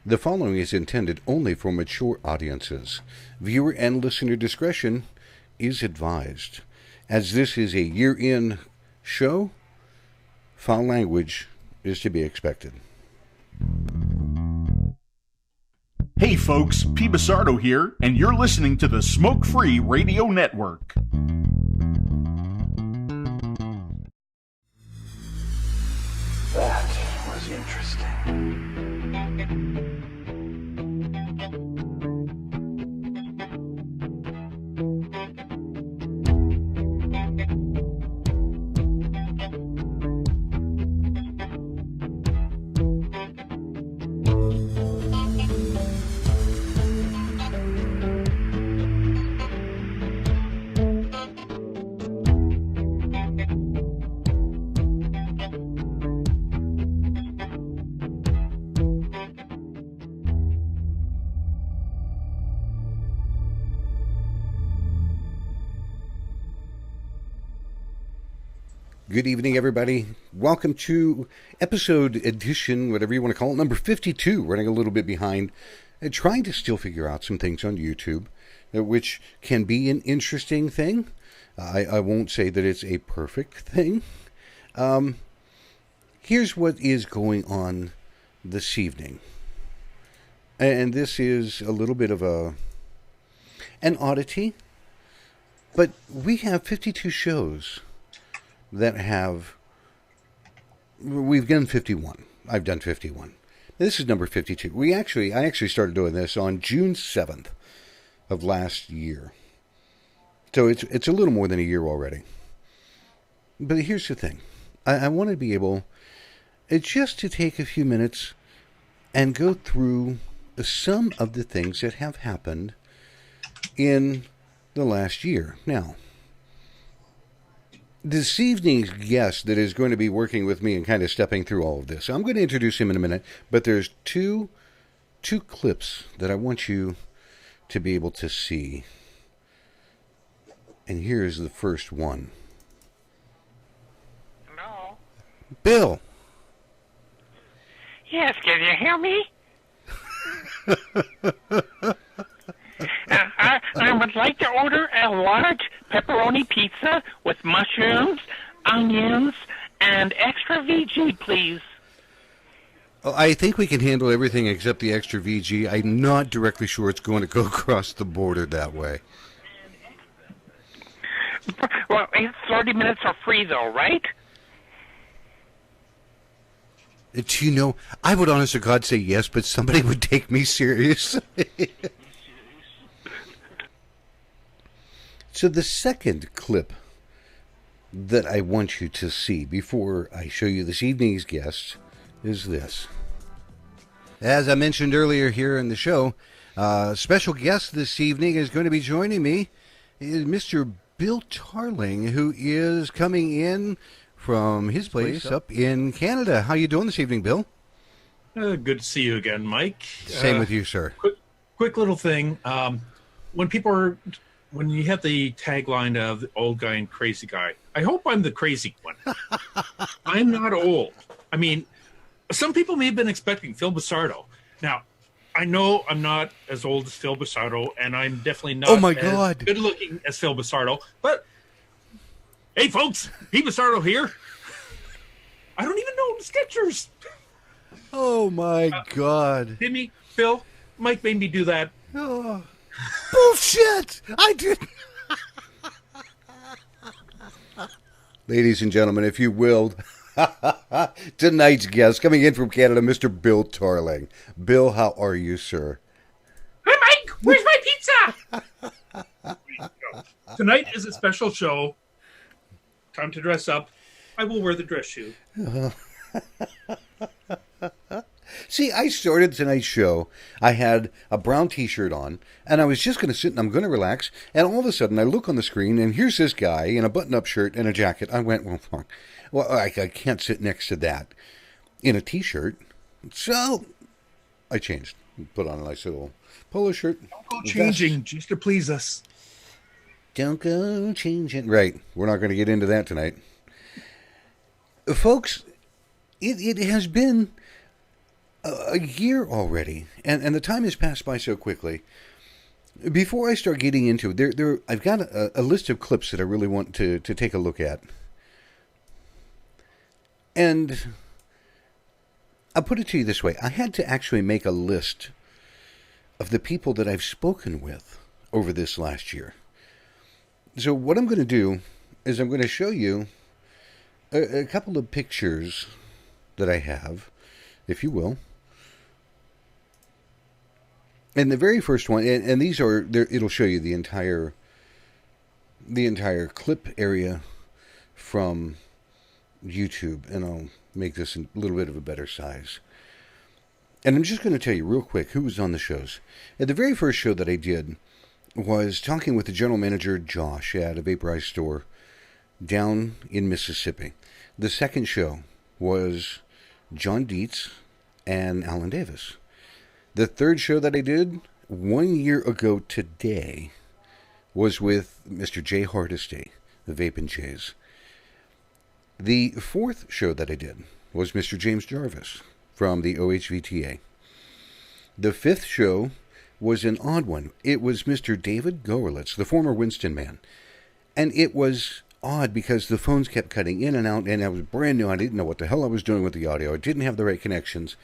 The following is intended only for mature audiences. Viewer and listener discretion is advised. As this is a year-end show, foul language is to be expected. Hey folks, P. Basardo here, and you're listening to the Smoke Free Radio Network. That was interesting. Good evening, everybody. Welcome to episode edition, whatever you want to call it, number 52. Running a little bit behind, and trying to still figure out some things on YouTube, which can be an interesting thing. I won't say that it's a perfect thing. Here's what is going on this evening. And this is a little bit of an oddity, but we have 52 shows we've done 51. I've done 51. This is number 52. I actually started doing this on June 7th of last year. So it's a little more than a year already. But here's the thing. I want to be able just to take a few minutes and go through some of the things that have happened in the last year. Now, this evening's guest that is going to be working with me and kind of stepping through all of this, I'm going to introduce him in a minute, but there's two clips that I want you to be able to see. And here's the first one. Hello? Bill! Yes, can you hear me? I would like to order a large pepperoni pizza with mushrooms, onions, and extra VG, please. I think we can handle everything except the extra VG. I'm not directly sure it's going to go across the border that way. Well, 30 minutes are free, though, right? Do you know, I would honest to God say yes, but somebody would take me seriously. So the second clip that I want you to see before I show you this evening's guest is this. As I mentioned earlier here in the show, special guest this evening is going to be joining me is Mr. Bill Tarling, who is coming in from his place up in Canada. How you doing this evening, Bill? Good to see you again, Mike. Same with you, sir. Quick little thing. When you have the tagline of the old guy and crazy guy, I hope I'm the crazy one. I'm not old. I mean, some people may have been expecting Phil Basardo. Now, I know I'm not as old as Phil Basardo, and I'm definitely not as good looking as Phil Basardo, but hey, folks, P. Basardo here. I don't even know the Skechers. Oh, my God. Timmy, Phil, Mike made me do that. Oh. Bullshit! I didn't. Ladies and gentlemen, if you will, tonight's guest coming in from Canada, Mr. Bill Tarling. Bill, how are you, sir? Hi, Mike. Where's my pizza? Tonight is a special show. Time to dress up. I will wear the dress shoe. See, I started tonight's show. I had a brown T-shirt on, and I was just going to sit and I'm going to relax. And all of a sudden, I look on the screen, and here's this guy in a button-up shirt and a jacket. I went, well, I can't sit next to that in a T-shirt. So I changed, put on a nice little polo shirt. Don't go changing just to please us. Don't go changing. Right, we're not going to get into that tonight, folks. It has been a year already, and the time has passed by so quickly. Before I start getting into it, I've got a list of clips that I really want to take a look at. And I'll put it to you this way. I had to actually make a list of the people that I've spoken with over this last year. So what I'm going to do is I'm going to show you a couple of pictures that I have, if you will. And the very first one, and these are, it'll show you the entire clip area from YouTube, and I'll make this a little bit of a better size. And I'm just going to tell you real quick who was on the shows. And the very first show that I did was talking with the general manager, Josh, at a vaporized store down in Mississippi. The second show was John Dietz and Alan Davis. The third show that I did 1 year ago today was with Mr. Jay Hardesty, the Vaping Jays. The fourth show that I did was Mr. James Jarvis from the OHVTA. The fifth show was an odd one. It was Mr. David Gorlitz, the former Winston man. And it was odd because the phones kept cutting in and out, and I was brand new. I didn't know what the hell I was doing with the audio. I didn't have the right connections.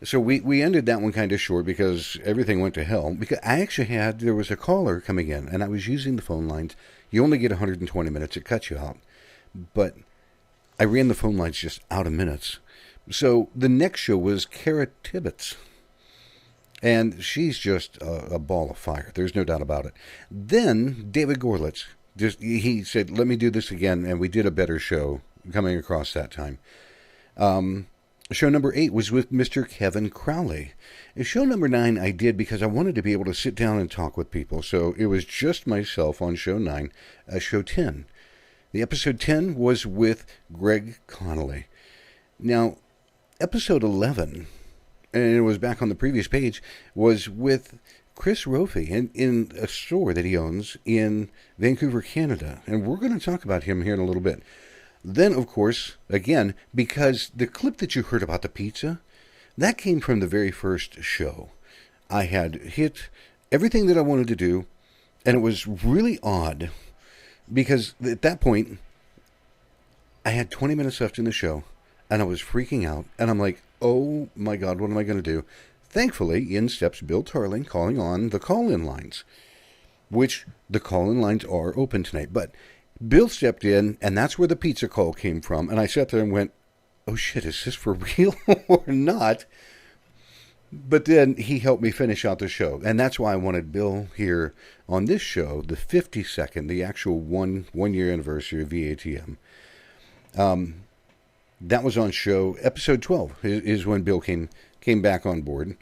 So we ended that one kind of short because everything went to hell. Because there was a caller coming in, and I was using the phone lines. You only get 120 minutes. It cuts you out. But I ran the phone lines just out of minutes. So the next show was Kara Tibbetts. And she's just a ball of fire. There's no doubt about it. Then David Gorlitz, he said, let me do this again. And we did a better show coming across that time. Show number 8 was with Mr. Kevin Crowley. Show number 9 I did because I wanted to be able to sit down and talk with people. So it was just myself on show 9. Show 10. The episode 10 was with Greg Connolly. Now, episode 11, and it was back on the previous page, was with Chris Rofi in a store that he owns in Vancouver, Canada. And we're going to talk about him here in a little bit. Then, of course, again, because the clip that you heard about the pizza, that came from the very first show. I had hit everything that I wanted to do, and it was really odd because at that point, I had 20 minutes left in the show, and I was freaking out, and I'm like, oh my God, what am I going to do? Thankfully, in steps Bill Tarling calling on the call-in lines, which the call-in lines are open tonight, but Bill stepped in, and that's where the pizza call came from. And I sat there and went, oh shit, is this for real or not? But then he helped me finish out the show. And that's why I wanted Bill here on this show, the 52nd, the actual one year anniversary of VATM. That was on show. Episode 12 is when Bill came back on board.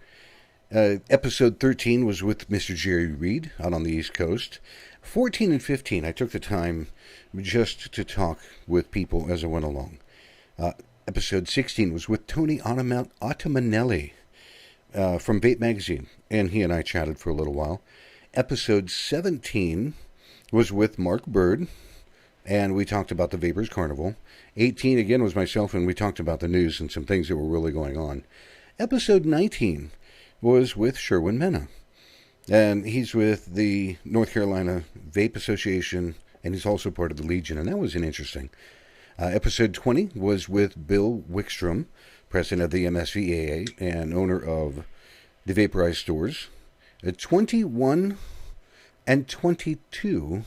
Episode 13 was with Mr. Jerry Reed out on the East Coast. 14 and 15, I took the time just to talk with people as I went along. Episode 16 was with Tony Ottamanelli from Vape Magazine, and he and I chatted for a little while. Episode 17 was with Mark Bird, and we talked about the Vapors Carnival. 18, again, was myself, and we talked about the news and some things that were really going on. Episode 19 was with Sherwin Mena. And he's with the North Carolina Vape Association, and he's also part of the Legion, and that was an interesting. Episode 20 was with Bill Wickstrom, president of the MSVAA and owner of the Vaporized Stores. 21 and 22.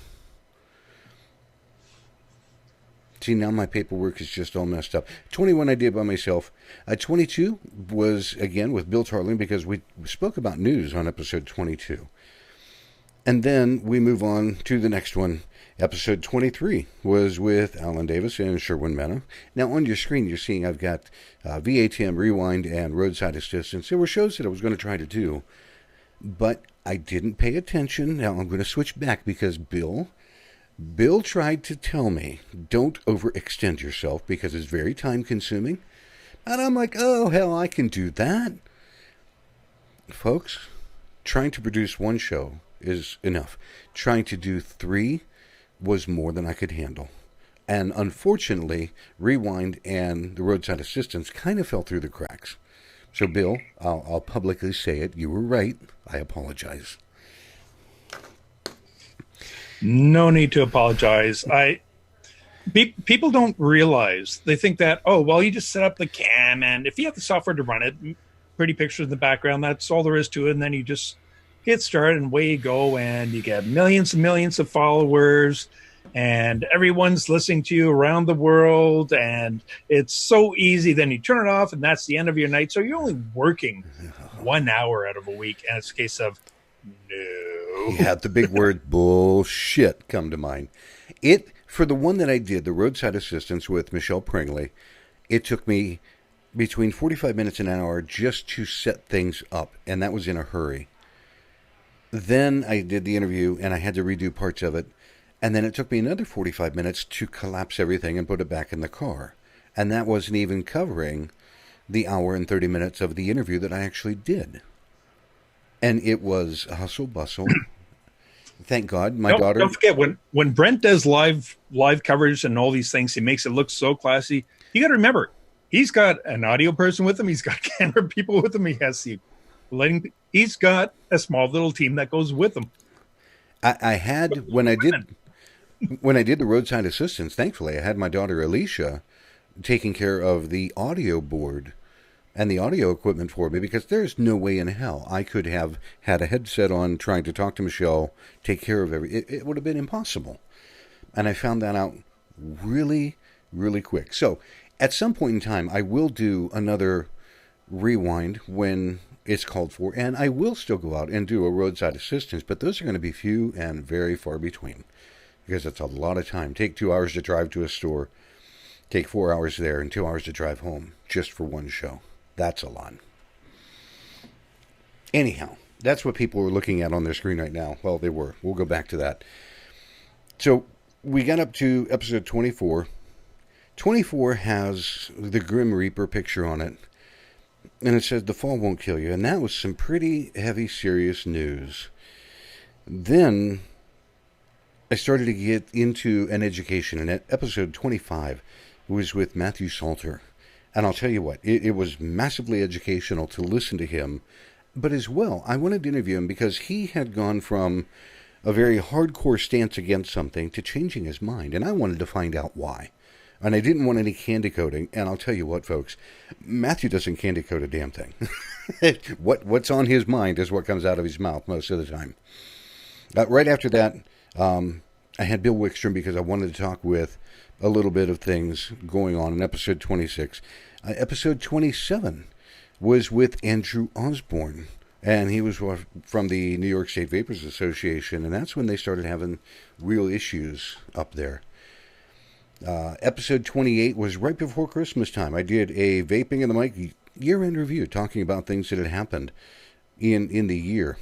See, now my paperwork is just all messed up. 21 I did by myself. 22 was, again, with Bill Tarling because we spoke about news on episode 22. And then we move on to the next one. Episode 23 was with Alan Davis and Sherwin Mena. Now, on your screen, you're seeing I've got VATM Rewind and Roadside Assistance. There were shows that I was going to try to do, but I didn't pay attention. Now, I'm going to switch back because Bill tried to tell me, don't overextend yourself because it's very time-consuming. And I'm like, oh, hell, I can do that. Folks, trying to produce one show is enough. Trying to do 3 was more than I could handle. And unfortunately, Rewind and the Roadside Assistance kind of fell through the cracks. So, Bill, I'll publicly say it. You were right. I apologize. No need to apologize. People don't realize. They think that, oh, well, you just set up the cam, and if you have the software to run it, pretty pictures in the background, that's all there is to it. And then you just hit start, and away you go, and you get millions and millions of followers, and everyone's listening to you around the world, and it's so easy. Then you turn it off, and that's the end of your night. So you're only working 1 hour out of a week, and it's a case of no. You had the big word bullshit come to mind. For the one that I did, the roadside assistance with Michelle Pringley, it took me between 45 minutes and an hour just to set things up, and that was in a hurry. Then I did the interview, and I had to redo parts of it, and then it took me another 45 minutes to collapse everything and put it back in the car. And that wasn't even covering the hour and 30 minutes of the interview that I actually did. And it was a hustle bustle. Thank God, my daughter. Don't forget when Brent does live coverage and all these things, he makes it look so classy. You got to remember, he's got an audio person with him. He's got camera people with him. He has the lighting. He's got a small little team that goes with him. I had when I did the roadside assistance. Thankfully, I had my daughter Alicia taking care of the audio board and the audio equipment for me, because there's no way in hell I could have had a headset on trying to talk to Michelle, take care of it would have been impossible. And I found that out really, really quick. So at some point in time, I will do another rewind when it's called for, and I will still go out and do a roadside assistance, but those are going to be few and very far between, because it's a lot of time. Take 2 hours to drive to a store, take 4 hours there, and 2 hours to drive home just for one show. That's a lot. Anyhow, that's what people are looking at on their screen right now. Well, they were. We'll go back to that. So we got up to episode 24. 24 has the Grim Reaper picture on it. And it says, the fall won't kill you. And that was some pretty heavy, serious news. Then I started to get into an education. And episode 25 was with Matthew Salter. And I'll tell you what, it was massively educational to listen to him. But as well, I wanted to interview him because he had gone from a very hardcore stance against something to changing his mind. And I wanted to find out why. And I didn't want any candy coating. And I'll tell you what, folks, Matthew doesn't candy coat a damn thing. What's on his mind is what comes out of his mouth most of the time. Right after that, I had Bill Wickstrom because I wanted to talk with a little bit of things going on in episode 26. Episode 27 was with Andrew Osborne, and he was from the New York State Vapors Association, and that's when they started having real issues up there. Episode 28 was right before Christmas time. I did a Vaping in the Mic year-end review talking about things that had happened in the year.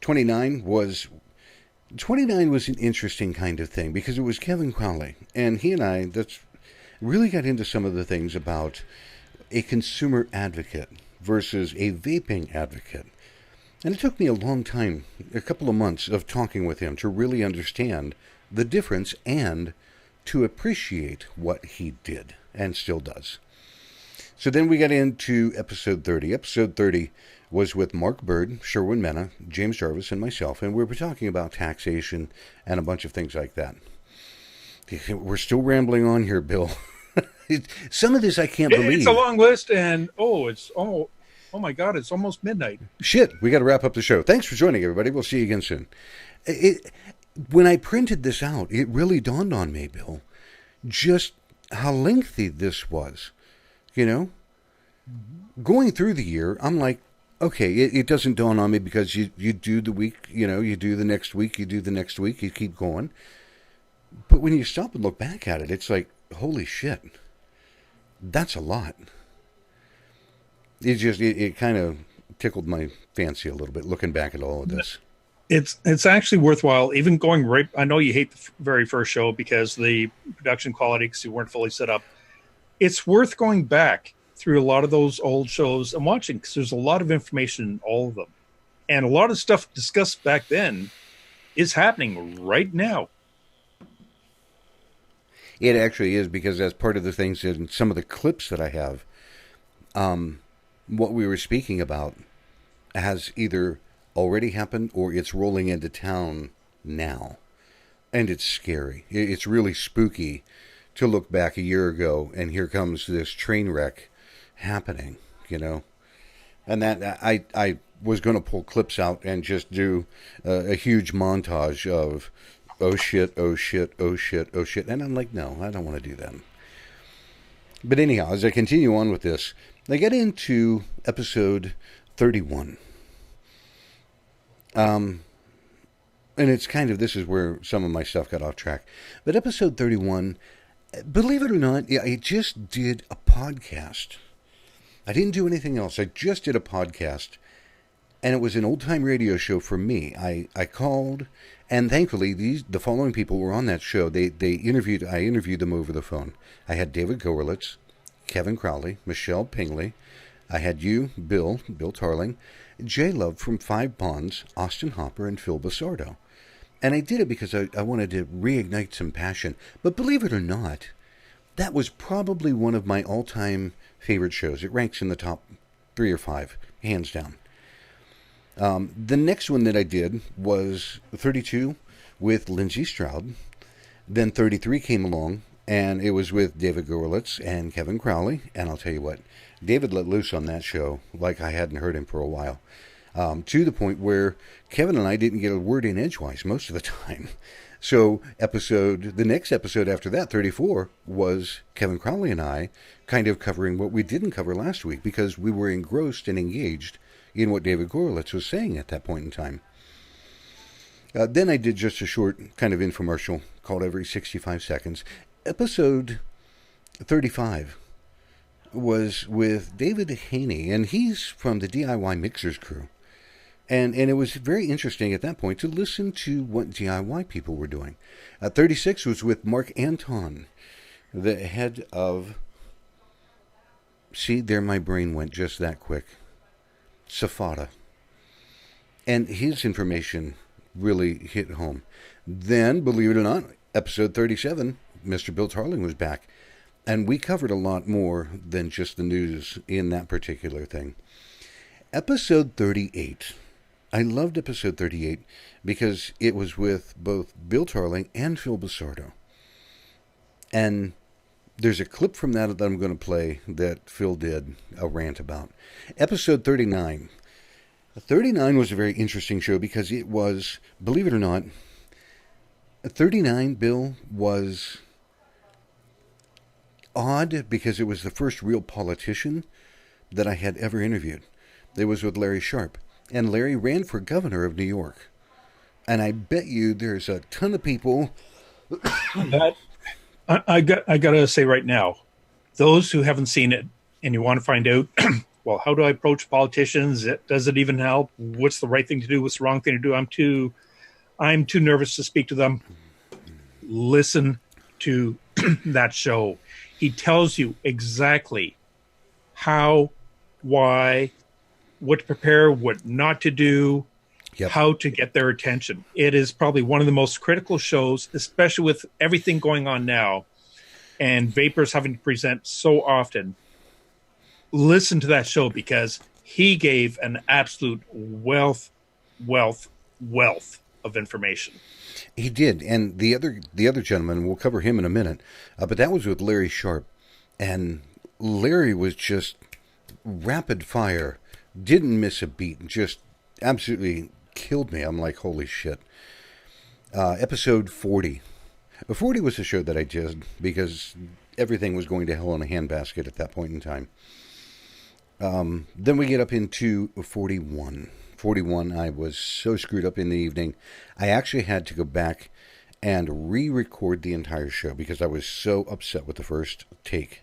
29 was an interesting kind of thing because it was Kevin Crowley, and he and I really got into some of the things about a consumer advocate versus a vaping advocate. And it took me a long time, a couple of months of talking with him to really understand the difference and to appreciate what he did and still does. So then we got into episode 30. Episode 30 was with Mark Bird, Sherwin Mena, James Jarvis, and myself, and we were talking about taxation and a bunch of things like that. We're still rambling on here, Bill. Some of this I can't believe. It's a long list, and oh my God, it's almost midnight. Shit, we got to wrap up the show. Thanks for joining, everybody. We'll see you again soon. When I printed this out, it really dawned on me, Bill, just how lengthy this was. You know? Going through the year, I'm like, okay, it doesn't dawn on me because you do the week, you do the next week, you do the next week, you keep going. But when you stop and look back at it, it's like, holy shit, that's a lot. It kind of tickled my fancy a little bit looking back at all of this. It's actually worthwhile, even going right. I know you hate the very first show because the production quality, because you weren't fully set up. It's worth going back through a lot of those old shows and watching because there's a lot of information in all of them. And a lot of stuff discussed back then is happening right now. It actually is, because as part of the things in some of the clips that I have, what we were speaking about has either already happened or it's rolling into town now. And it's scary. It's really spooky to look back a year ago and here comes this train wreck happening, you know. And that I was going to pull clips out and just do a huge montage of oh shit, oh shit, oh shit, oh shit. And I'm like, no, I don't want to do that. But anyhow, as I continue on with this, I get into episode 31. And it's kind of, this is where some of my stuff got off track. But episode 31, believe it or not, I just did a podcast. I didn't do anything else. I just did a podcast. And it was an old-time radio show for me. I called, and thankfully, the following people were on that show. I interviewed them over the phone. I had David Gorlitz, Kevin Crowley, Michelle Pingley. I had you, Bill Tarling, Jay Love from Five Ponds, Austin Hopper, and Phil Basardo. And I did it because I wanted to reignite some passion. But believe it or not, that was probably one of my all-time favorite shows. It ranks in the top 3 or 5, hands down. The next one that I did was 32 with Lindsay Stroud. Then 33 came along, and it was with David Gorlitz and Kevin Crowley. And I'll tell you what, David let loose on that show like I hadn't heard him for a while. To the point where Kevin and I didn't get a word in edgewise most of the time. So the next episode after that, 34, was Kevin Crowley and I kind of covering what we didn't cover last week because we were engrossed and engaged in what David Gorlitz was saying at that point in time. Then I did just a short kind of infomercial called Every 65 Seconds. Episode 35 was with David Haney, and he's from the DIY Mixers crew. And it was very interesting at that point to listen to what DIY people were doing. 36 was with Mark Anton, the head of... See, there my brain went just that quick. Safada. And his information really hit home. Then, believe it or not, episode 37, Mr. Bill Tarling was back. And we covered a lot more than just the news in that particular thing. Episode 38. I loved episode 38 because it was with both Bill Tarling and Phil Basardo. And there's a clip from that I'm going to play that Phil did a rant about. Episode 39. 39 was a very interesting show because it was, believe it or not, 39, Bill, was odd because it was the first real politician that I had ever interviewed. It was with Larry Sharp. And Larry ran for governor of New York. And I bet you there's a ton of people... that I got to say right now, those who haven't seen it and you want to find out, well, how do I approach politicians? Does it even help? What's the right thing to do? What's the wrong thing to do? I'm too nervous to speak to them. Listen to that show. He tells you exactly how, why, what to prepare, what not to do, how to get their attention. It is probably one of the most critical shows, especially with everything going on now and vapors having to present so often. Listen to that show because he gave an absolute wealth of information. He did. And the other gentleman, we'll cover him in a minute, but that was with Larry Sharp. And Larry was just rapid fire. Didn't miss a beat. Just absolutely killed me. I'm like, holy shit. Episode 40. 40 was the show that I did because everything was going to hell in a handbasket at that point in time. Then we get up into 41. 41, I was so screwed up in the evening. I actually had to go back and re-record the entire show because I was so upset with the first take.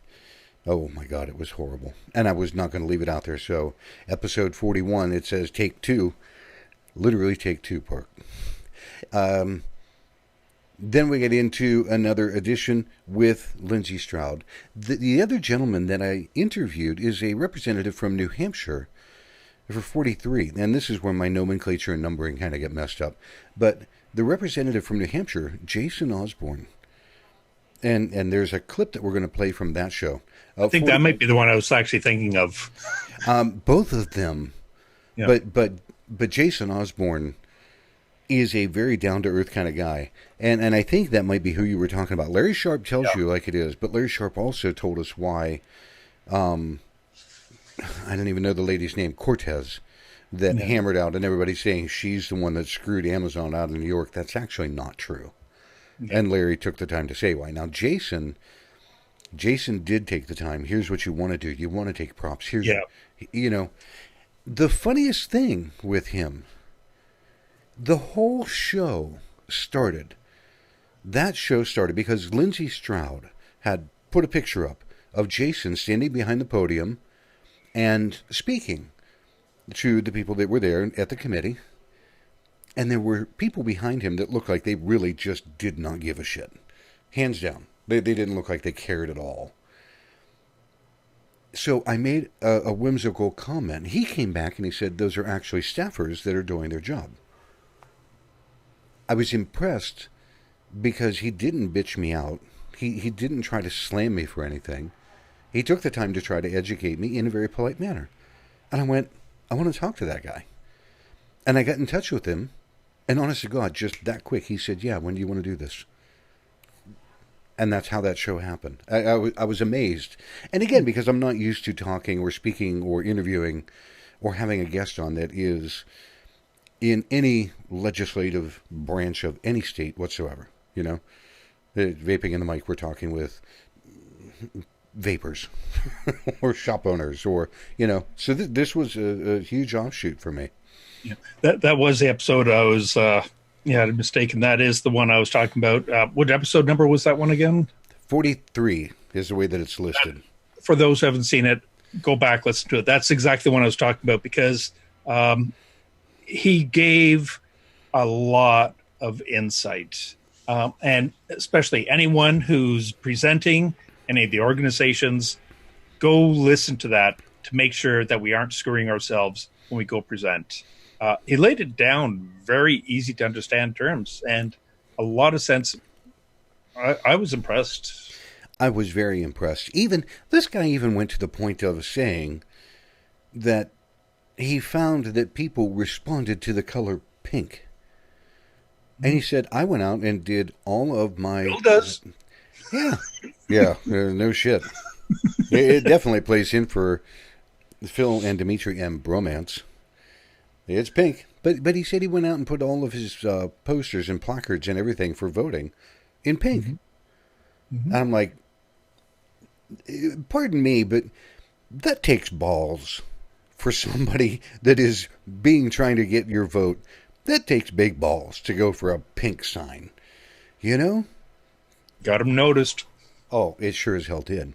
Oh my God, it was horrible. And I was not going to leave it out there. So episode 41, it says take 2. Literally take 2, Park. Then we get into another edition with Lindsay Stroud. The other gentleman that I interviewed is a representative from New Hampshire for 43. And this is where my nomenclature and numbering kind of get messed up. But the representative from New Hampshire, Jason Osborne. And there's a clip that we're going to play from that show. I think that might be the one I was actually thinking of. Both of them. Yeah. But Jason Osborne is a very down-to-earth kind of guy. And I think that might be who you were talking about. Larry Sharp tells you like it is, but Larry Sharp also told us why, I don't even know the lady's name, Cortez, that hammered out, and everybody's saying she's the one that screwed Amazon out of New York. That's actually not true. Yeah. And Larry took the time to say why. Now, Jason did take the time. Here's what you want to do. You want to take props. Here's, you know, the funniest thing with him, the whole show started. That show started because Lindsay Stroud had put a picture up of Jason standing behind the podium and speaking to the people that were there at the committee. And there were people behind him that looked like they really just did not give a shit. Hands down. They didn't look like they cared at all. So I made a whimsical comment. He came back and he said, those are actually staffers that are doing their job. I was impressed because he didn't bitch me out. He didn't try to slam me for anything. He took the time to try to educate me in a very polite manner. And I went, I want to talk to that guy. And I got in touch with him. And honest to God, just that quick, he said, yeah, when do you want to do this? And that's how that show happened. I was amazed. And again, because I'm not used to talking or speaking or interviewing or having a guest on that is in any legislative branch of any state whatsoever, you know. Vaping in the mic, we're talking with vapors or shop owners or, you know. So this was a huge offshoot for me. Yeah, that was the episode I was mistaken. That is the one I was talking about. What episode number was that one again? 43 is the way that it's listed. For those who haven't seen it, go back, listen to it. That's exactly the one I was talking about because he gave a lot of insight. And especially anyone who's presenting any of the organizations, go listen to that to make sure that we aren't screwing ourselves when we go present. He laid it down very easy to understand terms and a lot of sense. I was impressed. I was very impressed. Even this guy even went to the point of saying that he found that people responded to the color pink. And he said, I went out and did all of my... Bill does. Yeah, no shit. It definitely plays in for Phil and Dimitri and bromance. It's pink. But he said he went out and put all of his posters and placards and everything for voting in pink. Mm-hmm. And I'm like, pardon me, but that takes balls for somebody that is trying to get your vote. That takes big balls to go for a pink sign. You know? Got him noticed. Oh, it sure as hell did.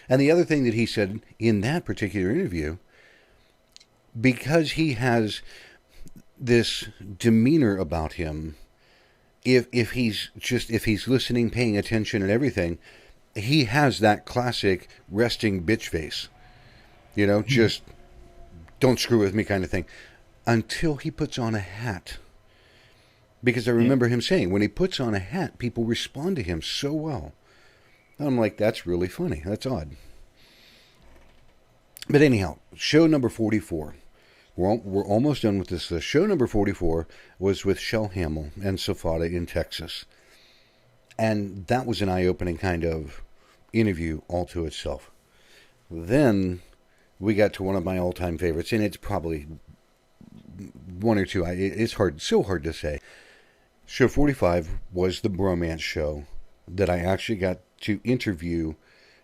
And the other thing that he said in that particular interview, because he has this demeanor about him, if he's listening, paying attention and everything, he has that classic resting bitch face. You know, just don't screw with me kind of thing. Until he puts on a hat. Because I remember him saying, when he puts on a hat, people respond to him so well. And I'm like, that's really funny. That's odd. But anyhow, show number 44. We're almost done with this. Show number 44 was with Shell Hamill and Safada in Texas. And that was an eye-opening kind of interview all to itself. Then we got to one of my all-time favorites, and it's probably one or two. It's so hard to say. Show 45 was the bromance show that I actually got to interview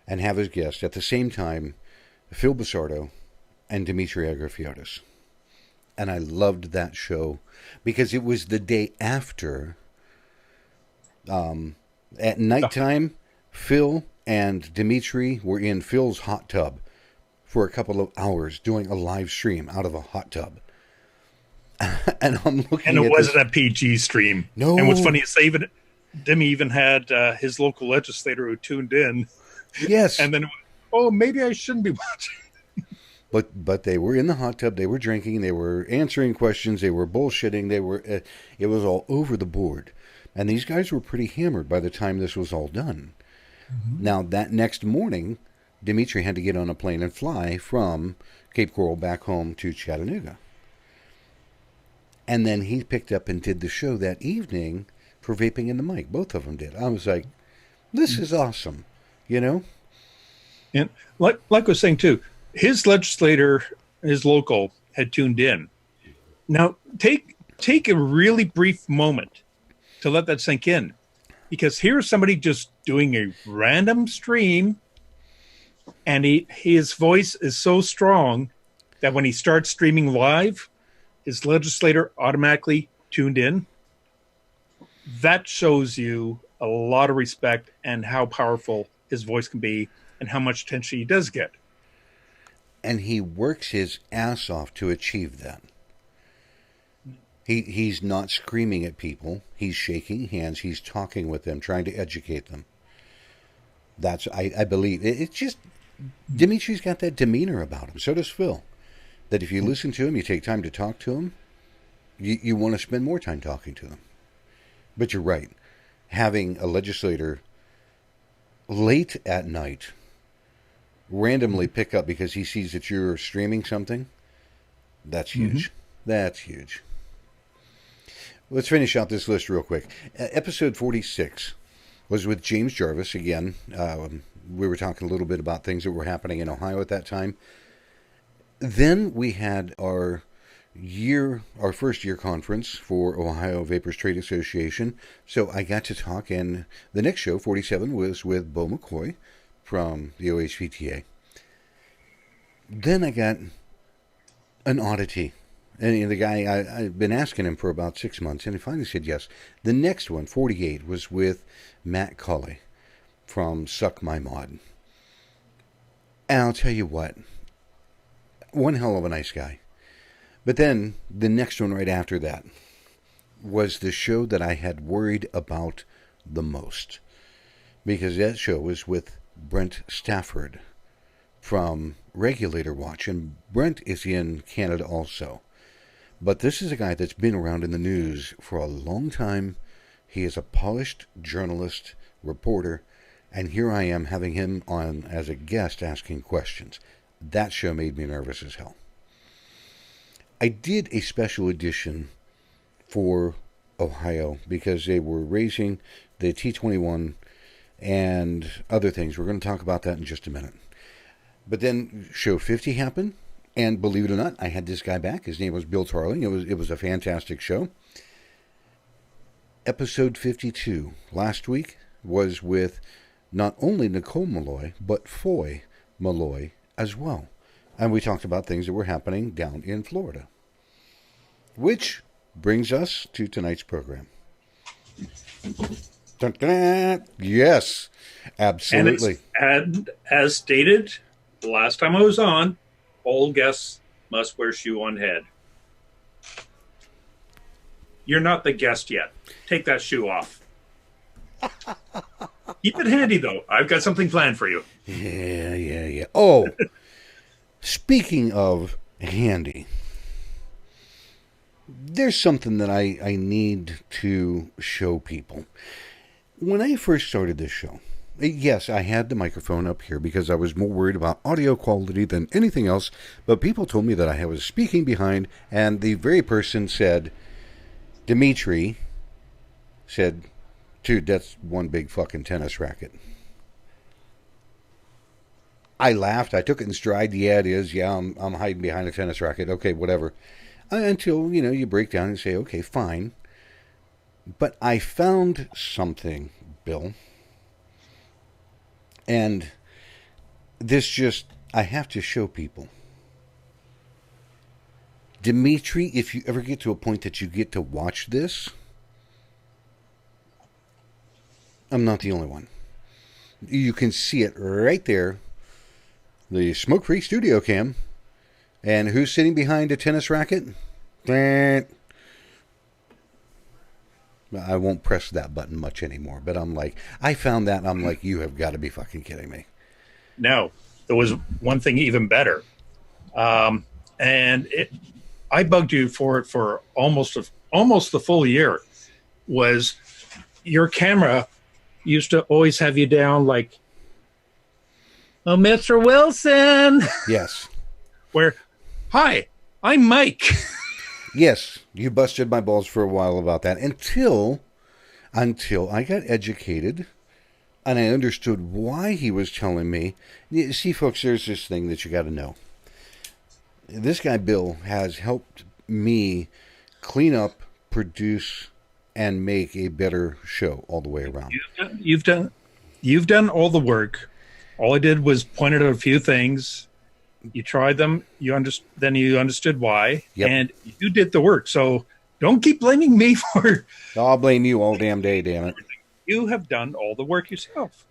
and have as guest at the same time Phil Basardo and Dimitri Agrafiotis. And I loved that show because it was the day after. At nighttime, Phil and Dimitri were in Phil's hot tub for a couple of hours doing a live stream out of a hot tub. And I'm looking and it wasn't a PG stream. No. And what's funny is Demi even had his local legislator who tuned in. Yes. And then, maybe I shouldn't be watching. But they were in the hot tub. They were drinking. They were answering questions. They were bullshitting. They were. It was all over the board. And these guys were pretty hammered by the time this was all done. Now, that next morning, Dimitri had to get on a plane and fly from Cape Coral back home to Chattanooga. And then he picked up and did the show that evening for Vaping in the Mic. Both of them did. I was like, this is awesome, you know? And like I was saying too, his legislator, his local, had tuned in. Now take a really brief moment to let that sink in, because here's somebody just doing a random stream, and his voice is so strong that when he starts streaming live, his legislator automatically tuned in. That shows you a lot of respect and how powerful his voice can be and how much attention he does get. And he works his ass off to achieve that. He's not screaming at people. He's shaking hands. He's talking with them, trying to educate them. That's, I believe. It's just, Dimitri's got that demeanor about him. So does Phil. That if you listen to him, you take time to talk to him, you want to spend more time talking to him. But you're right. Having a legislator late at night randomly pick up because he sees that you're streaming something, that's huge. That's huge. Let's finish out this list real quick. Episode 46 was with James Jarvis. Again, we were talking a little bit about things that were happening in Ohio at that time. Then we had our first year conference for Ohio Vapors Trade Association. So I got to talk, and the next show, 47, was with Bo McCoy from the OHVTA. Then I got an oddity. And the guy, I've been asking him for about 6 months, and he finally said yes. The next one, 48, was with Matt Culley from Suck My Mod. And I'll tell you what, one hell of a nice guy. But then the next one right after that was the show that I had worried about the most. Because that show was with Brent Stafford from Regulator Watch. And Brent is in Canada also. But this is a guy that's been around in the news for a long time. He is a polished journalist, reporter, and here I am having him on as a guest asking questions. That show made me nervous as hell. I did a special edition for Ohio because they were raising the T21 and other things. We're going to talk about that in just a minute. But then show 50 happened. And believe it or not, I had this guy back. His name was Bill Tarling. It was a fantastic show. Episode 52 last week was with not only Nicole Malloy, but Foy Malloy as well. And we talked about things that were happening down in Florida. Which brings us to tonight's program. Dun, dun, dun. Yes, absolutely. And as stated the last time I was on, all guests must wear shoe on head. You're not the guest yet. Take that shoe off. Keep it handy, though. I've got something planned for you. Yeah. Oh, speaking of handy, there's something that I need to show people. When I first started this show, yes, I had the microphone up here because I was more worried about audio quality than anything else, but people told me that I was speaking behind, and the very person said, Dimitri said, dude, that's one big fucking tennis racket. I laughed. I took it in stride. Yeah, it is. Yeah, I'm hiding behind a tennis racket. Okay, whatever. Until, you break down and say, okay, fine. But I found something, Bill. And this I have to show people. Dimitri, if you ever get to a point that you get to watch this, I'm not the only one. You can see it right there. The smoke-free studio cam. And who's sitting behind a tennis racket? I won't press that button much anymore, but I found that, and I'm like, you have got to be fucking kidding me. No, there was one thing even better. I bugged you for it for almost the full year, was your camera, used to always have you down like, "Oh, Mr. Wilson." Yes. Where, "Hi, I'm Mike." Yes, you busted my balls for a while about that until I got educated and I understood why he was telling me. You see, folks, there's this thing that you got to know. This guy, Bill, has helped me clean up, produce, and make a better show all the way around. You've done all the work. All I did was pointed out a few things. You tried them. Then you understood why, and you did the work. So don't keep blaming me for. I'll blame you all damn day, damn it. You have done all the work yourself.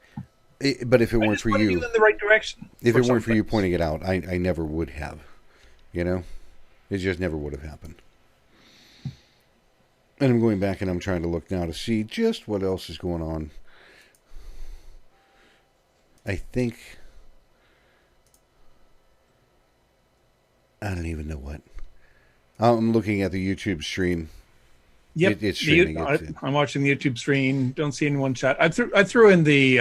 But if it weren't for you, in the right direction. If it weren't for you pointing it out, I never would have. You know, it just never would have happened. And I'm going back and I'm trying to look now to see just what else is going on. I think. I don't even know what. I'm looking at the YouTube stream. Yep, it's streaming. I'm watching the YouTube stream. Don't see anyone chat. I threw in the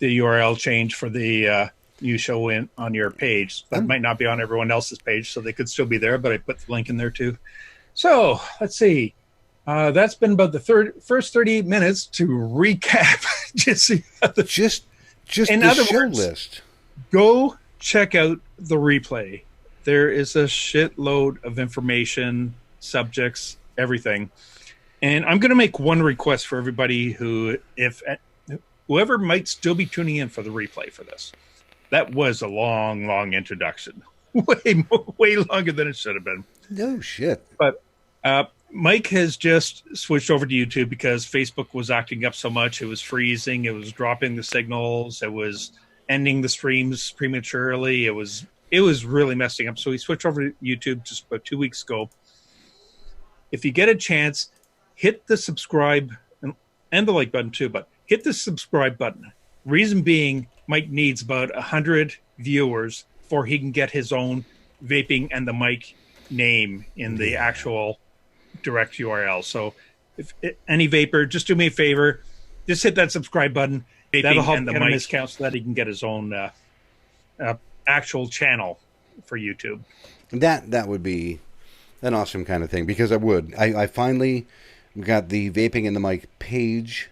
URL change for the new show on your page. That might not be on everyone else's page, so they could still be there. But I put the link in there too. So let's see. That's been about the first 38 minutes to recap. just in other show words, list. Go check out the replay. There is a shitload of information, subjects, everything. And I'm going to make one request for everybody whoever might still be tuning in for the replay for this. That was a long, long introduction. Way longer than it should have been. No shit. But Mike has just switched over to YouTube because Facebook was acting up so much. It was freezing. It was dropping the signals. It was ending the streams prematurely. It was really messing up. So he switched over to YouTube just about 2 weeks ago. If you get a chance, hit the subscribe and the like button too, but hit the subscribe button. Reason being, Mike needs about 100 viewers before he can get his own Vaping and the Mic name in the actual direct URL. So if any vapor, just do me a favor, just hit that subscribe button. That'll help get him his count so that he can get his own actual channel for YouTube. That would be an awesome kind of thing because I finally got the Vaping and the Mic page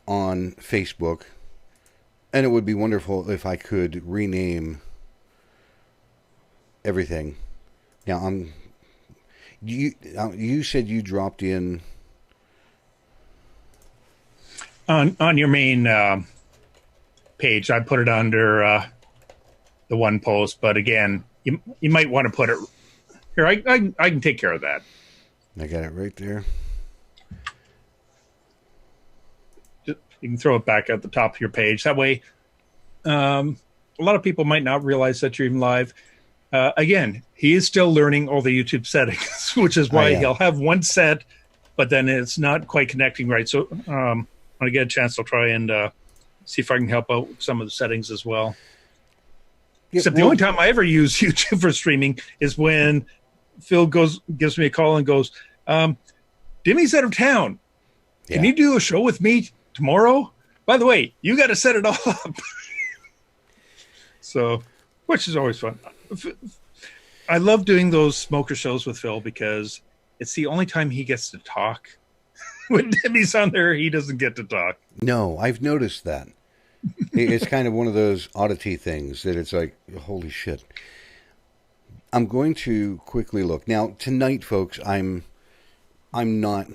on Facebook, and it would be wonderful if I could rename everything. Now you said you dropped in on your main page. I put it under the one post, but again, you might want to put it here. I can take care of that. I got it right there. You can throw it back at the top of your page. That way, a lot of people might not realize that you're even live. Again, he is still learning all the YouTube settings, which is why he'll have one set, but then it's not quite connecting right. So when I get a chance, I'll try and see if I can help out with some of the settings as well. Yeah, except the only time I ever use YouTube for streaming is when Phil gives me a call and goes, Dimmy's out of town. Can you do a show with me tomorrow? By the way, you got to set it all up. So, which is always fun. I love doing those smoker shows with Phil because it's the only time he gets to talk. When Dimmy's on there, he doesn't get to talk. No, I've noticed that. It's kind of one of those oddity things that it's like, holy shit. I'm going to quickly look. Now, tonight, folks, I'm not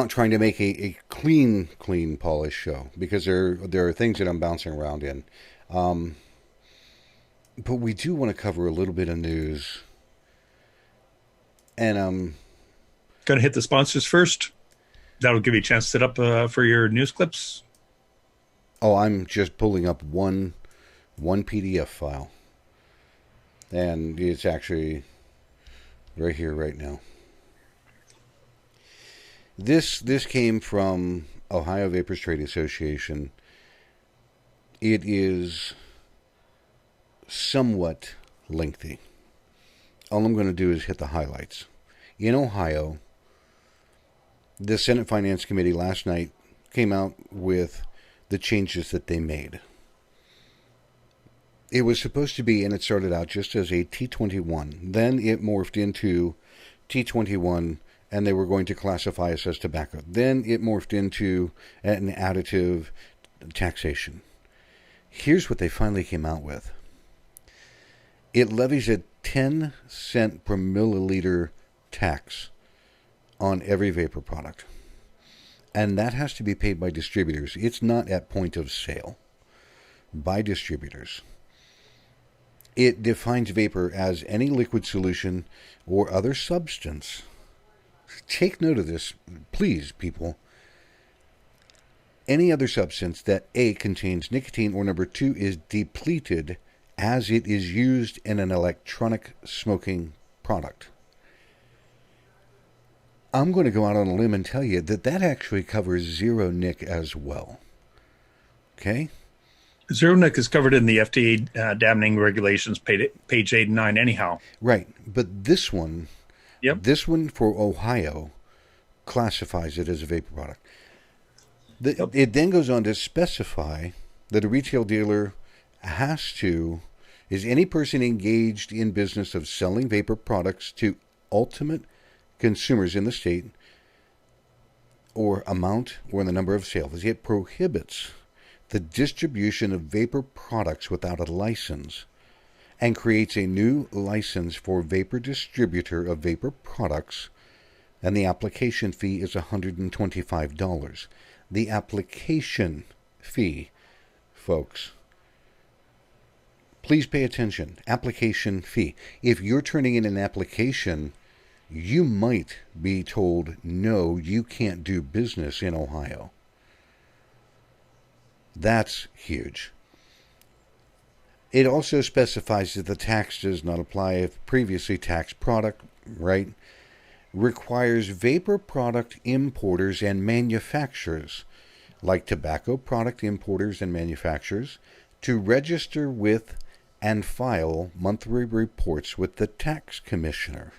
trying to make a clean polished show because there are things that I'm bouncing around in. But we do want to cover a little bit of news. And going to hit the sponsors first. That'll give you a chance to set up for your news clips. Oh, I'm just pulling up one PDF file. And it's actually right here right now. This came from Ohio Vapors Trade Association. It is somewhat lengthy. All I'm going to do is hit the highlights. In Ohio, the Senate Finance Committee last night came out with the changes that they made. It was supposed to be, and it started out just as a T21. Then it morphed into T21, and they were going to classify us as tobacco. Then it morphed into an additive taxation. Here's what they finally came out with. It levies a 10 cent per milliliter tax on every vapor product. And that has to be paid by distributors. It's not at point of sale. By distributors. It defines vapor as any liquid solution or other substance. Take note of this, please, people. Any other substance that A, contains nicotine, or number 2, is depleted as it is used in an electronic smoking product. I'm going to go out on a limb and tell you that that actually covers zero nic as well. Okay? Zero nic is covered in the FDA damning regulations, page 8 and 9 anyhow. Right. But this one, this one for Ohio classifies it as a vapor product. It then goes on to specify that a retail dealer is any person engaged in business of selling vapor products to ultimate consumers in the state or amount or the number of sales. It prohibits the distribution of vapor products without a license and creates a new license for vapor distributor of vapor products, and the application fee is $125. The application fee, folks. Please pay attention. Application fee. If you're turning in an application, you might be told, no, you can't do business in Ohio. That's huge. It also specifies that the tax does not apply if previously taxed product, right? Requires vapor product importers and manufacturers, like tobacco product importers and manufacturers, to register with and file monthly reports with the tax commissioner,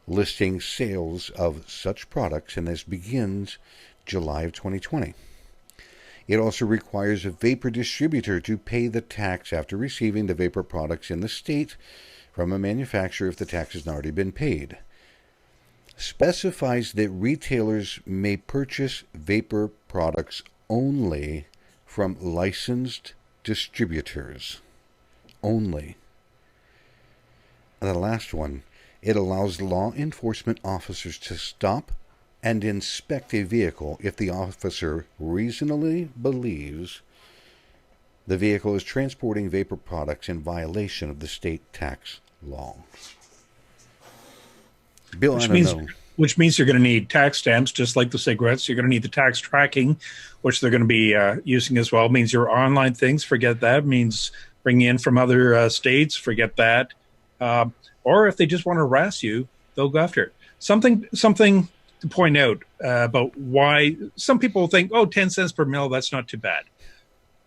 listing sales of such products, and this begins July of 2020. It also requires a vapor distributor to pay the tax after receiving the vapor products in the state from a manufacturer if the tax has not already been paid. Specifies that retailers may purchase vapor products only from licensed distributors. Only. And the last one, it allows law enforcement officers to stop and inspect a vehicle if the officer reasonably believes the vehicle is transporting vapor products in violation of the state tax law. Bill, which means you're going to need tax stamps, just like the cigarettes. You're going to need the tax tracking, which they're going to be using as well. It means your online things, forget that. It means bringing in from other states, forget that. Or if they just want to harass you, they'll go after it. Something to point out about why some people think, 10 cents per mil, that's not too bad.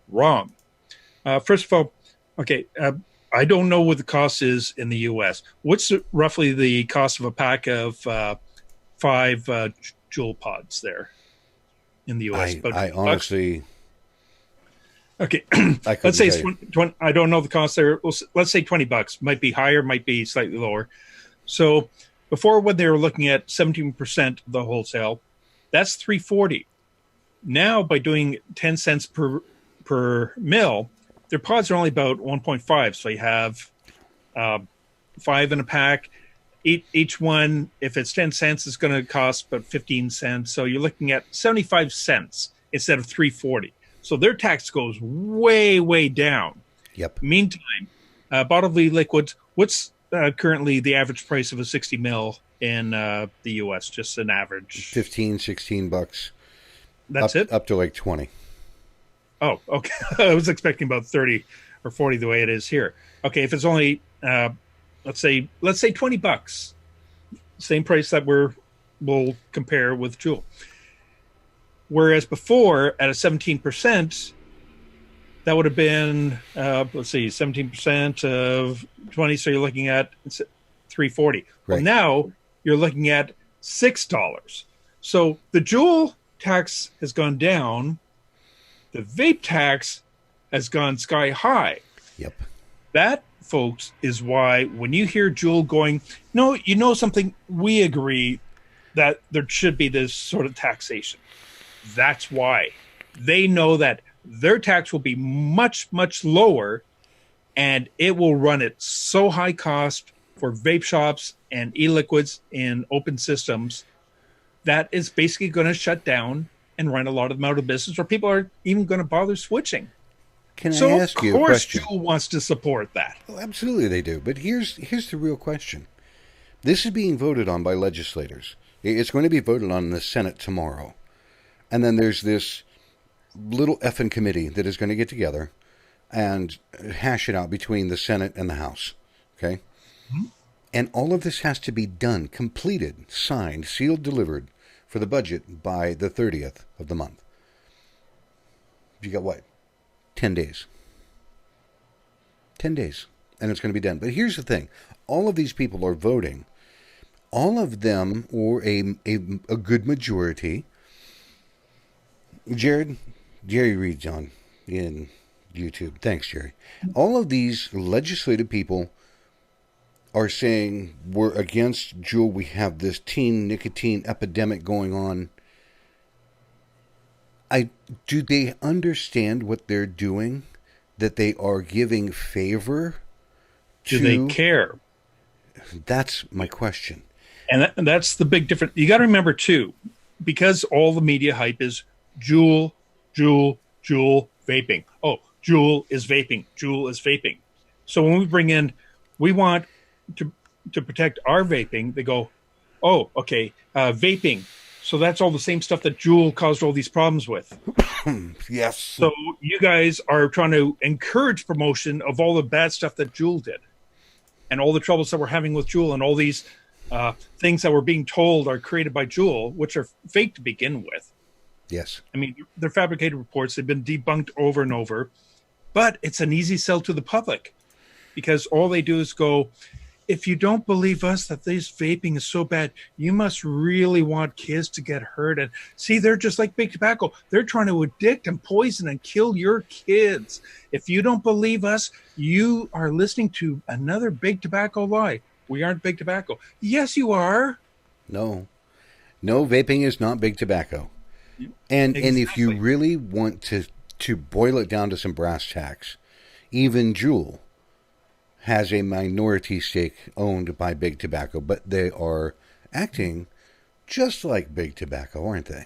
Wrong. First of all, okay, I don't know what the cost is in the U.S. What's roughly the cost of a pack of 5 jewel pods there in the U.S.? I honestly... Okay, let's say it's 20, I don't know the cost there. Let's say $20. Might be higher, might be slightly lower. So before, when they were looking at 17% of the wholesale, that's $3.40. Now, by doing 10 cents per mil, their pods are only about 1.5. So you have 5 in a pack. Each one, if it's 10 cents, is going to cost about 15 cents. So you're looking at 75 cents instead of $3.40. So their tax goes way, way down. Yep. Meantime, bottled liquids, what's currently the average price of a 60 mil in the U.S.? Just an average. $15-16. That's it? Up to like 20. Oh, okay. I was expecting about 30 or 40 the way it is here. Okay, if it's only, let's say $20, same price that we'll compare with Juul. Whereas before, at a 17%, that would have been, 17% of 20, so you're looking at $3.40. Right. Well, now you're looking at $6. So the Juul tax has gone down, the vape tax has gone sky high. Yep. That, folks, is why when you hear Juul going, no, you know something, we agree that there should be this sort of taxation. That's why. They know that their tax will be much, much lower, and it will run at so high cost for vape shops and e-liquids in open systems that is basically going to shut down and run a lot of them out of business, or people aren't even going to bother switching. Can I ask you a question? Of course, Juul wants to support that. Well, absolutely they do. But here's the real question. This is being voted on by legislators. It's going to be voted on in the Senate tomorrow. And then there's this little effing committee that is going to get together and hash it out between the Senate and the House. Okay? Mm-hmm. And all of this has to be done, completed, signed, sealed, delivered for the budget by the 30th of the month. You got what? 10 days. 10 days. And it's going to be done. But here's the thing. All of these people are voting. All of them, or a good majority. Jerry reads on in YouTube. Thanks, Jerry. All of these legislative people are saying we're against Juul. We have this teen nicotine epidemic going on. Do they understand what they're doing? That they are giving favor to? Do they care? That's my question. And that's the big difference. You got to remember, too, because all the media hype is Juul, vaping. Oh, Juul is vaping. Juul is vaping. So when we bring in, we want to protect our vaping, they go, oh, okay, vaping. So that's all the same stuff that Juul caused all these problems with. Yes. So you guys are trying to encourage promotion of all the bad stuff that Juul did, and all the troubles that we're having with Juul, and all these things that we're being told are created by Juul, which are fake to begin with. Yes. I mean, they're fabricated reports. They've been debunked over and over, but it's an easy sell to the public because all they do is go, if you don't believe us that this vaping is so bad, you must really want kids to get hurt. And see, they're just like big tobacco. They're trying to addict and poison and kill your kids. If you don't believe us, you are listening to another big tobacco lie. We aren't big tobacco. Yes, you are. No, vaping is not big tobacco. And Exactly. And if you really want to boil it down to some brass tacks, even Juul has a minority stake owned by big tobacco, but they are acting just like big tobacco, aren't they?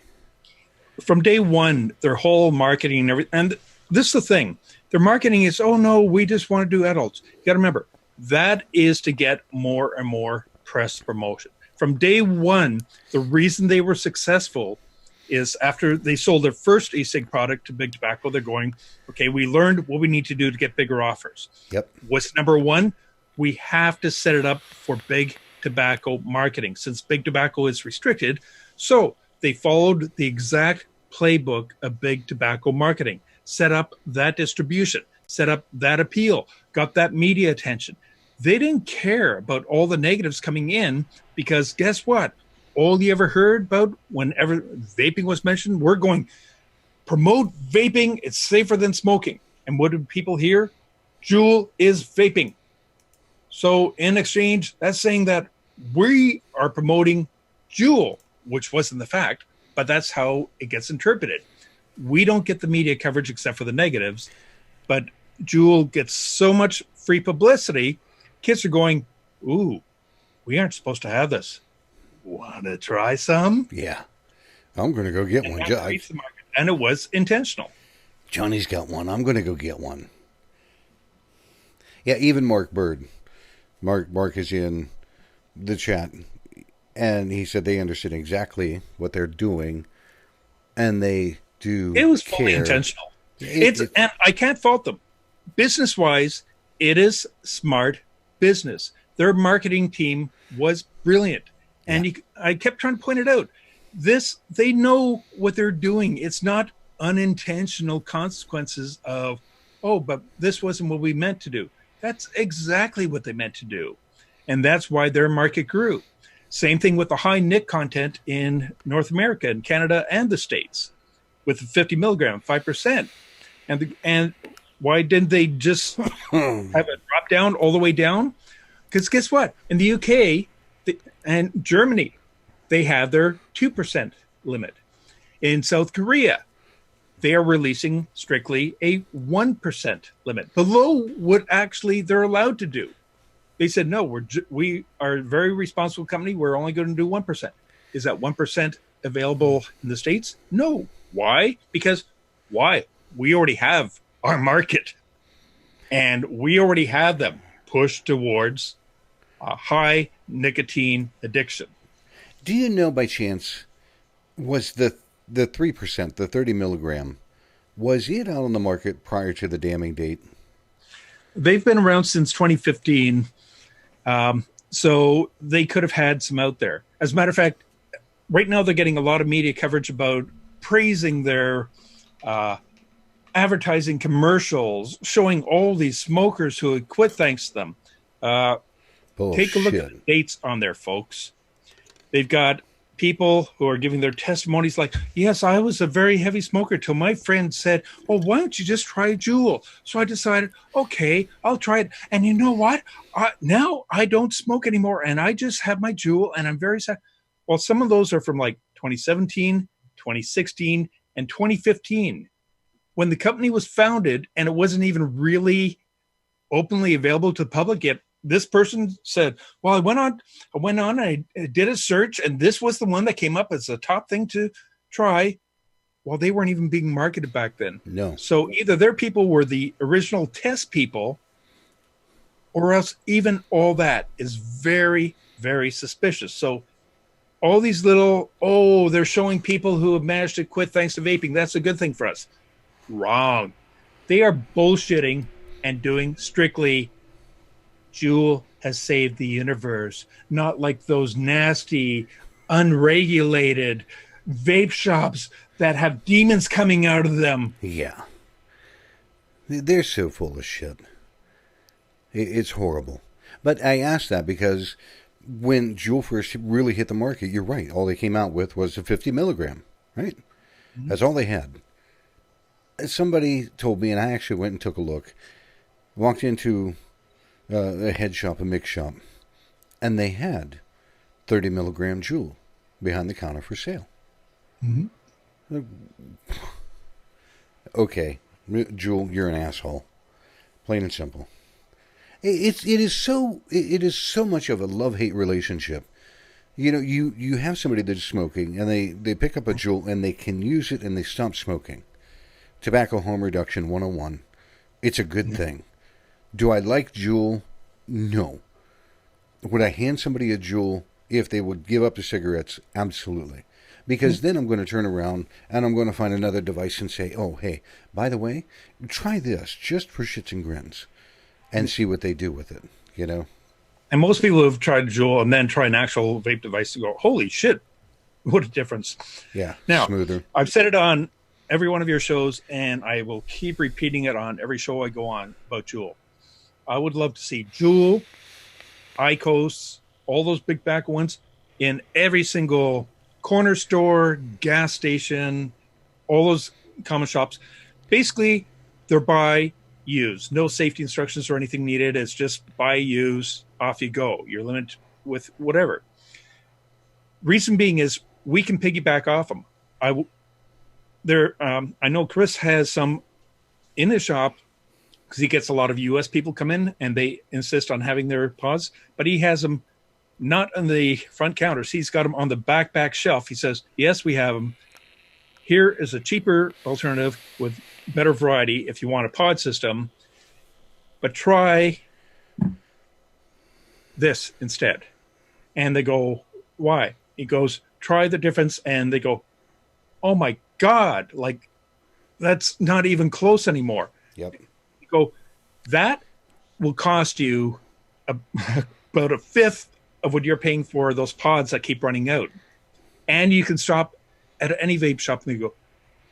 From day one, their whole marketing and everything, and this is the thing, their marketing is, oh no, we just want to do adults. You got to remember, that is to get more and more press promotion. From day one, the reason they were successful is after they sold their first e-cig product to big tobacco, they're going, okay, we learned what we need to do to get bigger offers. Yep. What's number one? We have to set it up for big tobacco marketing since big tobacco is restricted. So they followed the exact playbook of big tobacco marketing, set up that distribution, set up that appeal, got that media attention. They didn't care about all the negatives coming in because guess what? All you ever heard about whenever vaping was mentioned, we're going, promote vaping, it's safer than smoking. And what did people hear? Juul is vaping. So in exchange, that's saying that we are promoting Juul, which wasn't the fact, but that's how it gets interpreted. We don't get the media coverage except for the negatives, but Juul gets so much free publicity, kids are going, ooh, we aren't supposed to have this. Want to try some? Yeah. I'm going to go get one. And it was intentional. Johnny's got one. I'm going to go get one. Yeah, even Mark Bird. Mark is in the chat, and he said they understood exactly what they're doing, and they do. It was fully care. Intentional. And I can't fault them. Business-wise, it is smart business. Their marketing team was brilliant. And I kept trying to point it out. They know what they're doing. It's not unintentional consequences of, oh, but this wasn't what we meant to do. That's exactly what they meant to do. And that's why their market grew. Same thing with the high nic content in North America and Canada and the States with the 50 milligram, 5%. And why didn't they just have it drop down all the way down? Because guess what? In the UK and Germany, they have their 2% limit. In South Korea, they are releasing strictly a 1% limit, below what actually they're allowed to do. They said, no, we are a very responsible company. We're only going to do 1%. Is that 1% available in the States? No. Why? Because why? We already have our market, and we already have them pushed towards a high nicotine addiction. Do you know by chance, was the 3%, the 30 milligram, was it out on the market prior to the damning date? They've been around since 2015. So they could have had some out there. As a matter of fact, right now they're getting a lot of media coverage about praising their advertising commercials, showing all these smokers who had quit thanks to them. Take a look at the dates on there, folks. They've got people who are giving their testimonies like, yes, I was a very heavy smoker till my friend said, oh, why don't you just try Juul? So I decided, okay, I'll try it. And you know what? Now I don't smoke anymore, and I just have my Juul, and I'm very sad. Well, some of those are from like 2017, 2016, and 2015, when the company was founded, and it wasn't even really openly available to the public yet. This person said, well, I went on, I did a search, and this was the one that came up as the top thing to try. Well, they weren't even being marketed back then. No. So either their people were the original test people, or else even all that is very, very suspicious. So all these little, they're showing people who have managed to quit thanks to vaping. That's a good thing for us. Wrong. They are bullshitting and doing strictly Juul has saved the universe, not like those nasty, unregulated vape shops that have demons coming out of them. Yeah. They're so full of shit. It's horrible. But I asked that because when Juul first really hit the market, you're right, all they came out with was a 50 milligram, right? Mm-hmm. That's all they had. Somebody told me, and I actually went and took a look, walked into a head shop, a mix shop, and they had 30 milligram Juul behind the counter for sale. Mm-hmm. Okay, Juul, you're an asshole, plain and simple. It is so much of a love-hate relationship. You know, you have somebody that's smoking, and they pick up a Juul, and they can use it, and they stop smoking. Tobacco harm reduction 101. It's a good thing. Do I like Juul? No. Would I hand somebody a Juul if they would give up the cigarettes? Absolutely. Because then I'm going to turn around and I'm going to find another device and say, oh, hey, by the way, try this just for shits and grins and see what they do with it, you know? And most people who have tried Juul and then try an actual vape device to go, holy shit, what a difference. Yeah, now, smoother. I've said it on every one of your shows, and I will keep repeating it on every show I go on about Juul. I would love to see Juul, IQOS, all those big tobacco ones in every single corner store, gas station, all those common shops. Basically, they're buy, use. No safety instructions or anything needed. It's just buy, use, off you go. You're limited with whatever. Reason being is we can piggyback off them. I know Chris has some in his shop because he gets a lot of U.S. people come in and they insist on having their pods, but he has them not on the front counters. He's got them on the back shelf. He says, yes, we have them. Here is a cheaper alternative with better variety if you want a pod system, but try this instead. And they go, why? He goes, try the difference. And they go, oh my God, like that's not even close anymore. Yep. You go, that will cost you about a fifth of what you're paying for those pods that keep running out. And you can stop at any vape shop and they go,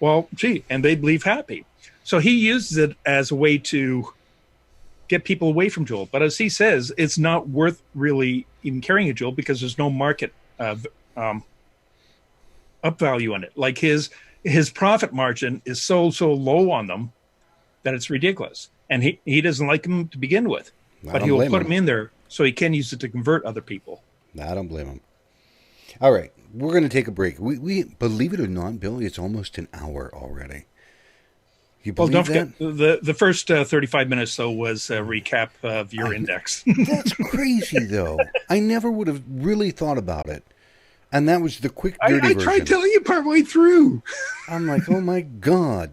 well, gee, and they leave happy. So he uses it as a way to get people away from Juul. But as he says, it's not worth really even carrying a Juul because there's no market up value on it. Like his profit margin is so low on them that it's ridiculous. And he doesn't like them to begin with, but he'll put them in there so he can use it to convert other people. I don't blame him. All right, we're going to take a break. We believe it or not, Bill, it's almost an hour already. You believe don't forget, the first 35 minutes, though, was a recap of your index. That's crazy, though. I never would have really thought about it. And that was the quick, dirty version. I tried telling you partway through. I'm like, oh, my God.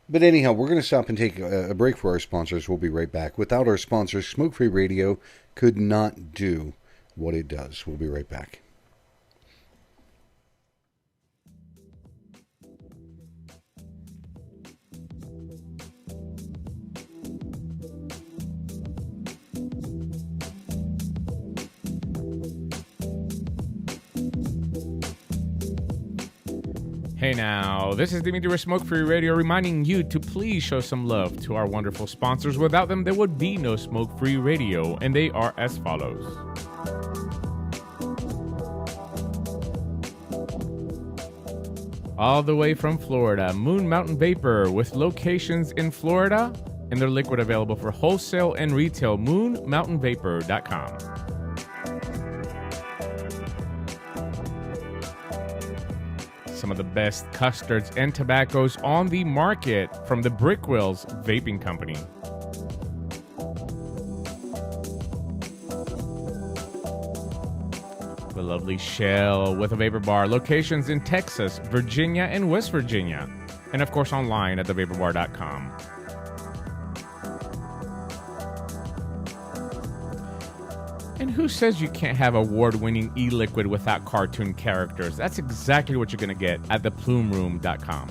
But anyhow, we're going to stop and take a break for our sponsors. We'll be right back. Without our sponsors, Smoke Free Radio could not do what it does. We'll be right back. Hey now, this is Dimitri with Smoke Free Radio reminding you to please show some love to our wonderful sponsors. Without them, there would be no Smoke Free Radio, and they are as follows. All the way from Florida, Moon Mountain Vapor, with locations in Florida, and their liquid available for wholesale and retail, moonmountainvapor.com. Some of the best custards and tobaccos on the market from the Brickwills Vaping Company. The lovely Shell with a vapor bar, locations in Texas, Virginia, and West Virginia. And of course online at thevaporbar.com. And who says you can't have award-winning e-liquid without cartoon characters? That's exactly what you're going to get at theplumeroom.com.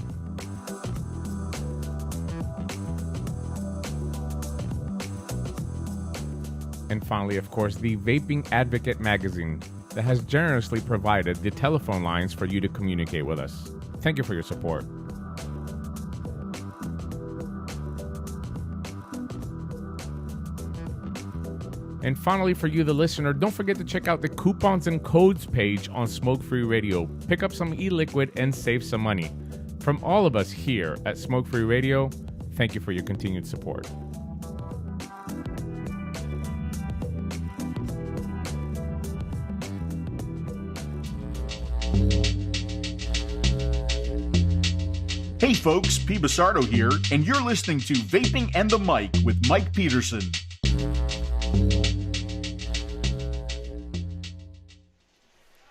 And finally, of course, the Vaping Advocate magazine that has generously provided the telephone lines for you to communicate with us. Thank you for your support. And finally, for you, the listener, don't forget to check out the coupons and codes page on Smoke Free Radio. Pick up some e-liquid and save some money. From all of us here at Smoke Free Radio, thank you for your continued support. Hey folks, P. Basardo here, and you're listening to Vaping and the Mic with Mike Peterson.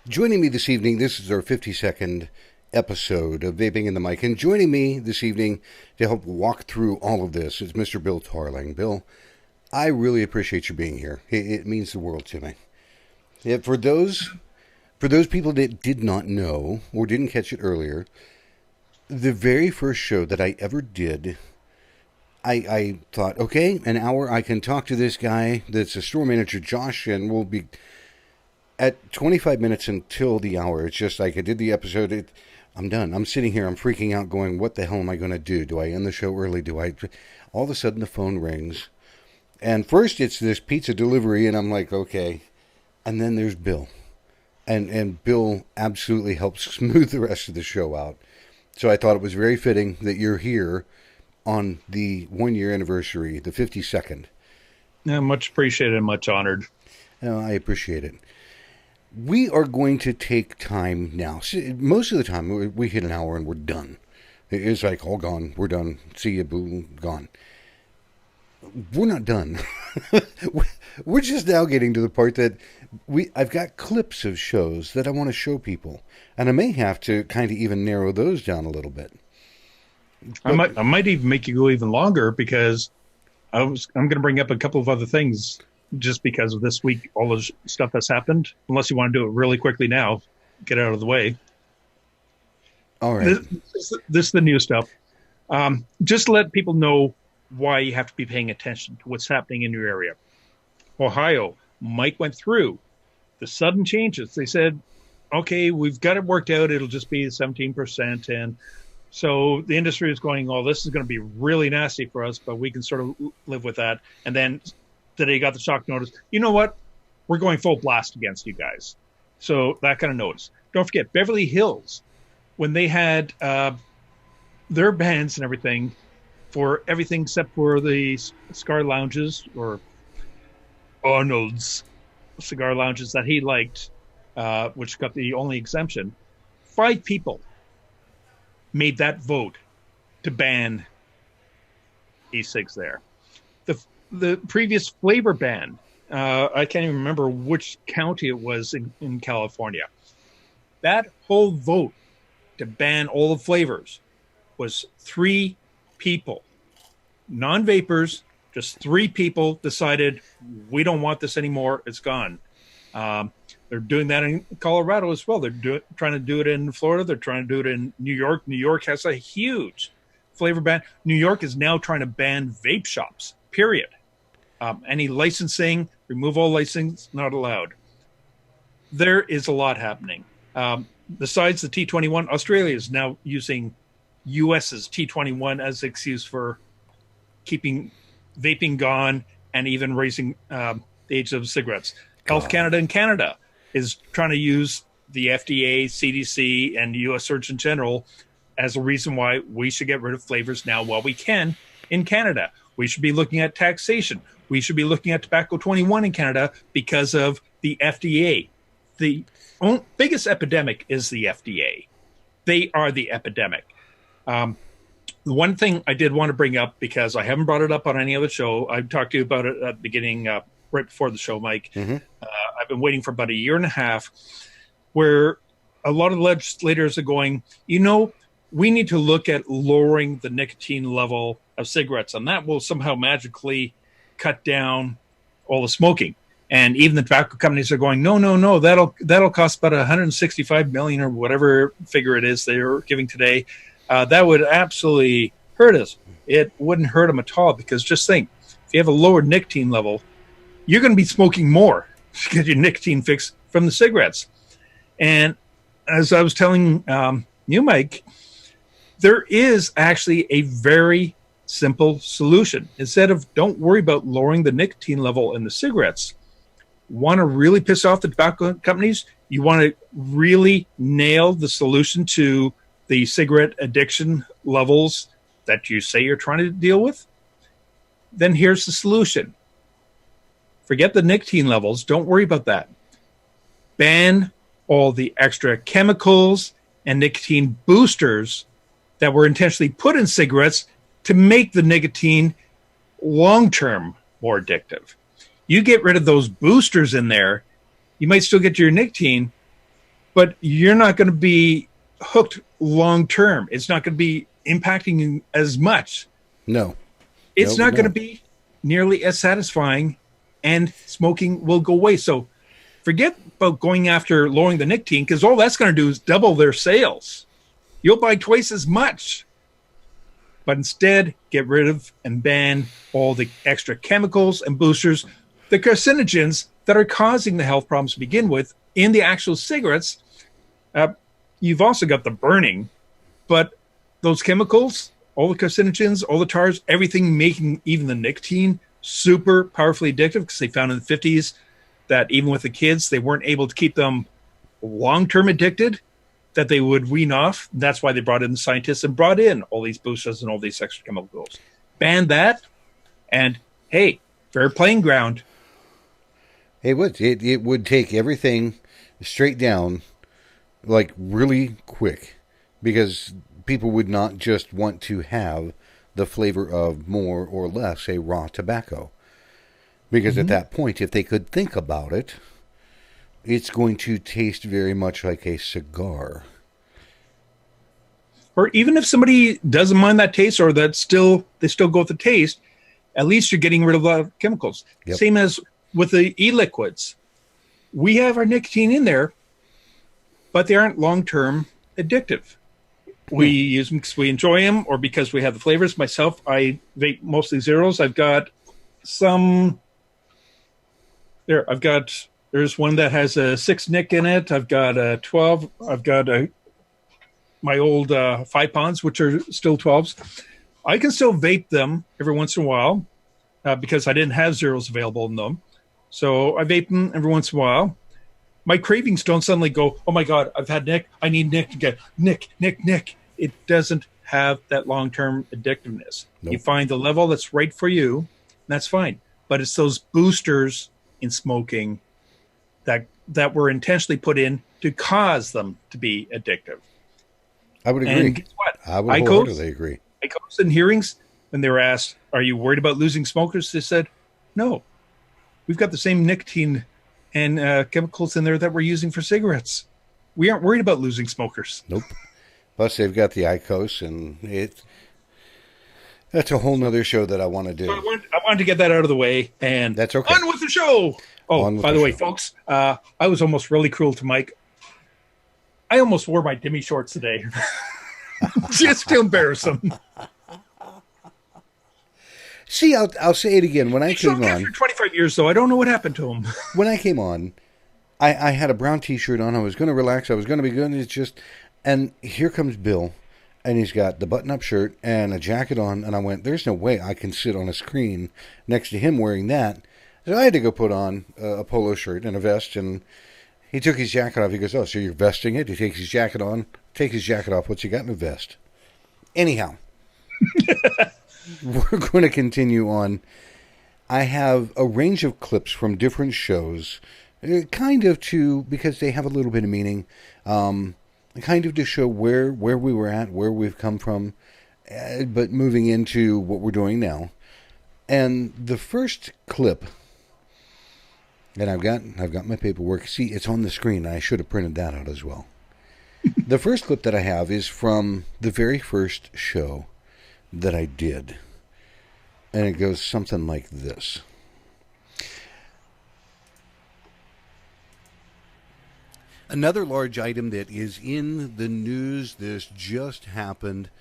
Joining me this evening, this is our 52nd episode of Vaping in the Mic, and joining me this evening to help walk through all of this is Mr. Bill Tarling. Bill, I really appreciate you being here. It means the world to me. For those people that did not know or didn't catch it earlier, the very first show that I ever did, I thought, okay, an hour, I can talk to this guy that's a store manager, Josh, and we'll be at 25 minutes until the hour. It's just like I did the episode, I'm done. I'm sitting here, I'm freaking out going, what the hell am I going to do? Do I end the show early? All of a sudden the phone rings. And first it's this pizza delivery, and I'm like, okay. And then there's Bill. And Bill absolutely helps smooth the rest of the show out. So I thought it was very fitting that you're here on the 1 year anniversary, the 52nd. Yeah, much appreciated and much honored. I appreciate it. We are going to take time now. Most of the time, we hit an hour and we're done. It's like, all gone, we're done. See you, boo, gone. We're not done. We're just now getting to the part that I've got clips of shows that I want to show people. And I may have to kind of even narrow those down a little bit. But I might even make you go even longer, because I'm going to bring up a couple of other things just because of this week, all the stuff that's happened. Unless you want to do it really quickly now, get out of the way. All right. This is the new stuff. Just to let people know why you have to be paying attention to what's happening in your area. Ohio, Mike went through the sudden changes. They said, okay, we've got it worked out. It'll just be 17%. And So the industry is going, oh, this is going to be really nasty for us, but we can sort of live with that. And then today got the shock notice. You know what? We're going full blast against you guys. So that kind of notice. Don't forget, Beverly Hills, when they had their bans and everything for everything except for the cigar lounges or Arnold's cigar lounges that he liked, which got the only exemption, 5 people made that vote to ban e-cigs there. The previous flavor ban, I can't even remember which county it was in California. That whole vote to ban all the flavors was 3 people, non-vapors, just 3 people decided we don't want this anymore. It's gone. They're doing that in Colorado as well. They're trying to do it in Florida. They're trying to do it in New York. New York has a huge flavor ban. New York is now trying to ban vape shops, period. Any licensing, remove all license, not allowed. There is a lot happening. Besides the T21, Australia is now using US's T21 as excuse for keeping vaping gone and even raising the age of cigarettes. Health Canada in Canada is trying to use the FDA, CDC, and U.S. Surgeon General as a reason why we should get rid of flavors now while we can in Canada. We should be looking at taxation. We should be looking at Tobacco 21 in Canada because of the FDA. The biggest epidemic is the FDA. They are the epidemic. The one thing I did want to bring up, because I haven't brought it up on any other show, I talked to you about it at the beginning, right before the show, Mike. Mm-hmm. I've been waiting for about a year and a half, where a lot of legislators are going, we need to look at lowering the nicotine level of cigarettes, and that will somehow magically cut down all the smoking. And even the tobacco companies are going, no, that'll cost about $165 million or whatever figure it is they're giving today. That would absolutely hurt us. It wouldn't hurt them at all, because just think, if you have a lower nicotine level, you're going to be smoking more to get your nicotine fix from the cigarettes. And as I was telling you, Mike, there is actually a very simple solution. Instead of don't worry about lowering the nicotine level in the cigarettes, want to really piss off the tobacco companies, you want to really nail the solution to the cigarette addiction levels that you say you're trying to deal with, then here's the solution. Forget the nicotine levels. Don't worry about that. Ban all the extra chemicals and nicotine boosters that were intentionally put in cigarettes to make the nicotine long-term more addictive. You get rid of those boosters in there, you might still get your nicotine, but you're not going to be hooked long-term. It's not going to be impacting you as much. No. It's not going to be nearly as satisfying, and smoking will go away. So forget about going after lowering the nicotine, because all that's going to do is double their sales. You'll buy twice as much. But instead, get rid of and ban all the extra chemicals and boosters, the carcinogens that are causing the health problems to begin with in the actual cigarettes. You've also got the burning, but those chemicals, all the carcinogens, all the tars, everything making even the nicotine super powerfully addictive, because they found in the 50s that even with the kids, they weren't able to keep them long-term addicted, that they would wean off. That's why they brought in the scientists and brought in all these boosters and all these extra chemicals. Ban that, and hey, fair playing ground. It would. It would take everything straight down, like really quick, because people would not just want to have the flavor of more or less a raw tobacco. Because at that point, if they could think about it, it's going to taste very much like a cigar. Or even if somebody doesn't mind that taste, or they still go with the taste, at least you're getting rid of a lot of chemicals. Yep. Same as with the e-liquids. We have our nicotine in there, but they aren't long-term addictive. We use them because we enjoy them, or because we have the flavors. Myself, I vape mostly zeros. I've got some... There's one that has a 6 nic in it. I've got a 12. I've got a my old 5 pounds, which are still 12s. I can still vape them every once in a while because I didn't have zeros available in them. So I vape them every once in a while. My cravings don't suddenly go, oh my God, I've had Nick. I need Nick again. Nick. It doesn't have that long-term addictiveness. Nope. You find the level that's right for you, and that's fine. But it's those boosters in smoking that were intentionally put in to cause them to be addictive. I would agree. And guess what? I would wholeheartedly agree. ICOs in hearings, when they were asked, are you worried about losing smokers? They said, no. We've got the same nicotine and chemicals in there that we're using for cigarettes. We aren't worried about losing smokers. Nope. Plus, they've got the ICOs, and that's a whole nother show that I want to do. So I wanted to get that out of the way, and that's okay. On with the show. Oh, by the way, folks, I was almost really cruel to Mike. I almost wore my Demi shorts today, just to embarrass him. See, I'll say it again. When I came on, after 25 years, though, I don't know what happened to him. When I came on, I had a brown T-shirt on. I was going to relax. I was going to be good. It's just, and here comes Bill, and he's got the button-up shirt and a jacket on. And I went, "There's no way I can sit on a screen next to him wearing that." So I had to go put on a polo shirt and a vest. And he took his jacket off. He goes, "Oh, so you're vesting it?" He takes his jacket on, takes his jacket off. What's he got in a vest? Anyhow. We're going to continue on. I have a range of clips from different shows, kind of because they have a little bit of meaning, kind of to show where we were at, where we've come from, but moving into what we're doing now. And the first clip, and I've got my paperwork. See, it's on the screen. I should have printed that out as well. The first clip that I have is from the very first show that I did. And it goes something like this. Another large item that is in the news, this just happened,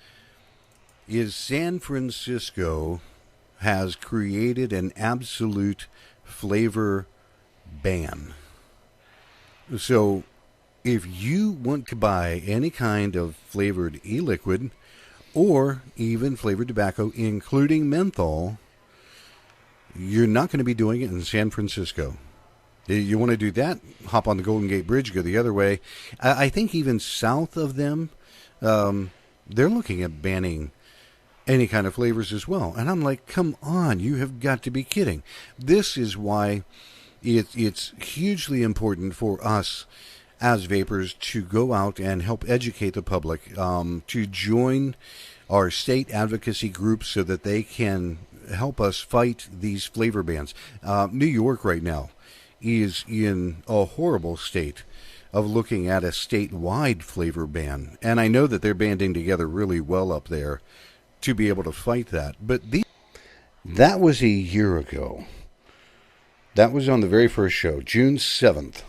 is San Francisco has created an absolute flavor ban. So if you want to buy any kind of flavored e-liquid, or even flavored tobacco, including menthol, you're not going to be doing it in San Francisco. You want to do that, hop on the Golden Gate Bridge, go the other way. I think even south of them, they're looking at banning any kind of flavors as well. And I'm like, come on, you have got to be kidding. This is why it's hugely important for us as vapors to go out and help educate the public, to join our state advocacy groups so that they can help us fight these flavor bans. New York right now is in a horrible state of looking at a statewide flavor ban. And I know that they're banding together really well up there to be able to fight that. But that was a year ago. That was on the very first show, June 7th.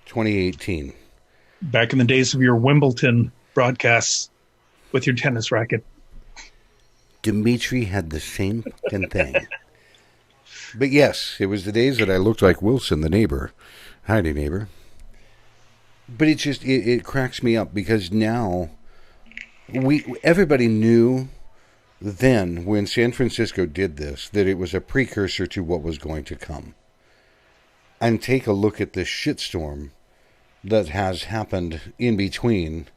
2018. Back in the days of your Wimbledon broadcasts with your tennis racket. Dimitri had the same fucking thing. But yes, it was the days that I looked like Wilson, the neighbor. Howdy, neighbor. But it cracks me up because now everybody knew then when San Francisco did this that it was a precursor to what was going to come. And take a look at this shitstorm that has happened in between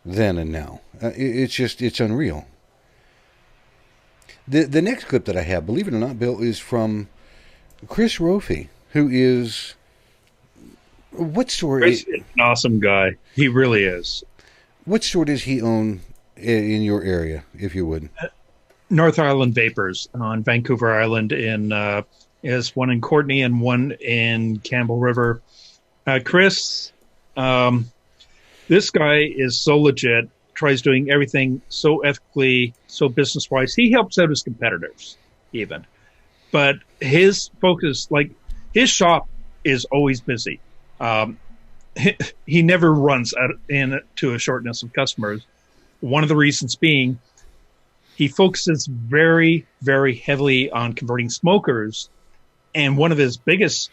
then and now. It's unreal. The next clip that I have, believe it or not, Bill, is from Chris Rofe, who is... What store... Chris is an awesome guy. He really is. What store does he own in your area, if you would? North Island Vapors on Vancouver Island is one in Courtenay and one in Campbell River. Chris, this guy is so legit, tries doing everything so ethically, so business-wise. He helps out his competitors, even. But his focus, like, his shop is always busy. He never runs into a shortness of customers. One of the reasons being he focuses very, very heavily on converting smokers. And one of his biggest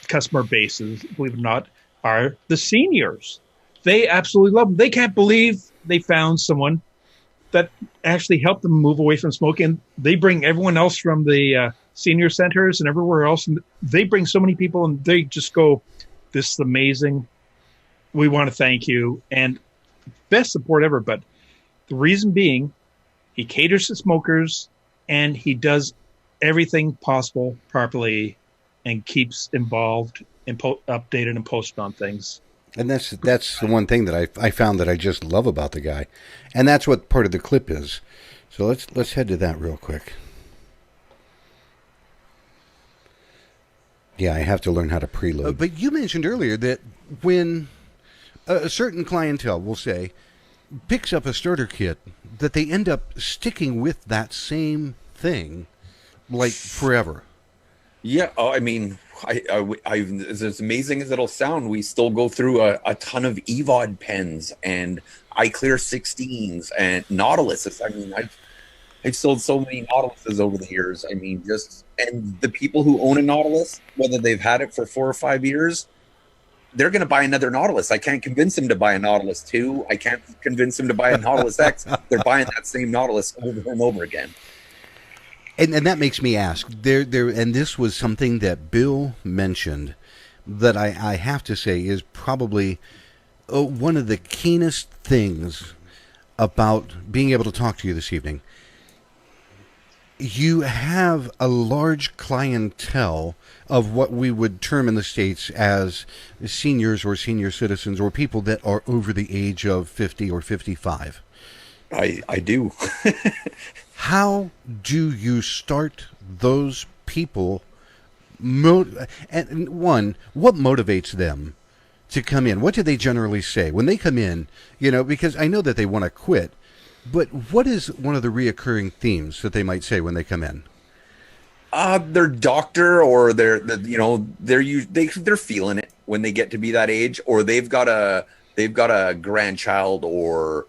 customer bases, believe it or not, are the seniors. they absolutely love them. They can't believe they found someone that actually helped them move away from smoking. They bring everyone else from the senior centers and everywhere else, and they bring so many people, and they just go, "This is amazing. We want to thank you," and best support ever. But the reason being, he caters to smokers, and he does everything possible properly, and keeps involved and updated and posted on things. And that's the one thing that I found that I just love about the guy, and that's what part of the clip is. So let's head to that real quick. Yeah, I have to learn how to preload. But you mentioned earlier that when a certain clientele, we'll say, picks up a starter kit, that they end up sticking with that same thing like forever. Yeah, I mean, as amazing as it'll sound, we still go through a ton of EVOD pens and iClear 16s and Nautiluses. I mean, I've sold so many Nautiluses over the years. I mean, and the people who own a Nautilus, whether they've had it for 4 or 5 years, they're going to buy another Nautilus. I can't convince them to buy a Nautilus 2. I can't convince them to buy a Nautilus X. They're buying that same Nautilus over and over again. And that makes me ask, and this was something that Bill mentioned that I have to say is probably one of the keenest things about being able to talk to you this evening. You have a large clientele of what we would term in the States as seniors or senior citizens, or people that are over the age of 50 or 55. I do. How do you start those people? And one, what motivates them to come in? What do they generally say when they come in? Because I know that they want to quit, but what is one of the reoccurring themes that they might say when they come in? Their doctor, or they're feeling it when they get to be that age, or they've got a grandchild or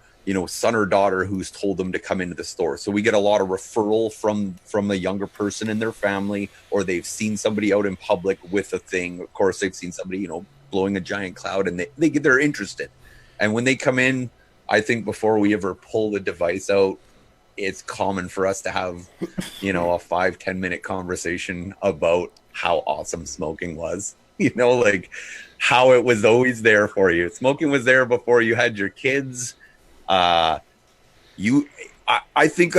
son or daughter who's told them to come into the store. So we get a lot of referral from a younger person in their family, or they've seen somebody out in public with a thing. Of course, they've seen somebody, blowing a giant cloud, and they're interested. And when they come in, I think before we ever pull the device out, it's common for us to have, a 5-10 minute conversation about how awesome smoking was, like how it was always there for you. Smoking was there before you had your kids. I think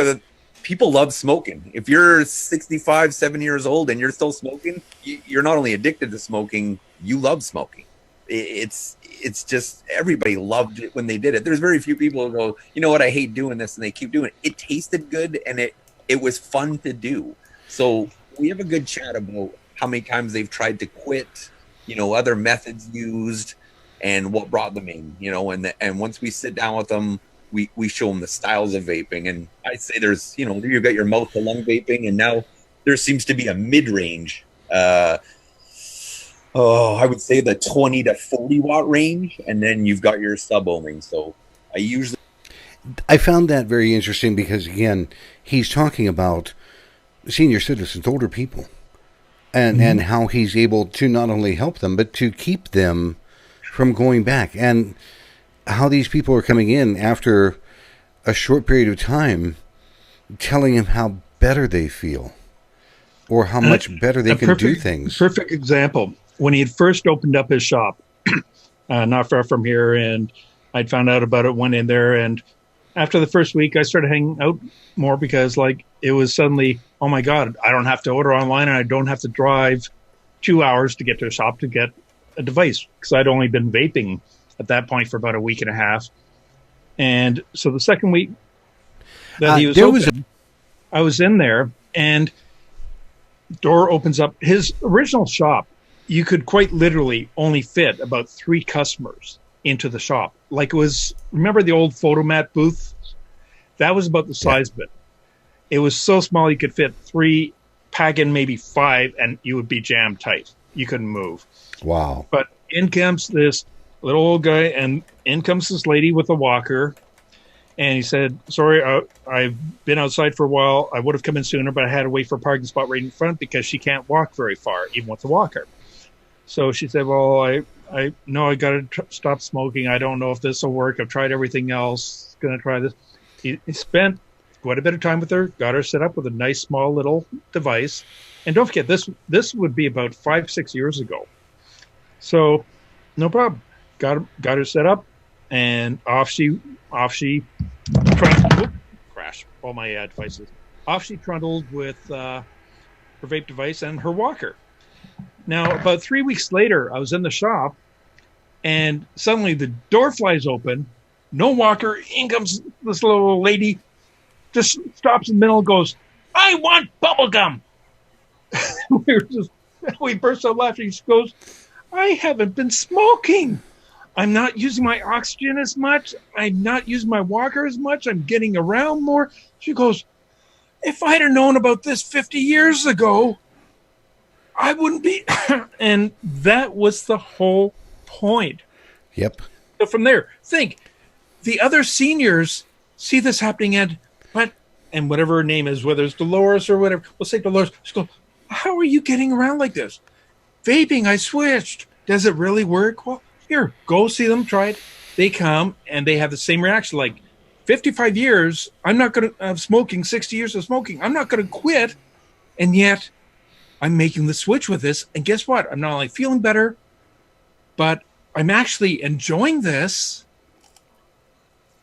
people love smoking. If you're 65, 70 years old and you're still smoking, you're not only addicted to smoking, you love smoking. It's just, everybody loved it when they did it. There's very few people who go, you know what, I hate doing this, and they keep doing it. It tasted good, and it was fun to do. So we have a good chat about how many times they've tried to quit, other methods used, and what brought them in, and once we sit down with them, we show them the styles of vaping. And I say there's, you've got your mouth to lung vaping, and now there seems to be a mid-range, I would say the 20 to 40 watt range, and then you've got your sub-ohming. So I found that very interesting because, again, he's talking about senior citizens, older people, and how he's able to not only help them, but to keep them from going back, and how these people are coming in after a short period of time telling him how better they feel or how much better they can do things. Perfect example. When he had first opened up his shop, not far from here, and I'd found out about it, went in there, and after the first week, I started hanging out more because, it was suddenly, oh my God, I don't have to order online, and I don't have to drive 2 hours to get to a shop to get a device, because I'd only been vaping at that point for about a week and a half. And so the second week that he was open, I was in there, and door opens up. His original shop, you could quite literally only fit about 3 customers into the shop. It was, remember the old Photomat booth? That was about the size of it. It was so small you could fit 3, pack in maybe 5, and you would be jammed tight. You couldn't move. Wow. But in comes this little old guy, and in comes this lady with a walker. And he said, sorry, I've been outside for a while. I would have come in sooner, but I had to wait for a parking spot right in front because she can't walk very far, even with the walker. So she said, well, I I know I got to stop smoking. I don't know if this will work. I've tried everything else. Going to try this. He spent quite a bit of time with her, got her set up with a nice small little device. And don't forget, this would be about 5-6 years ago. So no problem. Got her set up, and off she trundled. Crash all my devices. Off she trundled with her vape device and her walker. Now, about 3 weeks later, I was in the shop, and suddenly the door flies open. No walker. In comes this little lady. Just stops in the middle and goes, "I want bubble gum." we burst out laughing. She goes, "I haven't been smoking. I'm not using my oxygen as much. I'm not using my walker as much. I'm getting around more." She goes, "If I'd have known about this 50 years ago, I wouldn't be." And that was the whole point. Yep. So from there, think, the other seniors see this happening and whatever her name is, whether it's Dolores or whatever, we'll say Dolores. She goes, "How are you getting around like this?" "Vaping, I switched." "Does it really work?" "Well, here, go see them, try it." They come and they have the same reaction, like, 55 years, I'm not going to smoking, 60 years of smoking, I'm not going to quit. And yet I'm making the switch with this. And guess what? I'm not only feeling better, but I'm actually enjoying this.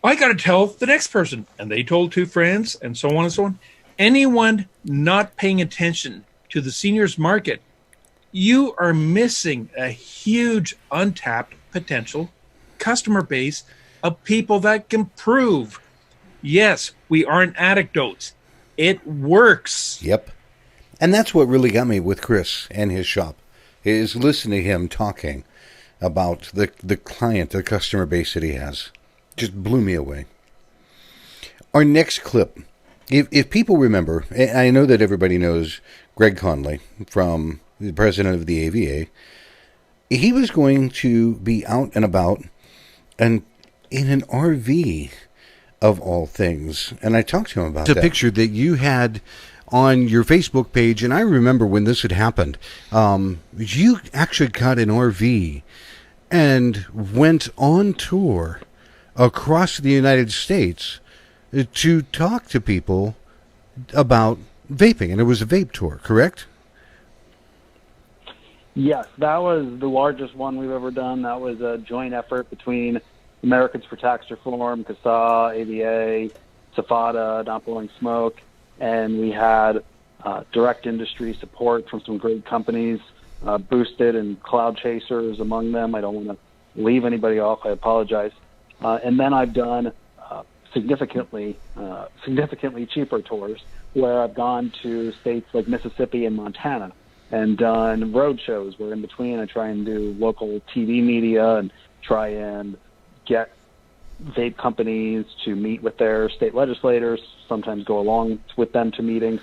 I got to tell the next person. And they told 2 friends, and so on and so on. Anyone not paying attention to the seniors market, you are missing a huge untapped potential customer base of people that can prove, yes, we aren't anecdotes. It works. Yep. And that's what really got me with Chris and his shop, is listening to him talking about the client, the customer base that he has. Just blew me away. Our next clip, if people remember, and I know that everybody knows Greg Conley, from the president of the AVA, he was going to be out and about and in an RV of all things. And I talked to him about that. The picture that you had on your Facebook page, and I remember when this had happened, you actually got an RV and went on tour across the United States to talk to people about vaping. And it was a vape tour, correct? Yes, that was the largest one we've ever done. That was a joint effort between Americans for Tax Reform, CASA, AVA, SAFADA, Not Blowing Smoke, and we had direct industry support from some great companies, Boosted and Cloud Chasers among them. I don't want to leave anybody off. I apologize. And then I've done significantly cheaper tours where I've gone to states like Mississippi and Montana and done road shows where in between I try and do local TV media and try and get vape companies to meet with their state legislators, sometimes go along with them to meetings.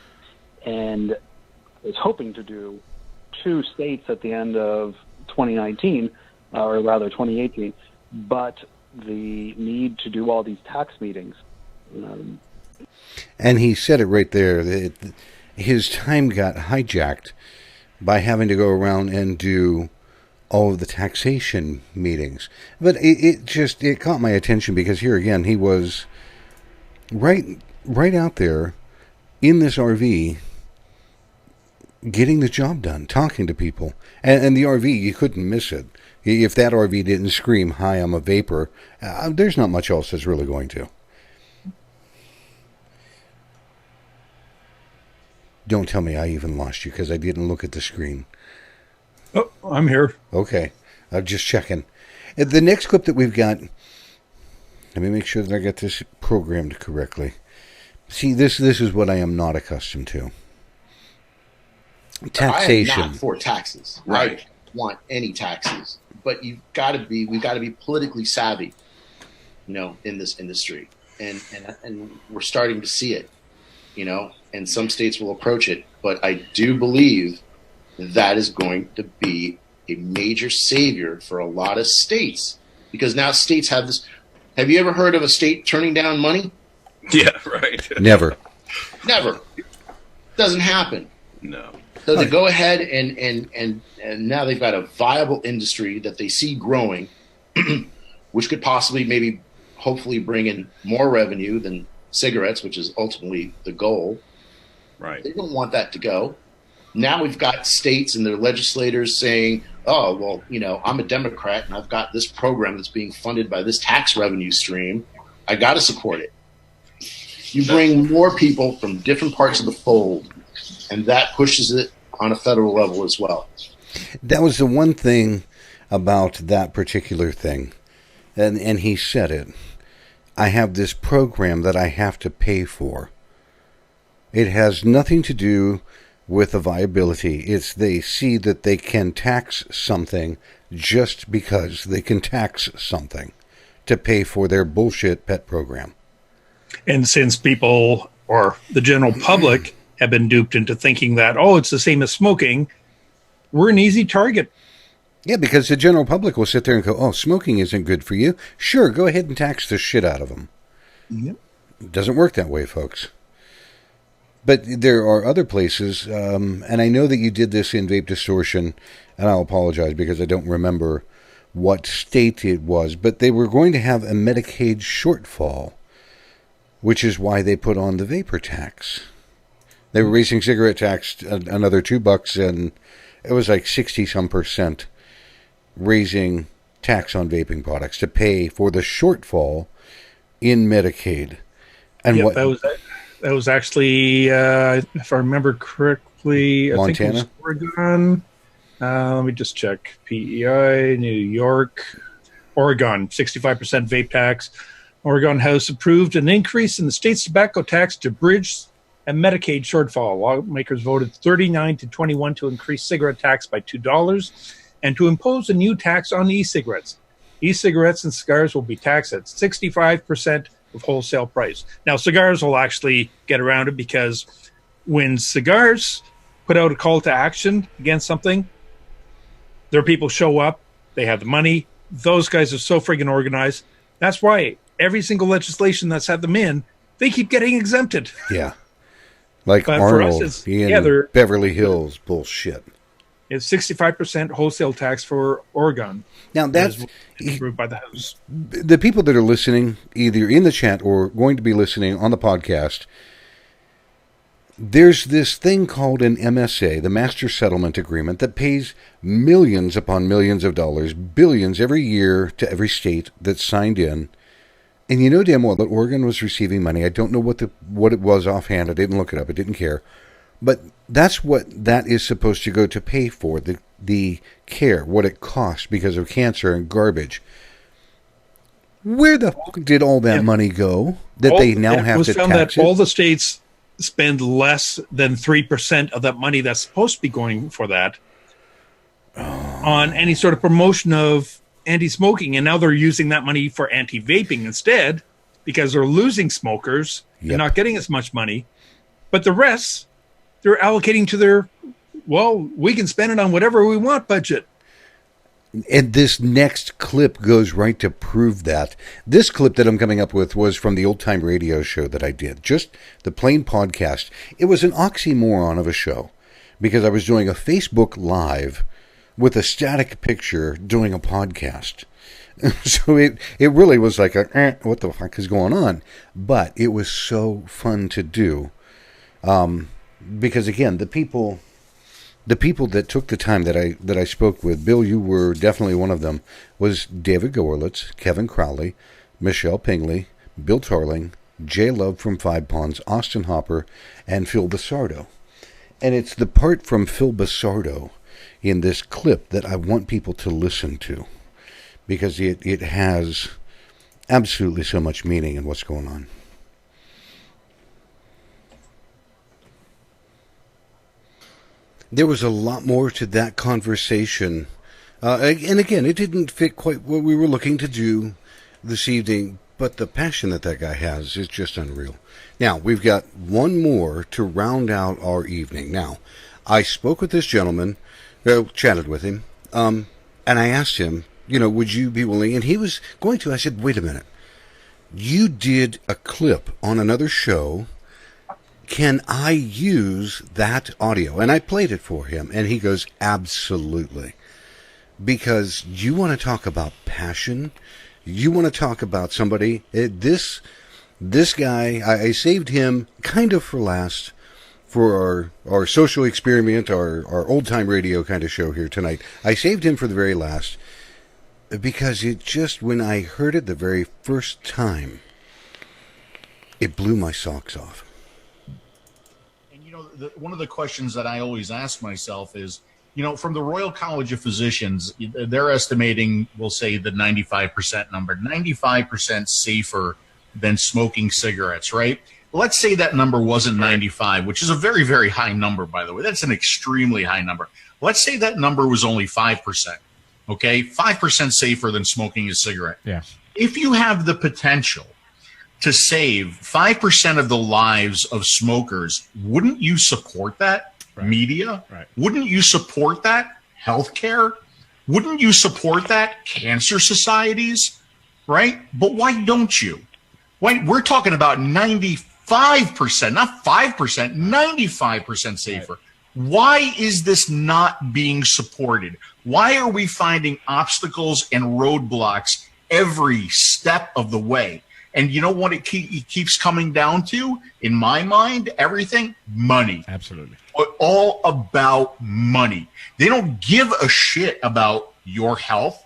And I was hoping to do 2 states at the end of 2019, or rather 2018, but the need to do all these tax meetings. And he said it right there, that his time got hijacked by having to go around and do all of the taxation meetings. But it caught my attention because here again, he was right out there in this RV getting the job done, talking to people. And the RV, you couldn't miss it. If that RV didn't scream, "Hi, I'm a vapor," there's not much else that's really going to. Don't tell me I even lost you because I didn't look at the screen. Oh, I'm here. Okay. I'm just checking. The next clip that we've got, let me make sure that I got this programmed correctly. See, this is what I am not accustomed to. Taxation. I am not for taxes. Right. I don't want any taxes. But we've got to be politically savvy, in this industry. And we're starting to see it, and some states will approach it. But I do believe that is going to be a major savior for a lot of states, because now states have this. Have you ever heard of a state turning down money? Yeah, right. Never. Doesn't happen. No. So they go ahead and now they've got a viable industry that they see growing, which could possibly maybe hopefully bring in more revenue than cigarettes, which is ultimately the goal. Right. They don't want that to go. Now we've got states and their legislators saying, oh, well, you know, I'm a Democrat and I've got this program that's being funded by this tax revenue stream. I got to support it. You bring more people from different parts of the fold, and that pushes it on a federal level as well. That was the one thing about that particular thing. And he said it. I have this program that I have to pay for. It has nothing to do with the viability. It's they see that they can tax something just because they can tax something to pay for their bullshit pet program. And since people or the general public have been duped into thinking that, oh, it's the same as smoking, we're an easy target. Yeah, because the general public will sit there and go, oh, smoking isn't good for you. Sure, go ahead and tax the shit out of them. Yep. It doesn't work that way, folks. But there are other places, and I know that you did this in Vape Distortion, and I'll apologize because I don't remember what state it was, but they were going to have a Medicaid shortfall, which is why they put on the vapor tax. They were raising cigarette tax another $2, and it was like 60-some% raising tax on vaping products to pay for the shortfall in Medicaid. And yep, what that was actually, if I remember correctly, Montana? I think it was Oregon. Let me just check. PEI, New York, Oregon, 65% vape tax. Oregon House approved an increase in the state's tobacco tax to bridge a Medicaid shortfall. Lawmakers voted 39-21 to increase cigarette tax by $2 and to impose a new tax on e-cigarettes. E-cigarettes and cigars will be taxed at 65% of wholesale price. Now, cigars will actually get around it because when cigars put out a call to action against something, their people show up, they have the money. Those guys are so friggin' organized. That's why every single legislation that's had them in, they keep getting exempted. Yeah. Like but Arnold for us, in Beverly Hills bullshit. It's 65% wholesale tax for Oregon. Now that's approved by the House. The people that are listening, either in the chat or going to be listening on the podcast, there's this thing called an MSA, the Master Settlement Agreement, that pays millions upon millions of dollars, billions every year to every state that's signed in. And you know damn well that Oregon was receiving money. I don't know what it was offhand. I didn't look it up. I didn't care. But that's what that is supposed to go to pay for, the care, what it costs because of cancer and garbage. Where the fuck did all that money go that they now have to found tax that it? all the states spend less than 3% of that money that's supposed to be going for that on any sort of promotion of anti-smoking, and now they're using that money for anti-vaping instead because they're losing smokers and not getting as much money. But the rest, they're allocating to their, well, we can spend it on whatever we want budget. And this next clip goes right to prove that. This clip that I'm coming up with was from the old time radio show that I did, just the plain podcast. It was an oxymoron of a show because I was doing a Facebook Live with a static picture doing a podcast. So it really was like what the fuck is going on? But it was so fun to do. Because again, the people that took the time that I spoke with, Bill, you were definitely one of them, was David Gorlitz, Kevin Crowley, Michelle Pingley, Bill Tarling, Jay Love from Five Ponds, Austin Hopper, and Phil Basardo. And it's the part from Phil Basardo in this clip that I want people to listen to because it has absolutely so much meaning in what's going on. There was a lot more to that conversation. And again, it didn't fit quite what we were looking to do this evening, but the passion that guy has is just unreal. Now, we've got one more to round out our evening. Now, I spoke with this gentleman, chatted with him, and I asked him, would you be willing? And he was going to. I said, wait a minute. You did a clip on another show can I use that audio? And I played it for him, and he goes, absolutely. Because you want to talk about passion. You want to talk about somebody. This guy, I saved him kind of for last for our social experiment, our old-time radio kind of show here tonight. I saved him for the very last because it just, when I heard it the very first time, it blew my socks off. And, one of the questions that I always ask myself is, from the Royal College of Physicians, they're estimating, we'll say the 95% number, 95% safer than smoking cigarettes, right? Let's say that number wasn't 95, which is a very, very high number, by the way. That's an extremely high number. Let's say that number was only 5%, okay? 5% safer than smoking a cigarette. Yeah. If you have the potential to save 5% of the lives of smokers, wouldn't you support that? Right. Media? Right. Wouldn't you support that? Healthcare? Wouldn't you support that? Cancer societies? Right? But why don't you? Why, we're talking about 95%, not 5%, 95% safer. Right. Why is this not being supported? Why are we finding obstacles and roadblocks every step of the way? And you know what it keeps coming down to? In my mind, everything? Money. Absolutely. All about money. They don't give a shit about your health,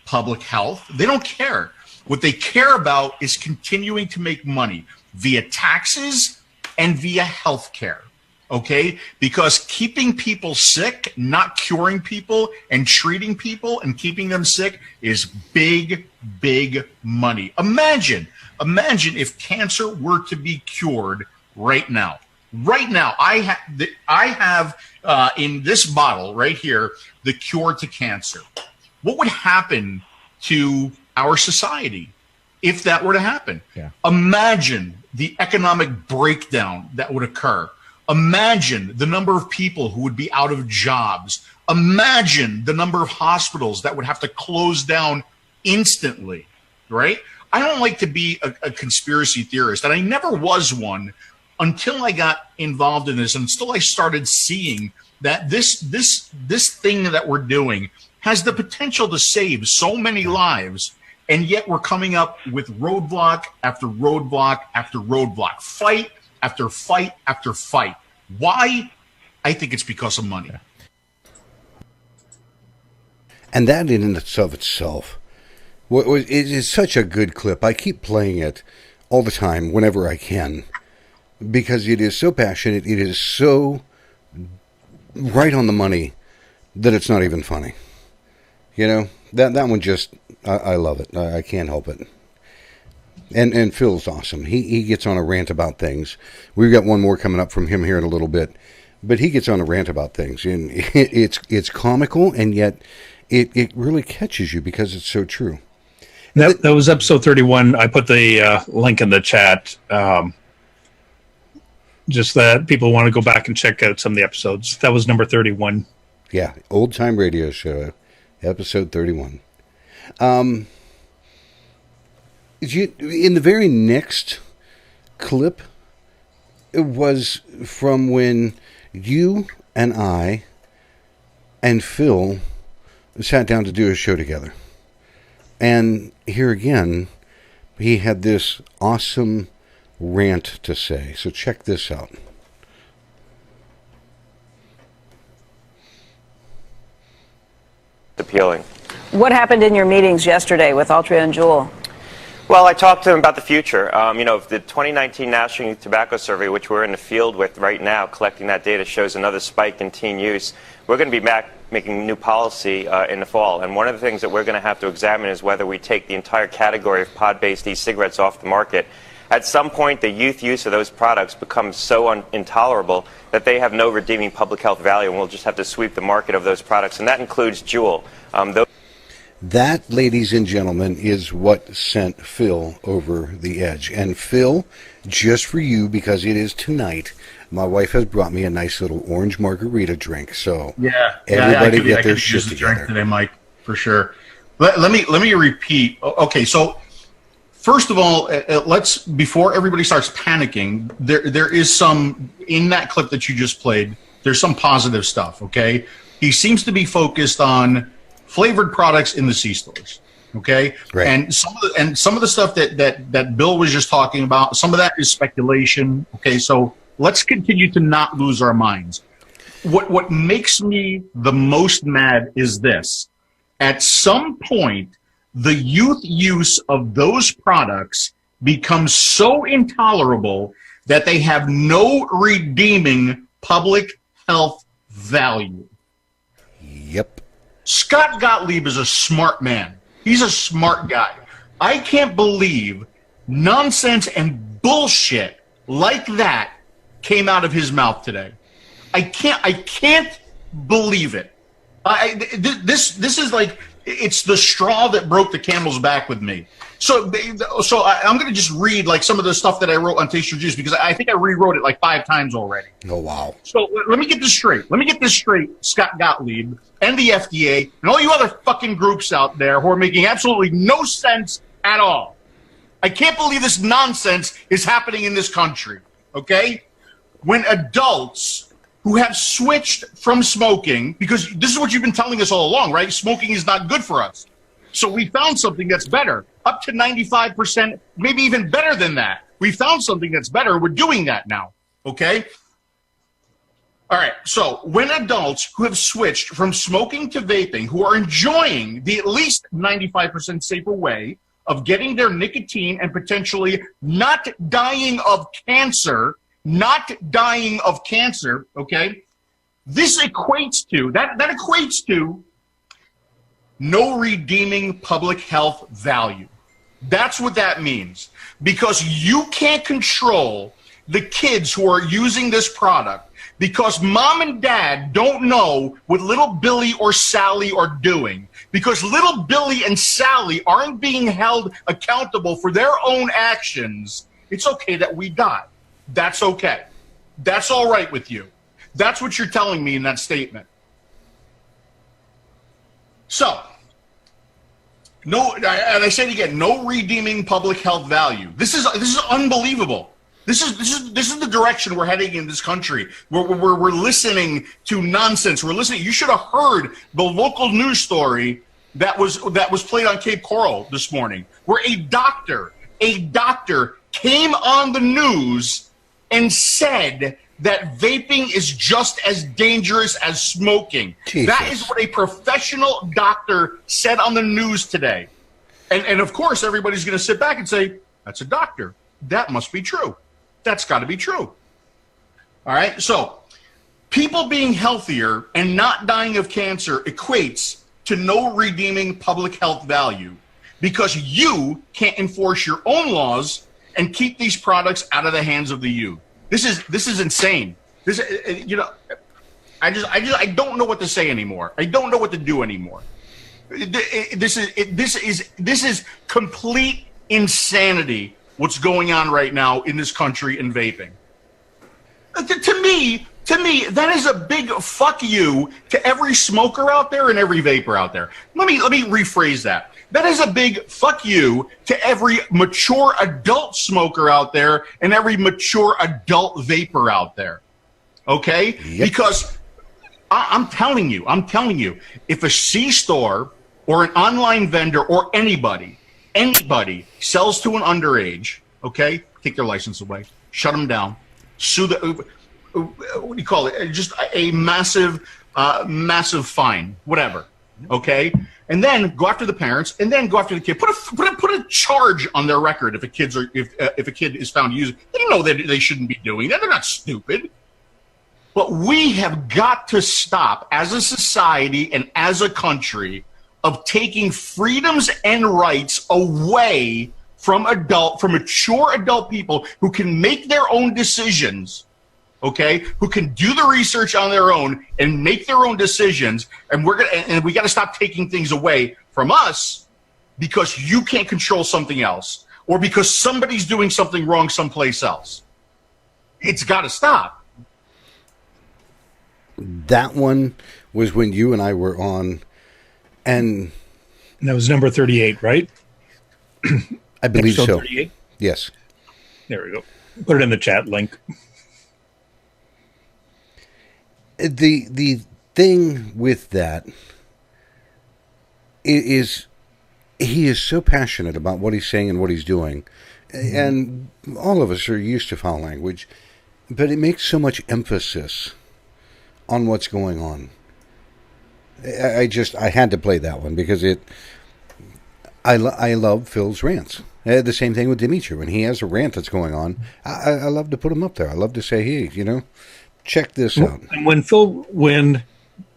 public health. They don't care. What they care about is continuing to make money via taxes and via health care. Okay? Because keeping people sick, not curing people, and treating people and keeping them sick is big, big money. Imagine if cancer were to be cured right now. Right now, I have in this bottle right here the cure to cancer. What would happen to our society if that were to happen? Yeah. Imagine the economic breakdown that would occur. Imagine the number of people who would be out of jobs. Imagine the number of hospitals that would have to close down instantly, right? I don't like to be a conspiracy theorist, and I never was one until I got involved in this, and until I started seeing that this thing that we're doing has the potential to save so many lives, and yet we're coming up with roadblock after roadblock after roadblock, fight after fight after fight. Why? I think it's because of money. And that in and of itself, it is such a good clip. I keep playing it all the time whenever I can because it is so passionate. It is so right on the money that it's not even funny. That one just, I love it. I can't help it. And Phil's awesome. He gets on a rant about things. We've got one more coming up from him here in a little bit, but he gets on a rant about things, and it's comical, and yet it really catches you because it's so true. That was episode 31. I put the link in the chat. Just that people want to go back and check out some of the episodes. That was number 31. Yeah, Old Time Radio Show, episode 31. In the very next clip, it was from when you and I and Phil sat down to do a show together. And here again, he had this awesome rant to say. So check this out. Appealing. What happened in your meetings yesterday with Altria and Juul? Well, I talked to them about the future. The 2019 National Youth Tobacco Survey, which we're in the field with right now, collecting that data, shows another spike in teen use. We're going to be back making new policy in the fall. And one of the things that we're going to have to examine is whether we take the entire category of pod-based e-cigarettes off the market. At some point, the youth use of those products becomes so intolerable that they have no redeeming public health value, and we'll just have to sweep the market of those products. And that includes Juul. That, ladies and gentlemen, is what sent Phil over the edge. And Phil, just for you, because it is tonight, my wife has brought me a nice little orange margarita drink. So everybody get their shit together. Drink today, Mike, for sure. Let me repeat. Okay, so First of all, let's, before everybody starts panicking, there is some, in that clip that you just played, there's some positive stuff, okay? He seems to be focused on flavored products in the C-stores, okay? Right. And some of the stuff that Bill was just talking about, some of that is speculation, okay? So let's continue to not lose our minds. What makes me the most mad is this. At some point, the youth use of those products becomes so intolerable that they have no redeeming public health value. Yep. Scott Gottlieb is a smart man. He's a smart guy. I can't believe nonsense and bullshit like that came out of his mouth today. I can't believe it. This is like, it's the straw that broke the camel's back with me. So I'm going to just read like some of the stuff that I wrote on Taste Your Juice, because I think I rewrote it like 5 times already. Oh, wow. So let me get this straight. Scott Gottlieb and the FDA and all you other fucking groups out there who are making absolutely no sense at all. I can't believe this nonsense is happening in this country, okay? When adults who have switched from smoking, because this is what you've been telling us all along, right? Smoking is not good for us. So we found something that's better, up to 95%, maybe even better than that. We found something that's better. We're doing that now, okay? All right, so when adults who have switched from smoking to vaping, who are enjoying the at least 95% safer way of getting their nicotine and potentially not dying of cancer, okay? This equates to, that equates to no redeeming public health value. That's what that means. Because you can't control the kids who are using this product, because mom and dad don't know what little Billy or Sally are doing. Because little Billy and Sally aren't being held accountable for their own actions, it's okay that we die. That's okay. That's all right with you. That's what you're telling me in that statement. So, no, and I say it again, no redeeming public health value. This is unbelievable. This is the direction we're heading in this country. We're listening to nonsense. We're listening. You should have heard the local news story that was played on Cape Coral this morning, where a doctor came on the news and said that vaping is just as dangerous as smoking. Jesus. That is what a professional doctor said on the news today. And of course, everybody's going to sit back and say, that's a doctor. That must be true. That's got to be true. All right? So people being healthier and not dying of cancer equates to no redeeming public health value, because you can't enforce your own laws and keep these products out of the hands of the youth. This is insane. I don't know what to say anymore. I don't know what to do anymore. This is complete insanity. What's going on right now in this country in vaping? To me, that is a big fuck you to every smoker out there and every vapor out there. Let me rephrase that. That is a big fuck you to every mature adult smoker out there and every mature adult vapor out there. Okay? Yep. Because I'm telling you, if a C-store or an online vendor or anybody sells to an underage, okay, take their license away, shut them down, sue the, what do you call it? Just a massive fine, whatever, okay? And then go after the parents, and then go after the kid. Put a charge on their record if a kid is found using. They know that they shouldn't be doing that. They're not stupid. But we have got to stop as a society and as a country of taking freedoms and rights away from mature adult people who can make their own decisions, okay, who can do the research on their own and make their own decisions, and we got to stop taking things away from us because you can't control something else or because somebody's doing something wrong someplace else. It's got to stop. That one was when you and I were on, and that was number 38, right? I believe Episode so. 38? Yes. There we go. Put it in the chat link. The thing with that is he is so passionate about what he's saying and what he's doing, and all of us are used to foul language, but it makes so much emphasis on what's going on. I had to play that one because I love Phil's rants. The same thing with Dimitri. When he has a rant that's going on, I love to put him up there. I love to say, hey, check this out. And when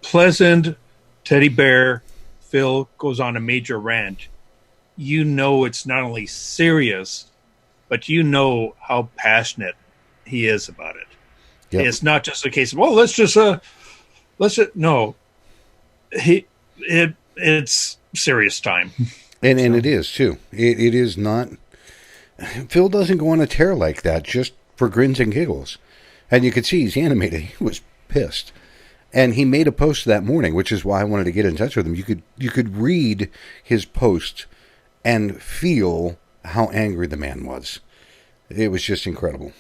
Pleasant, Teddy Bear, Phil goes on a major rant, it's not only serious, but how passionate he is about it. Yep. It's not just a case of, no. It's serious time. And it is, too. It is not... Phil doesn't go on a tear like that just for grins and giggles. And you could see he's animated. He was pissed. And he made a post that morning, which is why I wanted to get in touch with him. You could read his post and feel how angry the man was. It was just incredible.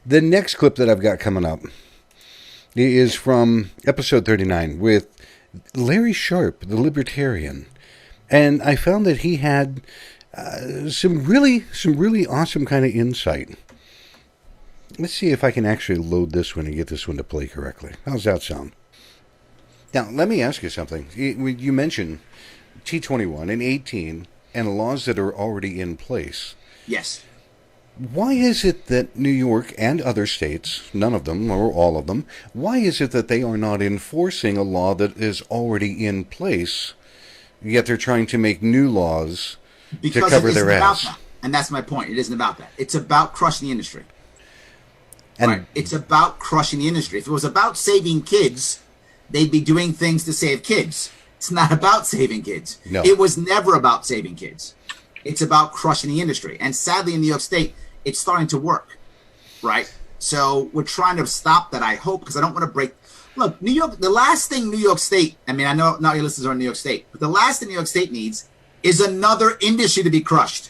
The next clip that I've got coming up is from episode 39 with Larry Sharp, the Libertarian. And I found that he had some really awesome kind of insight. Let's see if I can actually load this one and get this one to play correctly. How's that sound? Now, let me ask you something. You mentioned T21 and 18 and laws that are already in place. Yes. Why is it that New York and other states, none of them or all of them, why is it that they are not enforcing a law that is already in place, yet they're trying to make new laws to cover their ass? That. And that's my point. It isn't about that. It's about crushing the industry. Right. It's about crushing the industry. If it was about saving kids, they'd be doing things to save kids. It's not about saving kids. No. It was never about saving kids. It's about crushing the industry. And sadly, in New York State, it's starting to work, right? So we're trying to stop that, I hope, because I don't want to break. Look, New York, the last thing New York State, I mean, I know not your listeners are in New York State, but the last thing New York State needs is another industry to be crushed.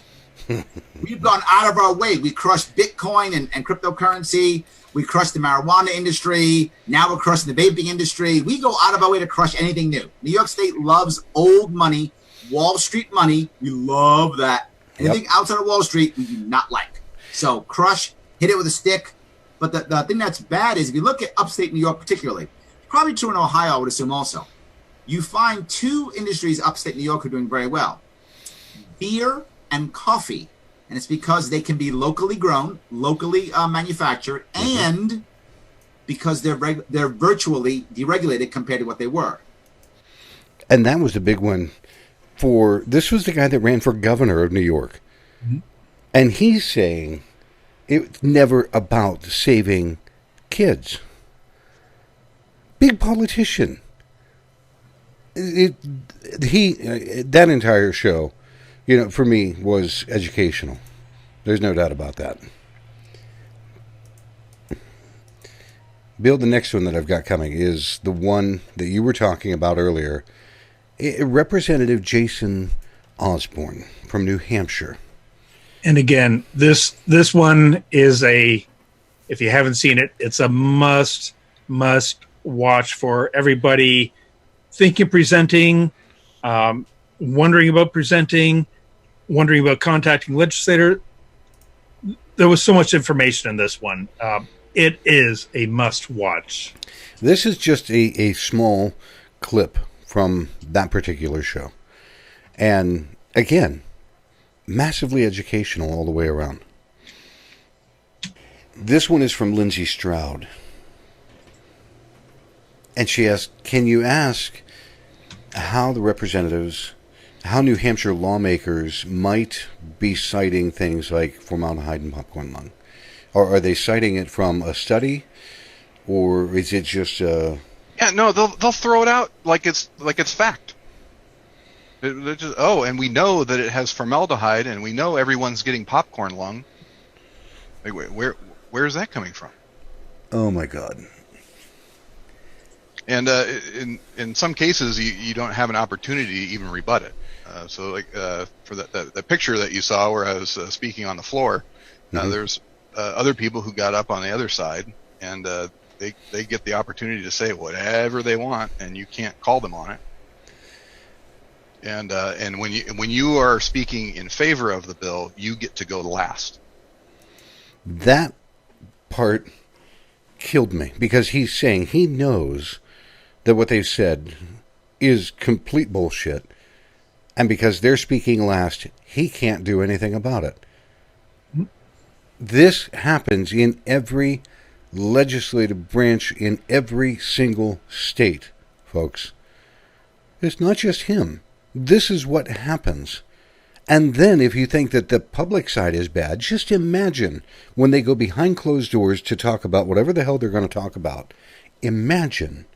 We've gone out of our way. We crushed Bitcoin and cryptocurrency. We crushed the marijuana industry. Now we're crushing the vaping industry. We go out of our way to crush anything new. New York State loves old money, Wall Street money. We love that. Anything outside of Wall Street, we do not like. So crush, hit it with a stick. But the thing that's bad is if you look at upstate New York particularly, probably true in Ohio, I would assume also, you find two industries upstate New York who are doing very well. Beer and coffee. And it's because they can be locally grown, locally manufactured, and because they're virtually deregulated compared to what they were. And that was the big one this was the guy that ran for governor of New York. Mm-hmm. And he's saying it's never about saving kids. Big politician. That entire show, for me, was educational. There's no doubt about that. Bill, the next one that I've got coming is the one that you were talking about earlier. Representative Jason Osborne from New Hampshire. And again, this one is if you haven't seen it, it's a must watch for everybody thinking presenting, wondering about presenting, wondering about contacting legislator. There was so much information in this one. It is a must watch. This is just a small clip from that particular show. And again, massively educational all the way around. This one is from Lindsay Stroud. And she asked, can you ask how New Hampshire lawmakers might be citing things like formaldehyde and popcorn lung? Or are they citing it from a study? Or is it just Yeah, no, they'll throw it out like it's fact. They're just, and we know that it has formaldehyde, and we know everyone's getting popcorn lung. Like, where's that coming from? Oh my God! And in some cases, you don't have an opportunity to even rebut it. So like for the picture that you saw where I was speaking on the floor, there's other people who got up on the other side, and they get the opportunity to say whatever they want, and you can't call them on it. And when you are speaking in favor of the bill, you get to go last. That part killed me, because he's saying he knows that what they've said is complete bullshit, and because they're speaking last, he can't do anything about it. This happens in every legislative branch in every single state, folks. It's not just him. This is what happens. And then if you think that the public side is bad, just imagine when they go behind closed doors to talk about whatever the hell they're going to talk about. Imagine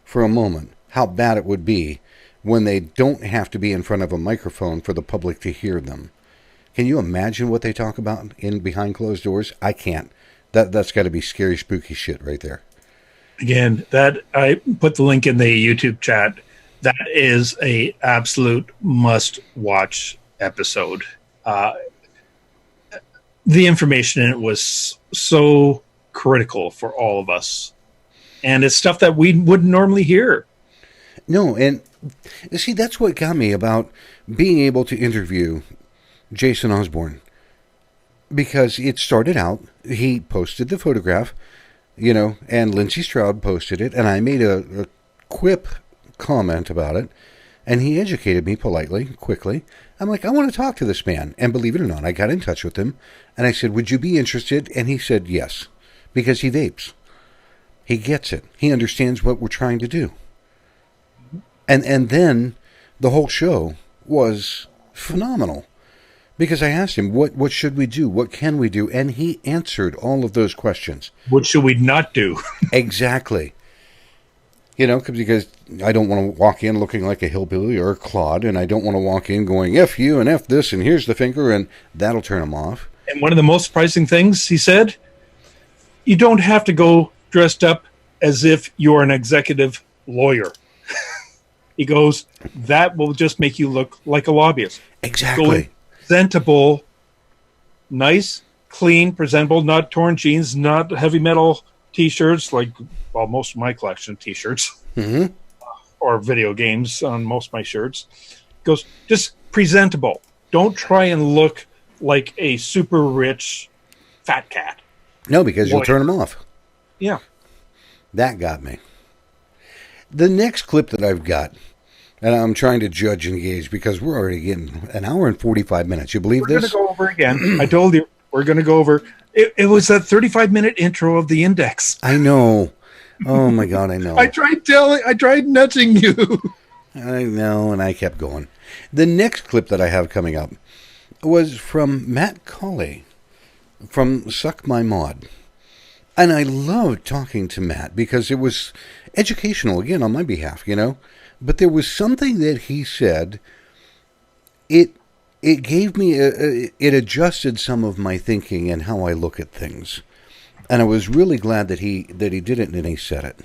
for a moment how bad it would be when they don't have to be in front of a microphone for the public to hear them. Can you imagine what they talk about in behind closed doors? I can't. That's got to be scary, spooky shit right there. Again, that I put the link in the YouTube chat. That is a absolute must-watch episode. The information in it was so critical for all of us, and it's stuff that we wouldn't normally hear. No, and see, that's what got me about being able to interview Jason Osborne, because it started out, he posted the photograph, and Lindsey Stroud posted it, and I made a quip comment about it, and he educated me politely, quickly. I'm like, I want to talk to this man. And believe it or not, I got in touch with him, and I said, would you be interested? And he said yes, because he vapes. He gets it. He understands what we're trying to do. And then the whole show was phenomenal, because I asked him, what should we do? What can we do? And he answered all of those questions. What should we not do? Exactly. Because I don't want to walk in looking like a hillbilly or a clod, and I don't want to walk in going, F you and F this, and here's the finger, and that'll turn them off. And one of the most surprising things he said, you don't have to go dressed up as if you're an executive lawyer. He goes, that will just make you look like a lobbyist. Exactly. Go presentable, nice, clean, presentable, not torn jeans, not heavy metal T-shirts, like, well, most of my collection of T-shirts, or video games on most of my shirts. Goes, just presentable. Don't try and look like a super rich fat cat. No, because you'll turn them off. Yeah. That got me. The next clip that I've got, and I'm trying to judge and gauge because we're already getting an hour and 45 minutes. You believe this? We're going to go over again. I told you, we're going to go over. It was that 35-minute intro of the index. I know. Oh, my God, I know. I tried nudging you. I know, and I kept going. The next clip that I have coming up was from Matt Colley from Suck My Mod. And I loved talking to Matt because it was educational, again, on my behalf, But there was something that he said, it gave me, it adjusted some of my thinking and how I look at things. And I was really glad that he did it and he said it.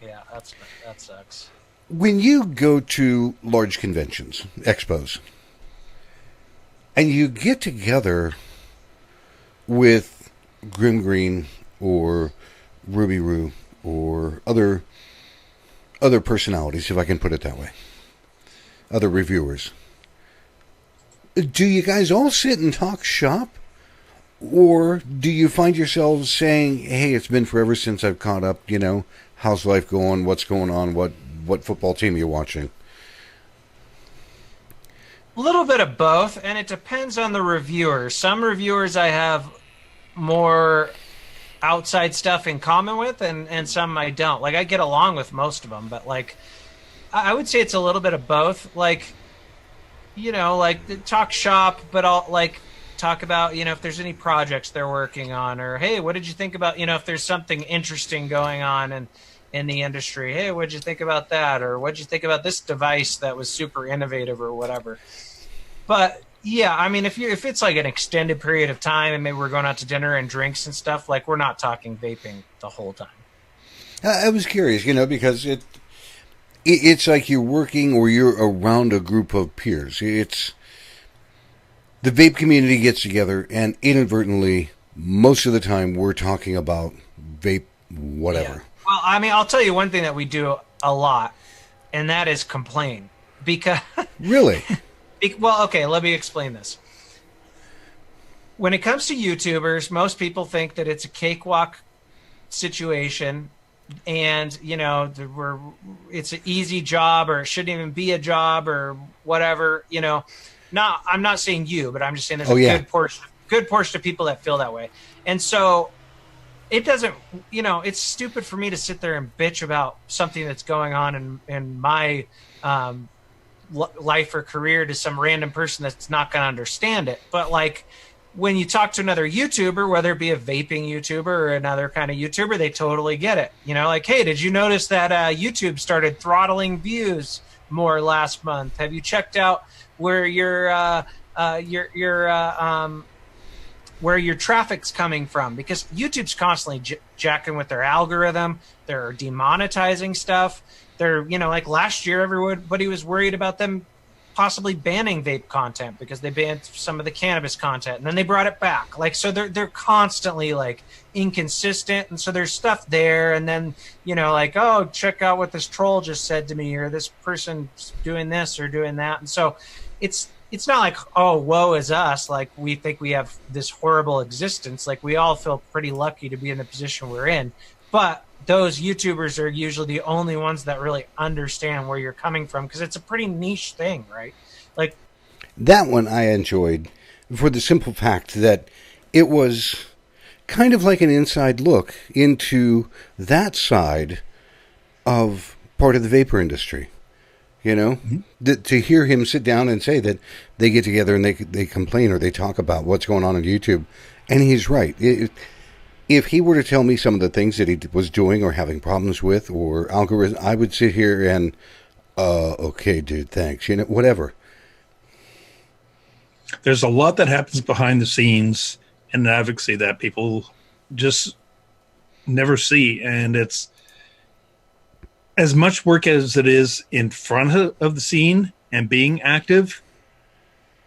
Yeah, that sucks. When you go to large conventions, expos, and you get together with Grim Green or Ruby Roo or other personalities, if I can put it that way, other reviewers, do you guys all sit and talk shop? Or do you find yourselves saying, hey, it's been forever since I've caught up, how's life going, what's going on, what football team you're watching? A little bit of both, and it depends on the reviewer. Some reviewers I have more outside stuff in common with, and some I don't. Like, I get along with most of them, but, like, I would say it's a little bit of both. Like, talk shop, but I'll, talk about, if there's any projects they're working on, or, hey, what did you think about, if there's something interesting going on in the industry. Hey, what'd you think about that? Or what'd you think about this device that was super innovative or whatever? But Yeah, I mean, if it's like an extended period of time and maybe we're going out to dinner and drinks and stuff, like we're not talking vaping the whole time. I was curious, because it's like you're working or you're around a group of peers. It's the vape community gets together, and inadvertently, most of the time, we're talking about vape whatever. Yeah. Well, I mean, I'll tell you one thing that we do a lot, and that is complain. Because really, well, okay, let me explain this. When it comes to YouTubers, most people think that it's a cakewalk situation, and it's an easy job, or it shouldn't even be a job, or whatever. Not, I'm not saying you, but I'm just saying there's good portion of people that feel that way, and so it doesn't. It's stupid for me to sit there and bitch about something that's going on in my life or career to some random person that's not going to understand it. But like when you talk to another YouTuber, whether it be a vaping YouTuber or another kind of YouTuber, they totally get it. Like, hey, did you notice that YouTube started throttling views more last month? Have you checked out where your traffic's coming from? Because YouTube's constantly jacking with their algorithm. They're demonetizing stuff. They're, like last year, everybody was worried about them possibly banning vape content because they banned some of the cannabis content, and then they brought it back. Like, so they're constantly like inconsistent, and so there's stuff there, and then like, oh, check out what this troll just said to me, or this person's doing this or doing that, and so it's not like, oh, woe is us, like we think we have this horrible existence. Like, we all feel pretty lucky to be in the position we're in, but those YouTubers are usually the only ones that really understand where you're coming from, because it's a pretty niche thing, right? Like that one I enjoyed for the simple fact that it was kind of like an inside look into that side of part of the vapor industry. To hear him sit down and say that they get together and they complain or they talk about what's going on YouTube, and he's right. If he were to tell me some of the things that he was doing or having problems with or algorithms, I would sit here and, okay, dude, thanks. Whatever. There's a lot that happens behind the scenes in advocacy that people just never see. And it's as much work as it is in front of the scene and being active.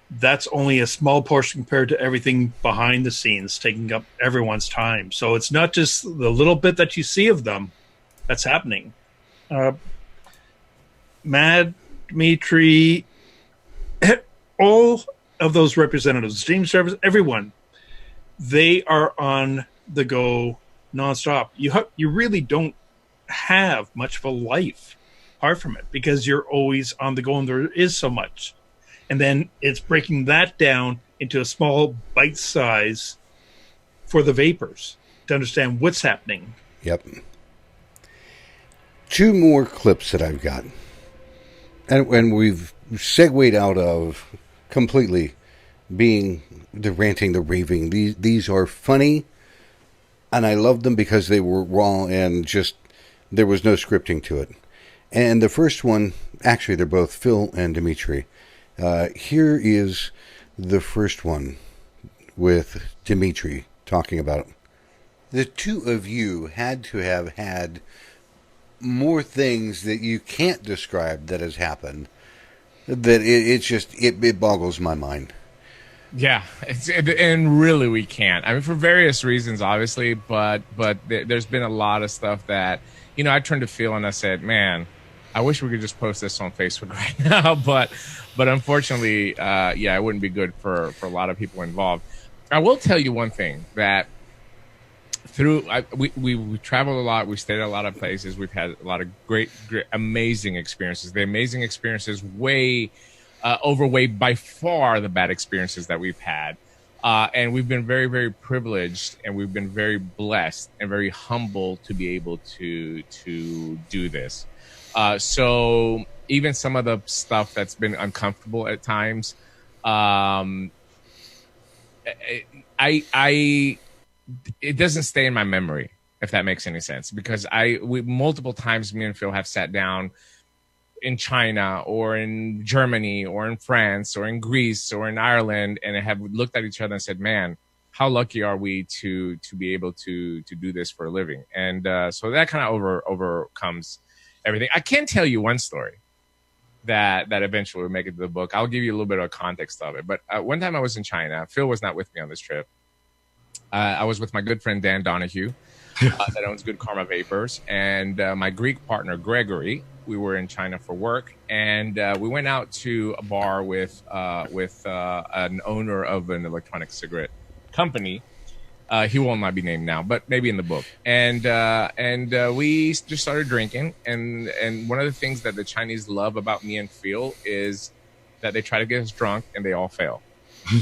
That's only a small portion compared to everything behind the scenes, taking up everyone's time. So it's not just the little bit that you see of them that's happening. Mad, Dimitri, all of those representatives, Steam Service, everyone, they are on the go nonstop. You really don't have much of a life apart from it because you're always on the go, and there is so much. And then it's breaking that down into a small bite size for the vapors to understand what's happening. Yep. 2 more clips that I've got. And we've segued out of completely being the ranting, the raving. These are funny, and I love them because they were raw and just there was no scripting to it. And the first one, actually, they're both Phil and Dimitri. Here is the first one with Dimitri talking about it. The two of you had to have had more things that you can't describe that has happened. That it boggles my mind. Yeah, and really we can't. I mean, for various reasons, obviously, but there's been a lot of stuff that, I turned to Phil and I said, man, I wish we could just post this on Facebook right now, but unfortunately, it wouldn't be good for a lot of people involved. I will tell you one thing, that we traveled a lot, we stayed at a lot of places, we've had a lot of great, amazing experiences. The amazing experiences overweigh by far the bad experiences that we've had. And we've been very, very privileged, and we've been very blessed and very humble to be able to do this. So even some of the stuff that's been uncomfortable at times, it doesn't stay in my memory, if that makes any sense, because multiple times me and Phil have sat down in China or in Germany or in France or in Greece or in Ireland and have looked at each other and said, man, how lucky are we to be able to do this for a living? And so that kind of overcomes everything. I can tell you one story that eventually will make it to the book. I'll give you a little bit of context of it. But one time I was in China. Phil was not with me on this trip. I was with my good friend Dan Donahue, that owns Good Karma Vapors, and my Greek partner Gregory. We were in China for work, and we went out to a bar with an owner of an electronic cigarette company. He will not be named now, but maybe in the book. And we just started drinking. And one of the things that the Chinese love about me and Phil is that they try to get us drunk, and they all fail.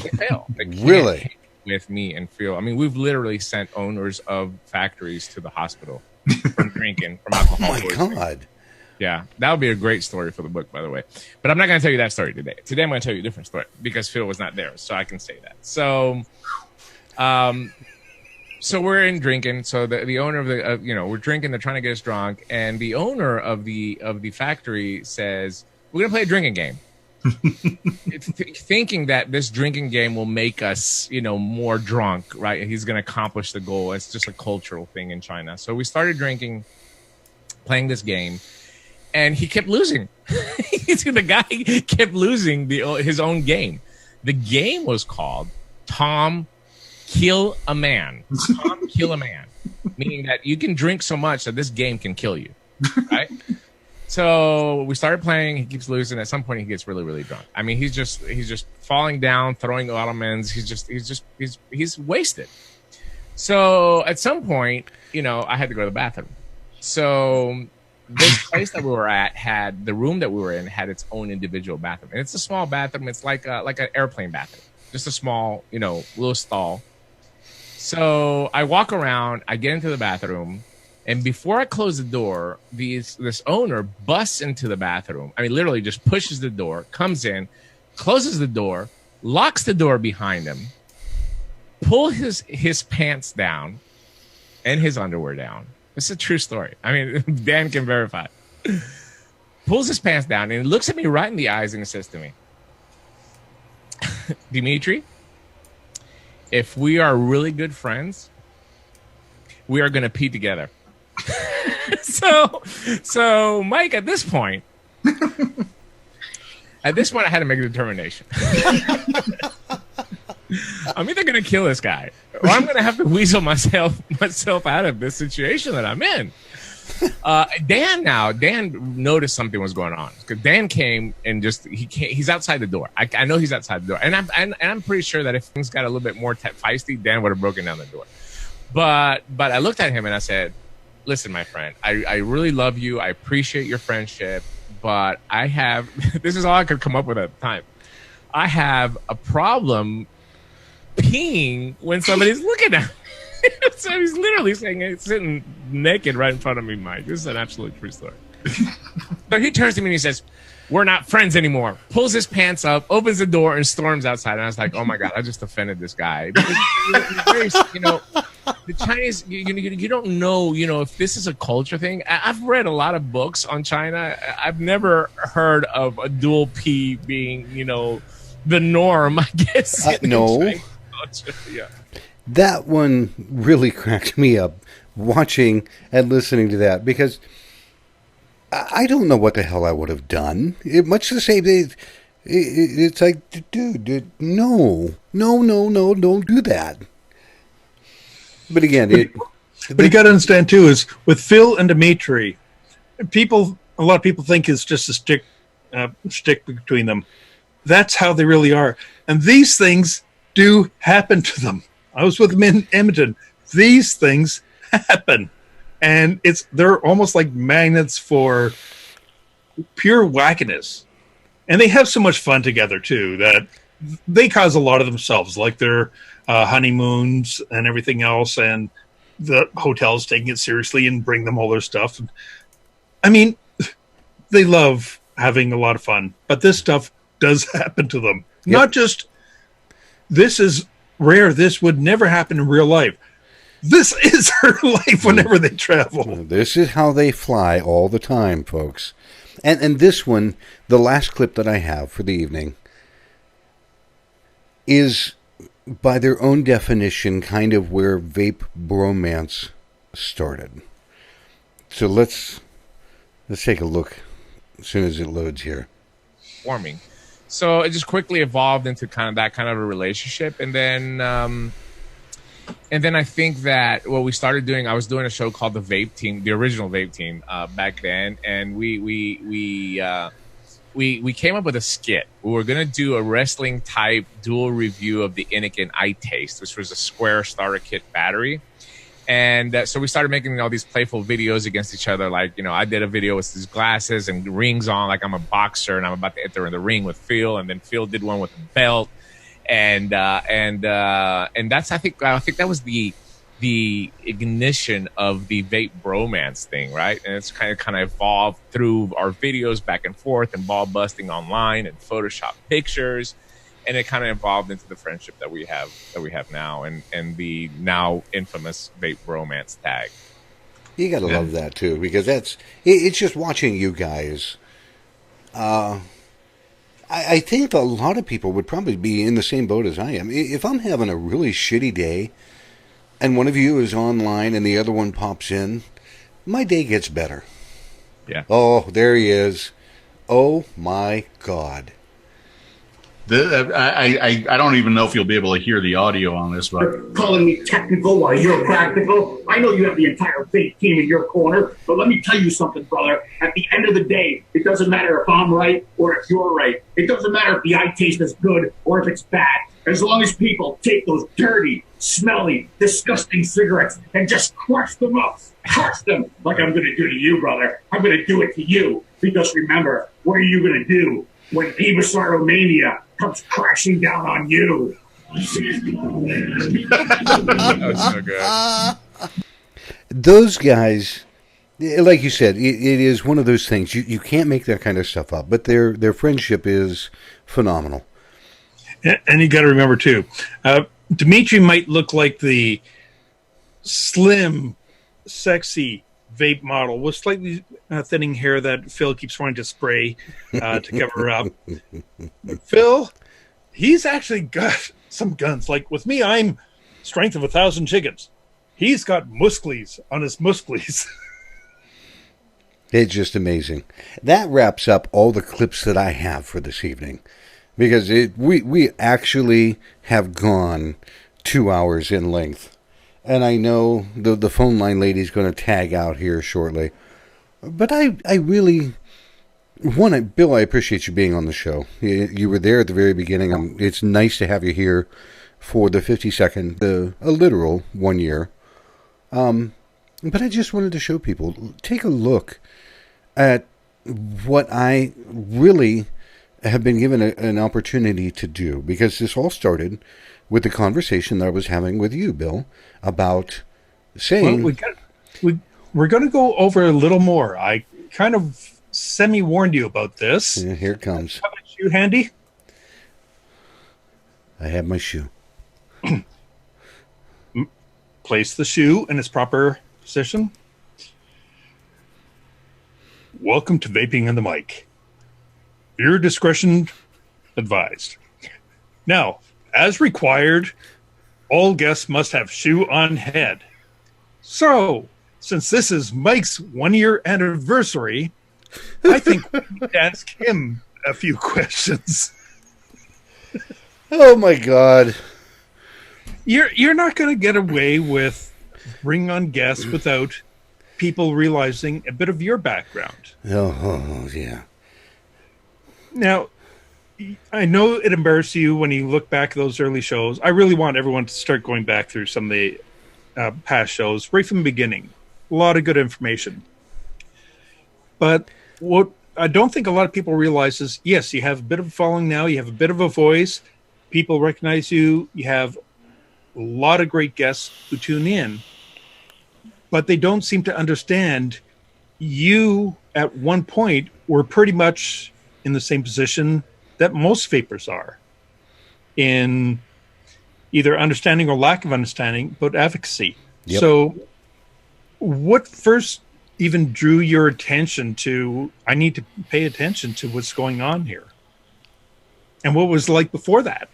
They fail. They can't Really? with me and Phil. I mean, we've literally sent owners of factories to the hospital from drinking, from alcohol. Oh my God. Yeah, that would be a great story for the book, by the way. But I'm not going to tell you that story today. Today I'm going to tell you a different story because Phil was not there, so I can say that. So, so we're in drinking. So the owner of the, we're drinking. They're trying to get us drunk, and the owner of the factory says, "We're going to play a drinking game." Thinking that this drinking game will make us, more drunk, right? He's going to accomplish the goal. It's just a cultural thing in China. So we started drinking, playing this game, and he kept losing. The guy kept losing his own game. The game was called Tom Kill a Man. Tom Kill a Man, meaning that you can drink so much that this game can kill you, right? So we started playing. He keeps losing. At some point, he gets really, really drunk. I mean, he's just falling down, throwing ottomans. He's wasted. So at some point, I had to go to the bathroom. So this place that we were at had the room that we were in had its own individual bathroom, and it's a small bathroom. It's like an airplane bathroom, just a small, little stall. So I walk around. I get into the bathroom. And before I close the door, this owner busts into the bathroom. I mean, literally just pushes the door, comes in, closes the door, locks the door behind him, pulls his pants down and his underwear down. It's a true story. I mean, Dan can verify. Pulls his pants down and he looks at me right in the eyes and he says to me, "Dimitri, if we are really good friends, we are going to pee together." So Mike, at this point, I had to make a determination. I'm either going to kill this guy or I'm going to have to weasel myself out of this situation that I'm in. Dan noticed something was going on because Dan came and he's outside the door. I know he's outside the door, and I'm pretty sure that if things got a little bit more feisty, Dan would have broken down the door. But I looked at him and I said, "Listen, my friend, I really love you. I appreciate your friendship, but I have," this is all I could come up with at the time, "I have a problem peeing when somebody's looking at me." So he's literally sitting naked right in front of me, Mike. This is an absolute true story. So he turns to me and he says, "We're not friends anymore." Pulls his pants up, opens the door, and storms outside. And I was like, "Oh my God, I just offended this guy." Because, the Chinese, you don't know, if this is a culture thing. I've read a lot of books on China. I've never heard of a dual pee being, the norm, I guess. No. Yeah. That one really cracked me up watching and listening to that because I don't know what the hell I would have done. Much the same. It's like, dude, no, don't do that. But again, but you got to understand too is with Phil and Dimitri, a lot of people think it's just a stick between them. That's how they really are, and these things do happen to them. I was with them in Edmonton. These things happen, and they're almost like magnets for pure wackiness, and they have so much fun together too that they cause a lot of themselves, like their honeymoons and everything else, and the hotels taking it seriously and bring them all their stuff. I mean, they love having a lot of fun, but this stuff does happen to them. Yep. Not just this is rare. This would never happen in real life. This is her life whenever they travel. This is how they fly all the time, folks. And this one, the last clip that I have for the evening, is by their own definition kind of where vape bromance started. So let's take a look as soon as it loads here. Forming. So it just quickly evolved into kind of a relationship, and then I think that what we started doing, I was doing a show called the Vape Team, the original Vape Team back then, and we came up with a skit. We were gonna do a wrestling type dual review of the Anakin iTaste, which was a square starter kit battery. And so we started making all these playful videos against each other. Like, I did a video with these glasses and rings on, like I'm a boxer and I'm about to enter in the ring with Phil. And then Phil did one with a belt. And that's, I think that was the ignition of the vape bromance thing, right? And it's kind of evolved through our videos back and forth and ball busting online and Photoshop pictures. And it kind of evolved into the friendship that we have now, and the now infamous vape bromance tag. You gotta love that too, because it's just watching you guys. I think a lot of people would probably be in the same boat as I am. If I'm having a really shitty day, and one of you is online and the other one pops in, my day gets better. Yeah. Oh, there he is. Oh my God. I don't even know if you'll be able to hear the audio on this, but calling me technical while you're practical. I know you have the entire fake team in your corner, but let me tell you something, brother. At the end of the day, it doesn't matter if I'm right or if you're right. It doesn't matter if the eye taste is good or if it's bad. As long as people take those dirty, smelly, disgusting cigarettes and just crush them up. Crush them like I'm going to do to you, brother. I'm going to do it to you. Because remember, what are you going to do when Mania comes crashing down on you? That was so good. Those guys, like you said, it is one of those things. You can't make that kind of stuff up, but their friendship is phenomenal. And you got to remember, too, Dimitri might look like the slim, sexy vape model with slightly thinning hair that Phil keeps wanting to spray to cover up. Phil, he's actually got some guns. Like with me, I'm strength of 1,000 chickens. He's got musklies on his musklies. It's just amazing. That wraps up all the clips that I have for this evening, because we actually have gone 2 hours in length. And I know the phone line lady's going to tag out here shortly. But I really Bill, I appreciate you being on the show. You were there at the very beginning. It's nice to have you here for the 52nd, a literal 1 year. But I just wanted to show people, take a look at what I really have been given an opportunity to do, because this all started with the conversation that I was having with you, Bill, about saying... Well, we're going to go over a little more. I kind of semi-warned you about this. Yeah, here it comes. Have a shoe handy? I have my shoe. Place the shoe in its proper position. Welcome to Vaping on the Mic. Your discretion advised. Now, as required, all guests must have shoe on head. So, since this is Mike's 1 year anniversary, I think we need to ask him a few questions. Oh my God. You're not going to get away with bringing on guests without people realizing a bit of your background. Oh yeah. Now, I know it embarrassed you when you look back at those early shows. I really want everyone to start going back through some of the past shows right from the beginning. A lot of good information. But what I don't think a lot of people realize is, yes, you have a bit of a following now. You have a bit of a voice. People recognize you. You have a lot of great guests who tune in. But they don't seem to understand you, at one point, were pretty much in the same position that most vapors are, in either understanding or lack of understanding, but advocacy. Yep. So what first even drew your attention to, I need to pay attention to what's going on here? And what was like before that?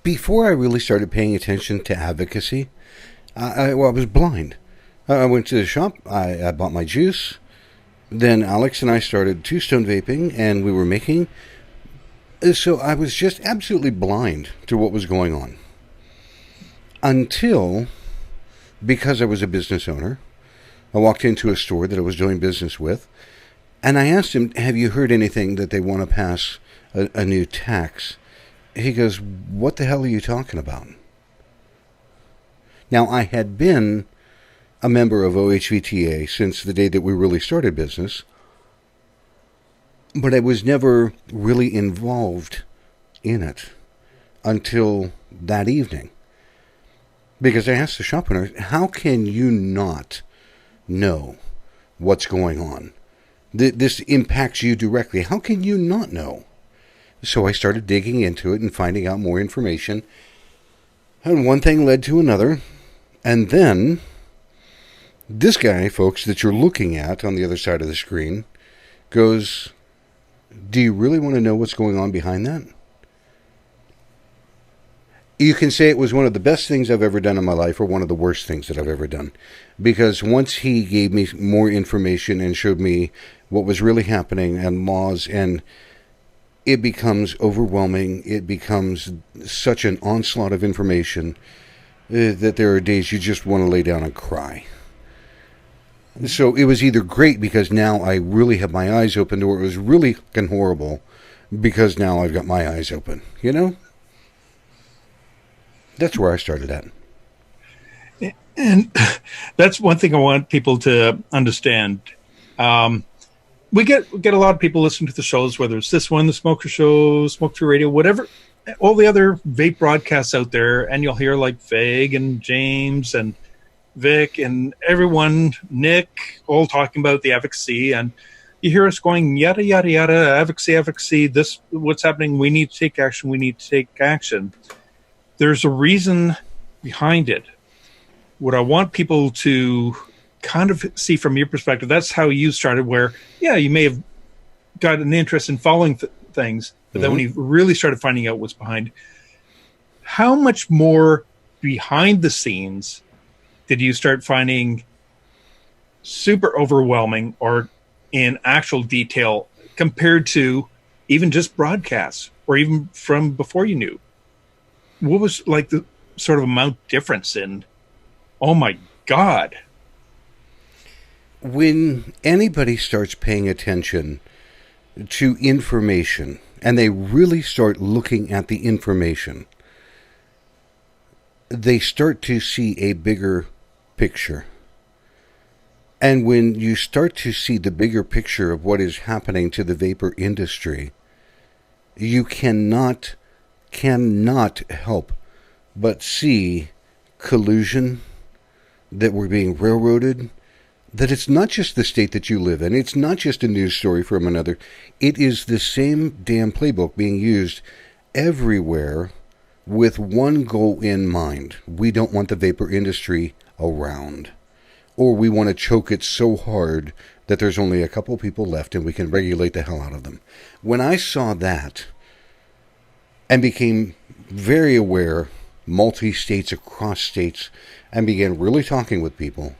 Before I really started paying attention to advocacy, I was blind. I went to the shop, I bought my juice, then Alex and I started Two Stone Vaping, and we were making. So I was just absolutely blind to what was going on. Until, because I was a business owner, I walked into a store that I was doing business with, and I asked him, have you heard anything that they want to pass a new tax? He goes, what the hell are you talking about? Now, I had been a member of OHVTA since the day that we really started business, but I was never really involved in it until that evening. Because I asked the shop owner, how can you not know what's going on? This impacts you directly. How can you not know? So I started digging into it and finding out more information. And one thing led to another. And then, this guy, folks, that you're looking at on the other side of the screen, goes, do you really want to know what's going on behind that? You can say it was one of the best things I've ever done in my life or one of the worst things that I've ever done. Because once he gave me more information and showed me what was really happening and laws, and it becomes overwhelming. It becomes such an onslaught of information that there are days you just want to lay down and cry. So it was either great because now I really have my eyes open, or it was really fucking horrible because now I've got my eyes open, you know? That's where I started at. And that's one thing I want people to understand. We get a lot of people listening to the shows, whether it's this one, the Smoker Show, Smoke Free Radio, whatever, all the other vape broadcasts out there, and you'll hear like Fag and James and Vic and everyone, Nick, all talking about the advocacy, and you hear us going yada yada yada, advocacy, this, what's happening, we need to take action. There's a reason behind it. What I want people to kind of see from your perspective, that's how you started, where, yeah, you may have got an interest in following things, but then when you really started finding out what's behind, how much more behind the scenes did you start finding super overwhelming or in actual detail compared to even just broadcasts or even from before you knew? What was like the sort of amount difference in, oh my God? When anybody starts paying attention to information and they really start looking at the information, they start to see a bigger picture. And when you start to see the bigger picture of what is happening to the vapor industry, you cannot help but see collusion, that we're being railroaded, that it's not just the state that you live in, it's not just a news story from another, it is the same damn playbook being used everywhere with one goal in mind. We don't want the vapor industry around, or we want to choke it so hard that there's only a couple people left and we can regulate the hell out of them. When I saw that and became very aware, multi-states, across states, and began really talking with people,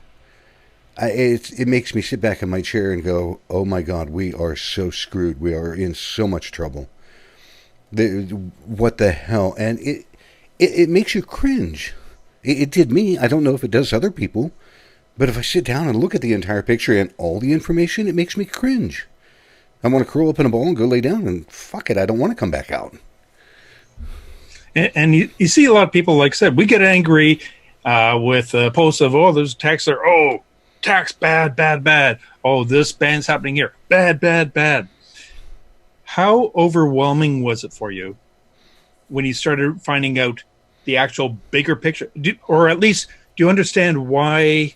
it makes me sit back in my chair and go, oh my God, we are so screwed. We are in so much trouble. What the hell? And it makes you cringe. It did me. I don't know if it does other people, but if I sit down and look at the entire picture and all the information, it makes me cringe. I want to curl up in a ball and go lay down and fuck it. I don't want to come back out. And you see a lot of people, like I said, we get angry with posts of, oh, there's tax there. Oh, tax, bad. Oh, this ban's happening here. Bad. How overwhelming was it for you when you started finding out the actual bigger picture? Or at least, do you understand why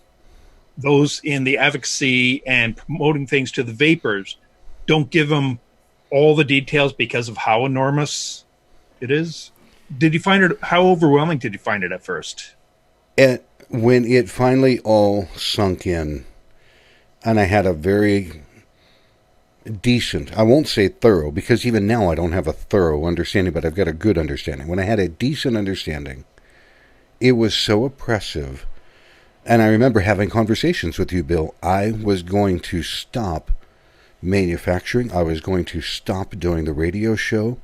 those in the advocacy and promoting things to the vapors don't give them all the details because of how enormous it is? Did you find it, how overwhelming did you find it at first? When it finally all sunk in, And I had a very decent, I won't say thorough, because even now I don't have a thorough understanding, but I've got a good understanding. When I had a decent understanding, it was so oppressive. And I remember having conversations with you, Bill. I was going to stop manufacturing. I was going to stop doing the radio show.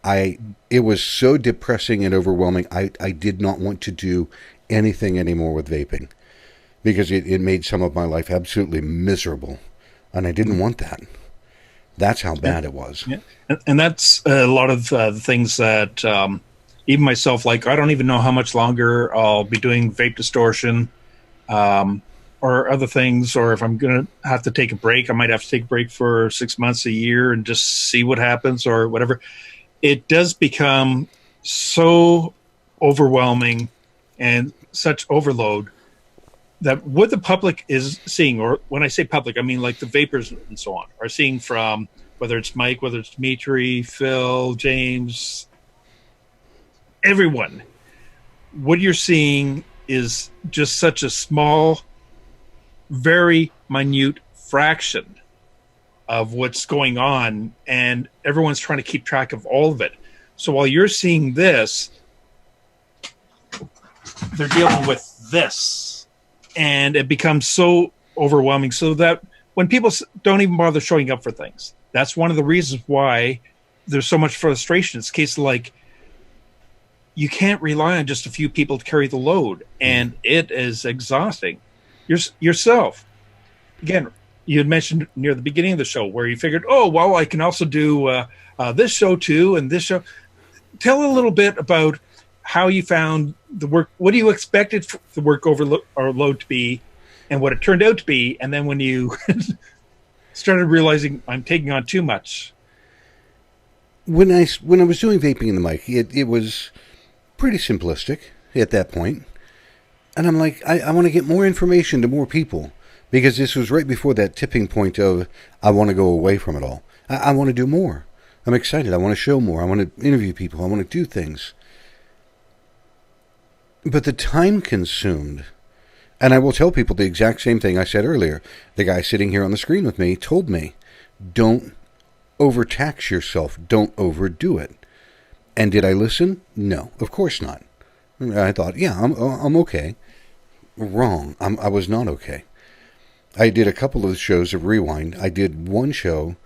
It was so depressing and overwhelming. I did not want to do anything anymore with vaping because it made some of my life absolutely miserable. And I didn't want that. That's how bad it was. Yeah. And that's a lot of the things that even myself, like, I don't even know how much longer I'll be doing vape distortion or other things, or if I'm going to have to take a break, I might have to take a break for 6 months, a year, and just see what happens or whatever. It does become so overwhelming and such overload that what the public is seeing, or when I say public, I mean like the vapors and so on, are seeing from whether it's Mike, whether it's Dimitri, Phil, James, everyone. What you're seeing is just such a small, very minute fraction of what's going on, and everyone's trying to keep track of all of it. So while you're seeing this, they're dealing with this, and it becomes so overwhelming so that when people don't even bother showing up for things, that's one of the reasons why there's so much frustration. It's a case of like, you can't rely on just a few people to carry the load, and it is exhausting. Yourself. Again, you had mentioned near the beginning of the show where you figured, oh, well, I can also do this show too, and this show. Tell a little bit about how you found the work. What do you expected the work overload to be, and what it turned out to be, and then when you started realizing I'm taking on too much. When I was doing vaping in the mic, it was pretty simplistic at that point. And I'm like, I want to get more information to more people, because this was right before that tipping point of I want to go away from it all. I want to do more. I'm excited. I want to show more. I want to interview people. I want to do things. But the time consumed, and I will tell people the exact same thing I said earlier. The guy sitting here on the screen with me told me, don't overtax yourself. Don't overdo it. And did I listen? No, of course not. I thought, yeah, I'm okay. Wrong. I was not okay. I did a couple of shows of Rewind. I did one show.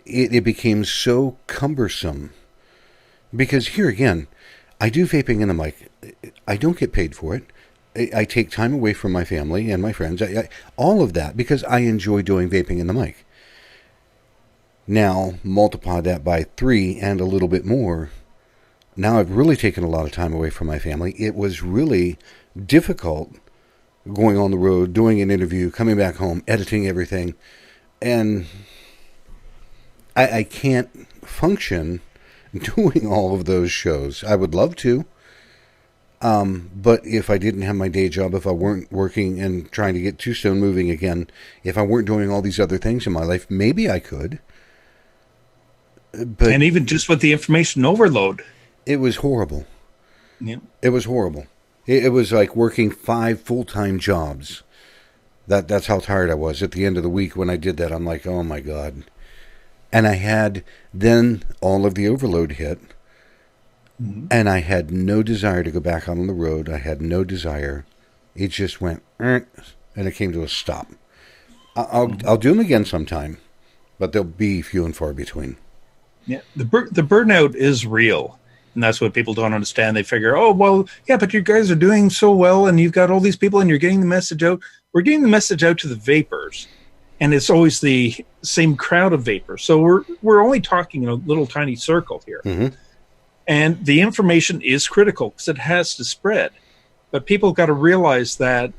It became so cumbersome. Because here again, I do vaping in the mic. I don't get paid for it. I take time away from my family and my friends. All of that because I enjoy doing vaping in the mic. Now, multiply that by 3 and a little bit more. Now I've really taken a lot of time away from my family. It was really difficult going on the road, doing an interview, coming back home, editing everything. And I can't function doing all of those shows. I would love to. But if I didn't have my day job, if I weren't working and trying to get Two Stone moving again, if I weren't doing all these other things in my life, maybe I could. But and even just with the information overload. It was horrible. Yeah. It was horrible. It was like working 5 full-time jobs. That's how tired I was at the end of the week when I did that. I'm like, oh my God. And I had then all of the overload hit. Mm-hmm. And I had no desire to go back out on the road. I had no desire. It just went, and it came to a stop. I'll do them again sometime, but they'll be few and far between. Yeah, the burnout is real. And that's what people don't understand. They figure, oh, well, yeah, but you guys are doing so well and you've got all these people and you're getting the message out. We're getting the message out to the vapors. And it's always the same crowd of vapors. So we're only talking in a little tiny circle here. Mm-hmm. And the information is critical because it has to spread. But people got to realize that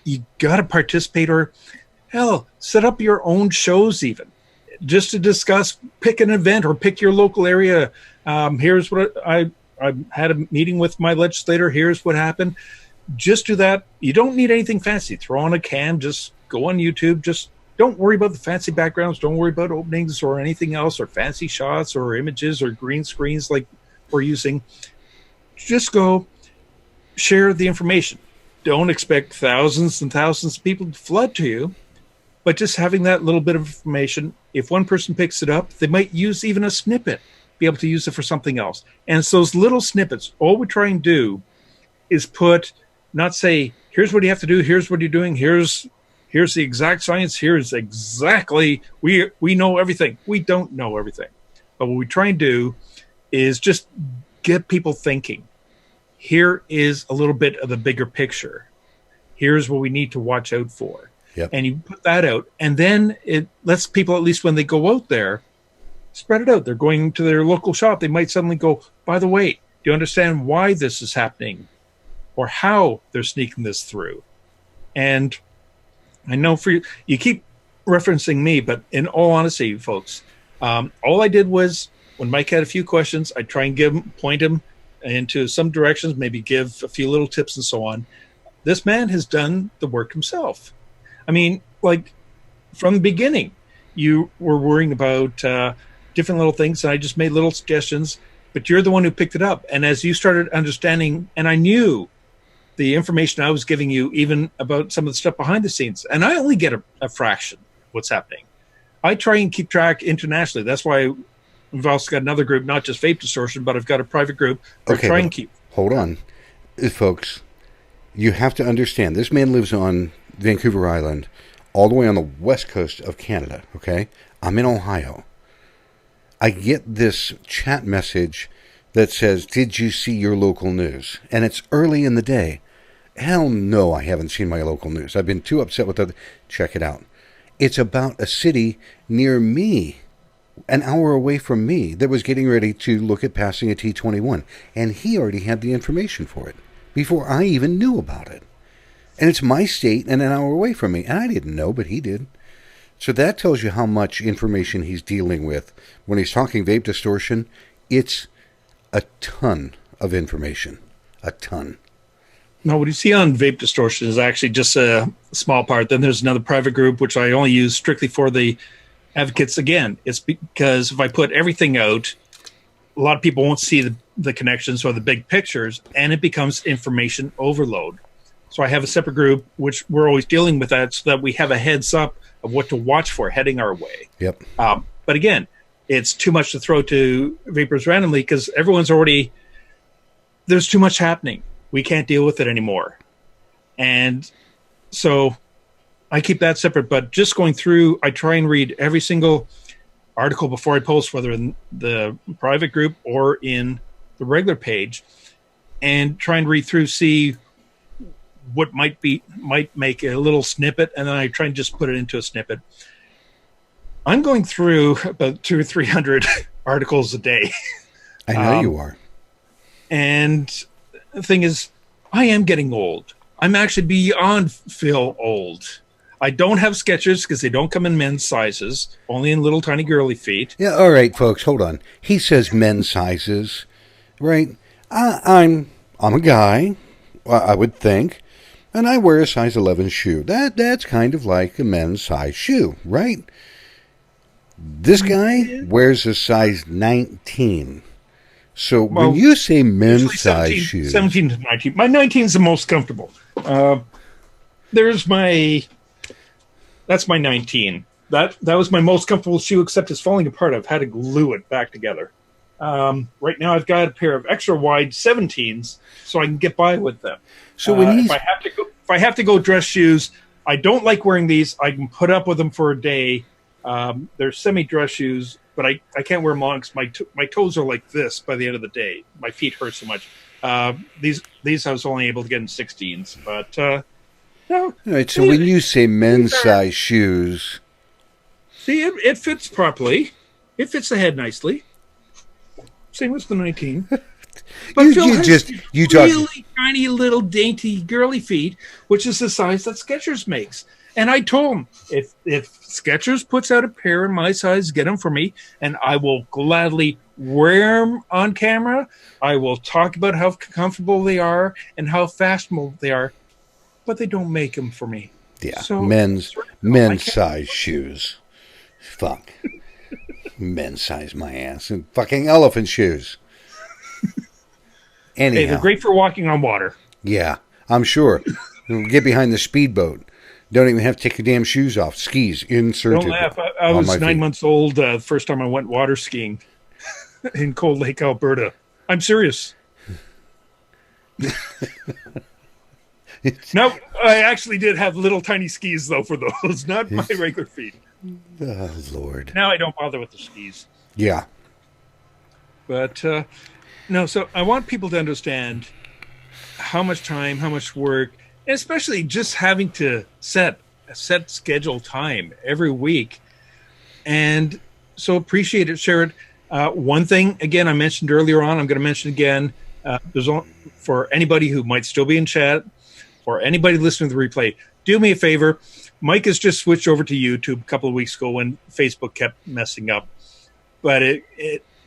you got to participate, or hell, set up your own shows even. Just to discuss, pick an event or pick your local area. Here's what I had a meeting with my legislator. Here's what happened. Just do that. You don't need anything fancy. Throw on a cam. Just go on YouTube. Just don't worry about the fancy backgrounds. Don't worry about openings or anything else, or fancy shots or images or green screens like we're using. Just go share the information. Don't expect thousands and thousands of people to flood to you. But just having that little bit of information, if one person picks it up, they might use even a snippet, be able to use it for something else. And it's those little snippets. All we try and do is not say, here's what you have to do, here's what you're doing, here's the exact science, here's exactly, we know everything. We don't know everything. But what we try and do is just get people thinking. Here is a little bit of the bigger picture. Here's what we need to watch out for. Yep. And you put that out, and then it lets people, at least when they go out there, spread it out. They're going to their local shop. They might suddenly go, by the way, do you understand why this is happening or how they're sneaking this through? And I know you keep referencing me, but in all honesty, folks, all I did was when Mike had a few questions, I'd try and point him into some directions, maybe give a few little tips and so on. This man has done the work himself. I mean, like from the beginning, you were worrying about different little things, and I just made little suggestions, but you're the one who picked it up. And as you started understanding, and I knew the information I was giving you, even about some of the stuff behind the scenes, and I only get a fraction of what's happening. I try and keep track internationally. That's why we've also got another group, not just Vape Distortion, but I've got a private group where I try and keep. Hold on, folks. You have to understand, this man lives on Vancouver Island, all the way on the west coast of Canada, okay? I'm in Ohio. I get this chat message that says, did you see your local news? And it's early in the day. Hell no, I haven't seen my local news. I've been too upset with that. Check it out. It's about a city near me, an hour away from me, that was getting ready to look at passing a T21. And he already had the information for it before I even knew about it. And it's my state and an hour away from me. And I didn't know, but he did. So that tells you how much information he's dealing with. When he's talking vape distortion, it's a ton of information. A ton. No, what you see on Vape Distortion is actually just a small part. Then there's another private group, which I only use strictly for the advocates. Again, it's because if I put everything out, a lot of people won't see the connections or the big pictures, and it becomes information overload. So I have a separate group, which we're always dealing with that, so that we have a heads up of what to watch for heading our way. Yep. But again, it's too much to throw to vapors randomly because there's too much happening. We can't deal with it anymore. And so I keep that separate, but just going through, I try and read every single article before I post, whether in the private group or in the regular page, and try and read through, see what might make a little snippet, and then I try and just put it into a snippet. I'm going through about 200 or 300 articles a day. I know you are. And the thing is, I am getting old. I'm actually beyond Phil old. I don't have Skechers because they don't come in men's sizes, only in little tiny girly feet. Yeah, all right, folks, hold on. He says men's sizes, right? I'm a guy, I would think. And I wear a size 11 shoe. That's kind of like a men's size shoe, right? This guy wears a size 19. So when you say men's size shoes... 17 to 19. My 19 is the most comfortable. That's my 19. That was my most comfortable shoe, except it's falling apart. I've had to glue it back together. Right now I've got a pair of extra wide 17s so I can get by with them. So when if I have to go dress shoes, I don't like wearing these. I can put up with them for a day. They're semi-dress shoes, but I can't wear them long because my toes are like this by the end of the day. My feet hurt so much. These I was only able to get in 16s, but no. All right, so when you say men's size shoes, see, it fits properly. It fits the head nicely. Same as the 19. But you talk really tiny little dainty girly feet, which is the size that Skechers makes. And I told him, if Skechers puts out a pair in my size, get them for me, and I will gladly wear them on camera. I will talk about how comfortable they are and how fashionable they are, but they don't make them for me. Yeah, so, men's size shoes. Fuck. Men's size my ass. And fucking elephant shoes. Anyhow. Hey, they're great for walking on water. Yeah, I'm sure. Get behind the speedboat. Don't even have to take your damn shoes off. Skis inserted. Don't laugh. I on was my 9 feet. months old first time I went water skiing in Cold Lake, Alberta. I'm serious. No, I actually did have little tiny skis, though, for those, not my regular feet. Oh, Lord. Now I don't bother with the skis. Yeah. But, no, so I want people to understand how much time, how much work, and especially just having to set schedule time every week. And so appreciate it, share it. One thing, again, I mentioned earlier on, I'm going to mention again, for anybody who might still be in chat, or anybody listening to the replay, do me a favor. Mike has just switched over to YouTube a couple of weeks ago when Facebook kept messing up. But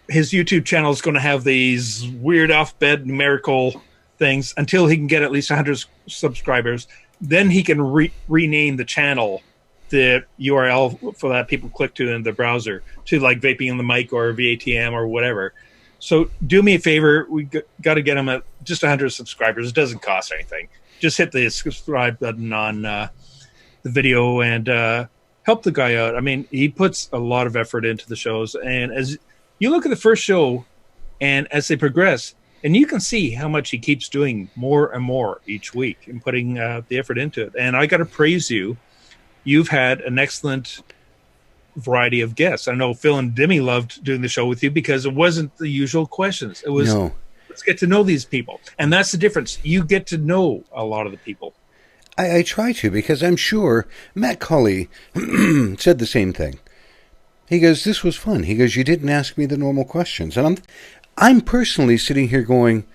his YouTube channel is going to have these weird off-bed numerical things until he can get at least 100 subscribers. Then he can rename the channel, the URL for that people click to in the browser, to like Vaping on the Mic or VATM or whatever. So do me a favor. We got to get him at just 100 subscribers. It doesn't cost anything. Just hit the subscribe button on the video and help the guy out. I mean, he puts a lot of effort into the shows. And as you look at the first show and as they progress, and you can see how much he keeps doing more and more each week and putting the effort into it. And I got to praise you. You've had an excellent variety of guests. I know Phil and Demi loved doing the show with you because it wasn't the usual questions. It was, let's get to know these people. And that's the difference. You get to know a lot of the people. I try to, because I'm sure Matt Colley said the same thing. He goes, this was fun. He goes, you didn't ask me the normal questions. And I'm personally sitting here going,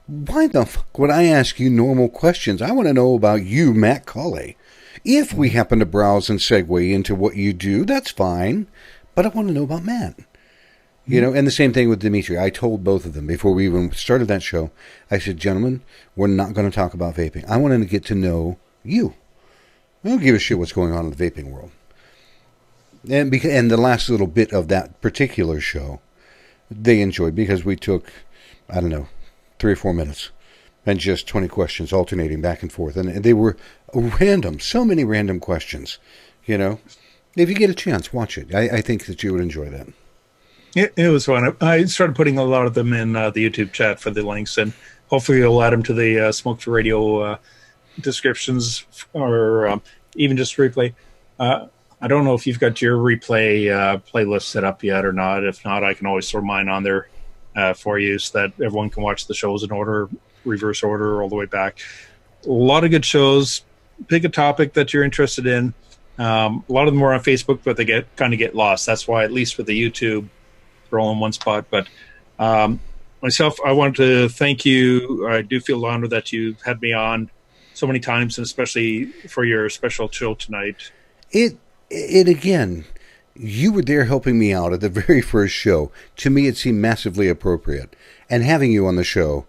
why the fuck would I ask you normal questions? I want to know about you, Matt Colley. If we happen to browse and segue into what you do, that's fine. But I want to know about Matt. You know, and the same thing with Dimitri. I told both of them before we even started that show. I said, gentlemen, we're not going to talk about vaping. I want to get to know you. I don't give a shit what's going on in the vaping world. And the last little bit of that particular show, they enjoyed because we took, 3 or 4 minutes and just 20 questions alternating back and forth. And they were random, so many random questions, you know. If you get a chance, watch it. I think that you would enjoy that. It was fun. I started putting a lot of them in the YouTube chat for the links, and hopefully you'll add them to the Smoke for Radio descriptions or even just replay. I don't know if you've got your replay playlist set up yet or not. If not, I can always throw mine on there for you so that everyone can watch the shows in order, reverse order, all the way back. A lot of good shows. Pick a topic that you're interested in. A lot of them are on Facebook, but they kind of get lost. That's why, at least with the YouTube, they're all in one spot. But myself, I wanted to thank you. I do feel honored that you've had me on so many times, and especially for your special show tonight. It again, you were there helping me out at the very first show. To me, it seemed massively appropriate. And having you on the show,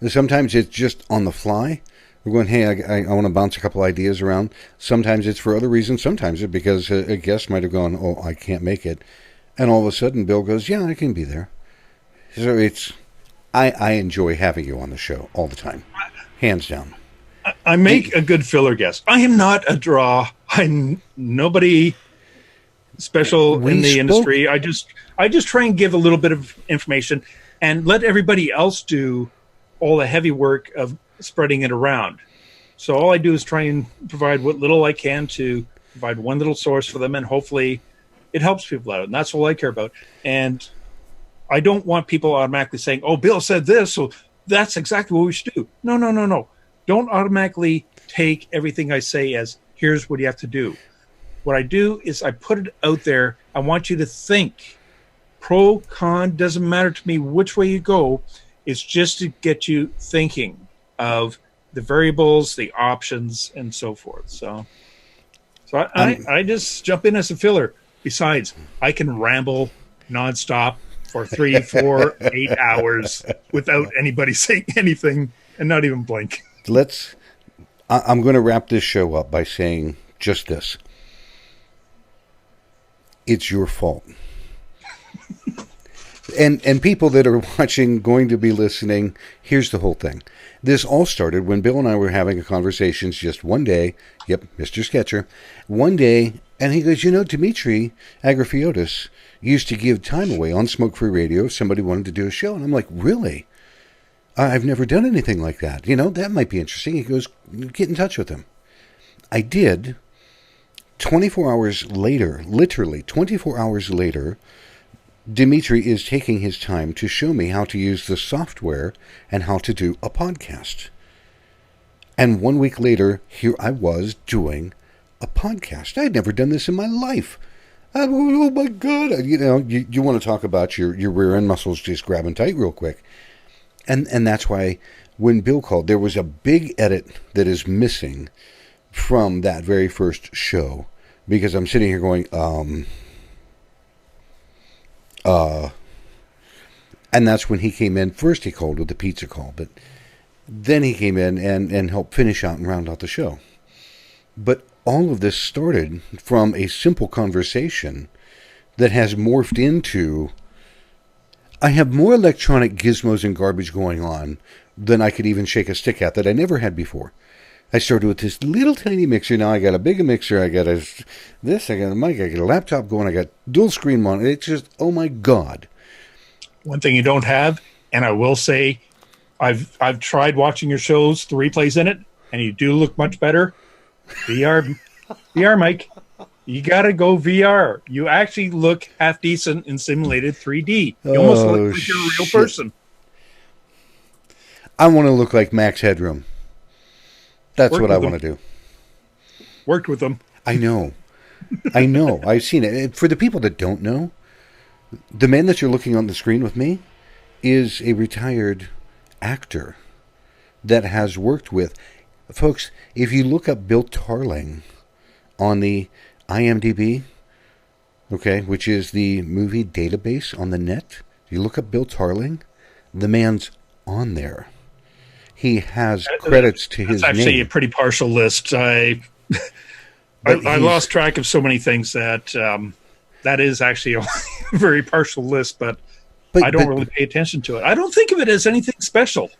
sometimes it's just on the fly. We're going, hey, I want to bounce a couple ideas around. Sometimes it's for other reasons. Sometimes it's because a guest might have gone, oh, I can't make it. And all of a sudden, Bill goes, yeah, I can be there. So I enjoy having you on the show all the time. Hands down. I make a good filler guest. I am not a draw. I'm nobody special in the industry. I just try and give a little bit of information and let everybody else do all the heavy work of spreading it around. So all I do is try and provide what little I can to provide one little source for them, and hopefully it helps people out. And that's all I care about. And I don't want people automatically saying, oh, Bill said this, so that's exactly what we should do. No. Don't automatically take everything I say as, here's what you have to do. What I do is I put it out there. I want you to think. Pro, con, doesn't matter to me which way you go. It's just to get you thinking of the variables, the options, and so forth. So I just jump in as a filler. Besides, I can ramble nonstop for 3, 4, 8 hours without anybody saying anything and not even blink. I'm going to wrap this show up by saying just this. It's your fault. And people that are watching, going to be listening, here's the whole thing. This all started when Bill and I were having a conversation just one day. Yep, Mr. Sketcher. One day, and he goes, Dimitri Agrafiotis used to give time away on Smoke Free Radio if somebody wanted to do a show. And I'm like, really? I've never done anything like that. That might be interesting. He goes, get in touch with him. I did. 24 hours later, literally 24 hours later, Dimitri is taking his time to show me how to use the software and how to do a podcast. And 1 week later, here I was doing a podcast. I had never done this in my life. Oh my God. You want to talk about your rear end muscles just grabbing tight real quick. And that's why when Bill called, there was a big edit that is missing from that very first show. Because I'm sitting here going, and that's when he came in. First he called with the pizza call, but then he came in and helped finish out and round out the show. But all of this started from a simple conversation that has morphed into, I have more electronic gizmos and garbage going on than I could even shake a stick at that I never had before. I started with this little tiny mixer. Now I got a bigger mixer. I got I got a mic. I got a laptop going. I got dual screen monitor. It's just, oh my God. One thing you don't have, and I will say, I've tried watching your shows, the replays in it, and you do look much better. VR, Mike. You got to go VR. You actually look half decent in simulated 3D. You almost look like you're a real person. I want to look like Max Headroom. That's what I want to do. Worked with them. I know. I've seen it. For the people that don't know, the man that you're looking on the screen with me is a retired actor that has worked with... Folks, if you look up Bill Tarling on the IMDb, okay, which is the movie database on the net, you look up Bill Tarling, the man's on there. He has credits to his name. That's actually a pretty partial list. I lost track of so many things that that is actually a very partial list, but I don't really pay attention to it. I don't think of it as anything special.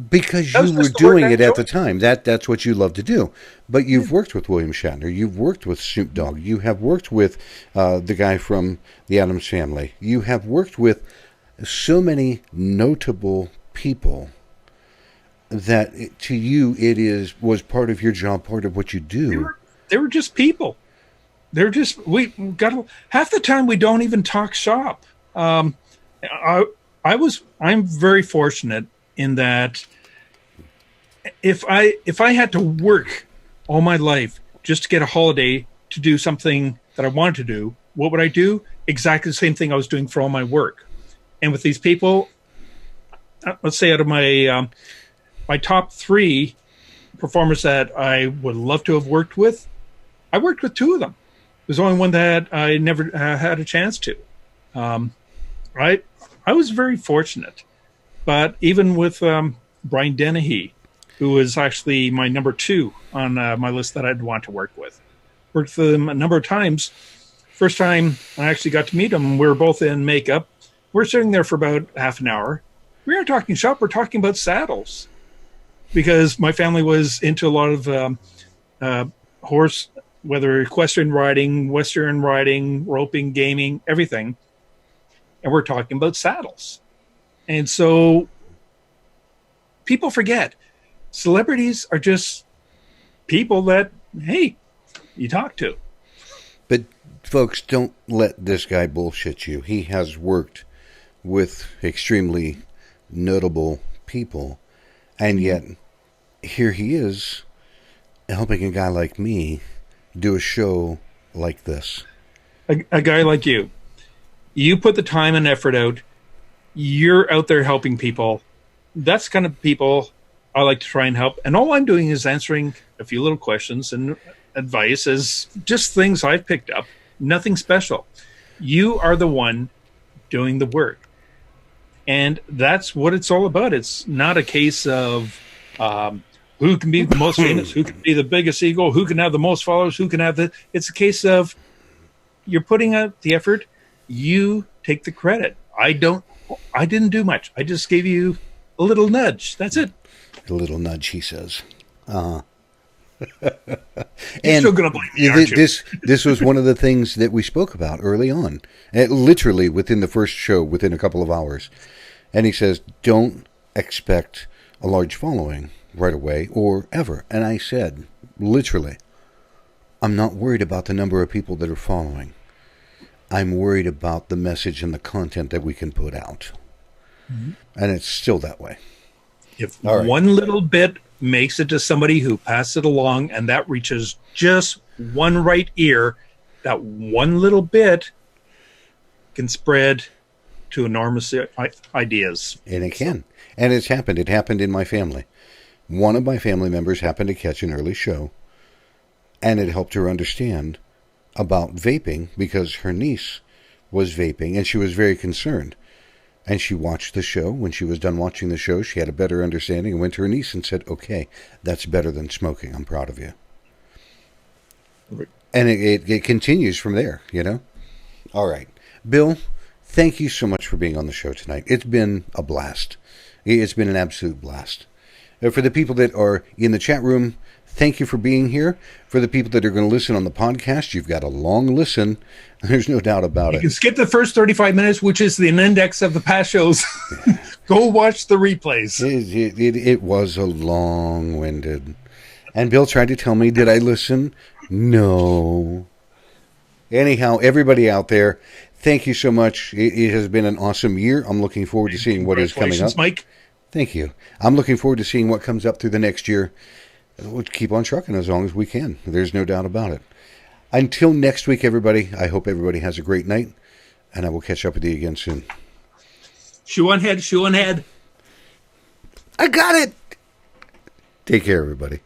Because you were doing it at the time. That's what you love to do. But you've worked with William Shatner. You've worked with Snoop Dogg. You have worked with the guy from the Addams Family. You have worked with so many notable people that to you was part of your job, part of what you do. They were just people. They're just half the time we don't even talk shop. I'm very fortunate in that if I had to work all my life just to get a holiday to do something that I wanted to do, what would I do? Exactly the same thing I was doing for all my work. And with these people, let's say out of my my top 3 performers that I would love to have worked with, I worked with 2 of them. There's only one that I never had a chance to. I was very fortunate. But even with Brian Dennehy, who was actually my number 2 on my list that I'd want to work with. Worked with him a number of times. First time I actually got to meet him, we were both in makeup. We're sitting there for about half an hour. We aren't talking shop, we're talking about saddles. Because my family was into a lot of horse, whether equestrian riding, Western riding, roping, gaming, everything. And we're talking about saddles. And so people forget celebrities are just people that, hey, you talk to. But folks, don't let this guy bullshit you. He has worked with extremely notable people, and yet here he is helping a guy like me do a show like this. A guy like you. You put the time and effort out. You're out there helping people. That's kind of people I like to try and help. And all I'm doing is answering a few little questions and advice as just things I've picked up. Nothing special. You are the one doing the work. And that's what it's all about. It's not a case of who can be the most famous, who can be the biggest ego, who can have the most followers, who can have the... It's a case of you're putting out the effort. You take the credit. I don't I didn't do much. I just gave you a little nudge. That's it. A little nudge, he says. You're still going to blame me, aren't you? This was one of the things that we spoke about early on, literally within the first show, within a couple of hours. And he says, don't expect a large following right away or ever. And I said, literally, I'm not worried about the number of people that are following. I'm worried about the message and the content that we can put out. Mm-hmm. And it's still that way. If one little bit makes it to somebody who passes it along and that reaches just one right ear, that one little bit can spread to enormous ideas. And it can. And it's happened. It happened in my family. One of my family members happened to catch an early show, and it helped her understand about vaping because her niece was vaping, and she was very concerned. And she watched the show. When she was done watching the show, she had a better understanding and went to her niece and said, okay, that's better than smoking. I'm proud of you. And it continues from there, you know? All right. Bill, thank you so much for being on the show tonight. It's been a blast. It's been an absolute blast. For the people that are in the chat room, thank you for being here. For the people that are going to listen on the podcast, you've got a long listen. There's no doubt about it. You can skip the first 35 minutes, which is the index of the past shows. Go watch the replays. It was a long-winded. And Bill tried to tell me, did I listen? No. Anyhow, everybody out there, thank you so much. It has been an awesome year. I'm looking forward to seeing what is coming up. Mike. Thank you. I'm looking forward to seeing what comes up through the next year. We'll keep on trucking as long as we can. There's no doubt about it. Until next week, everybody, I hope everybody has a great night, and I will catch up with you again soon. Shoe on head, shoe on head. I got it. Take care, everybody.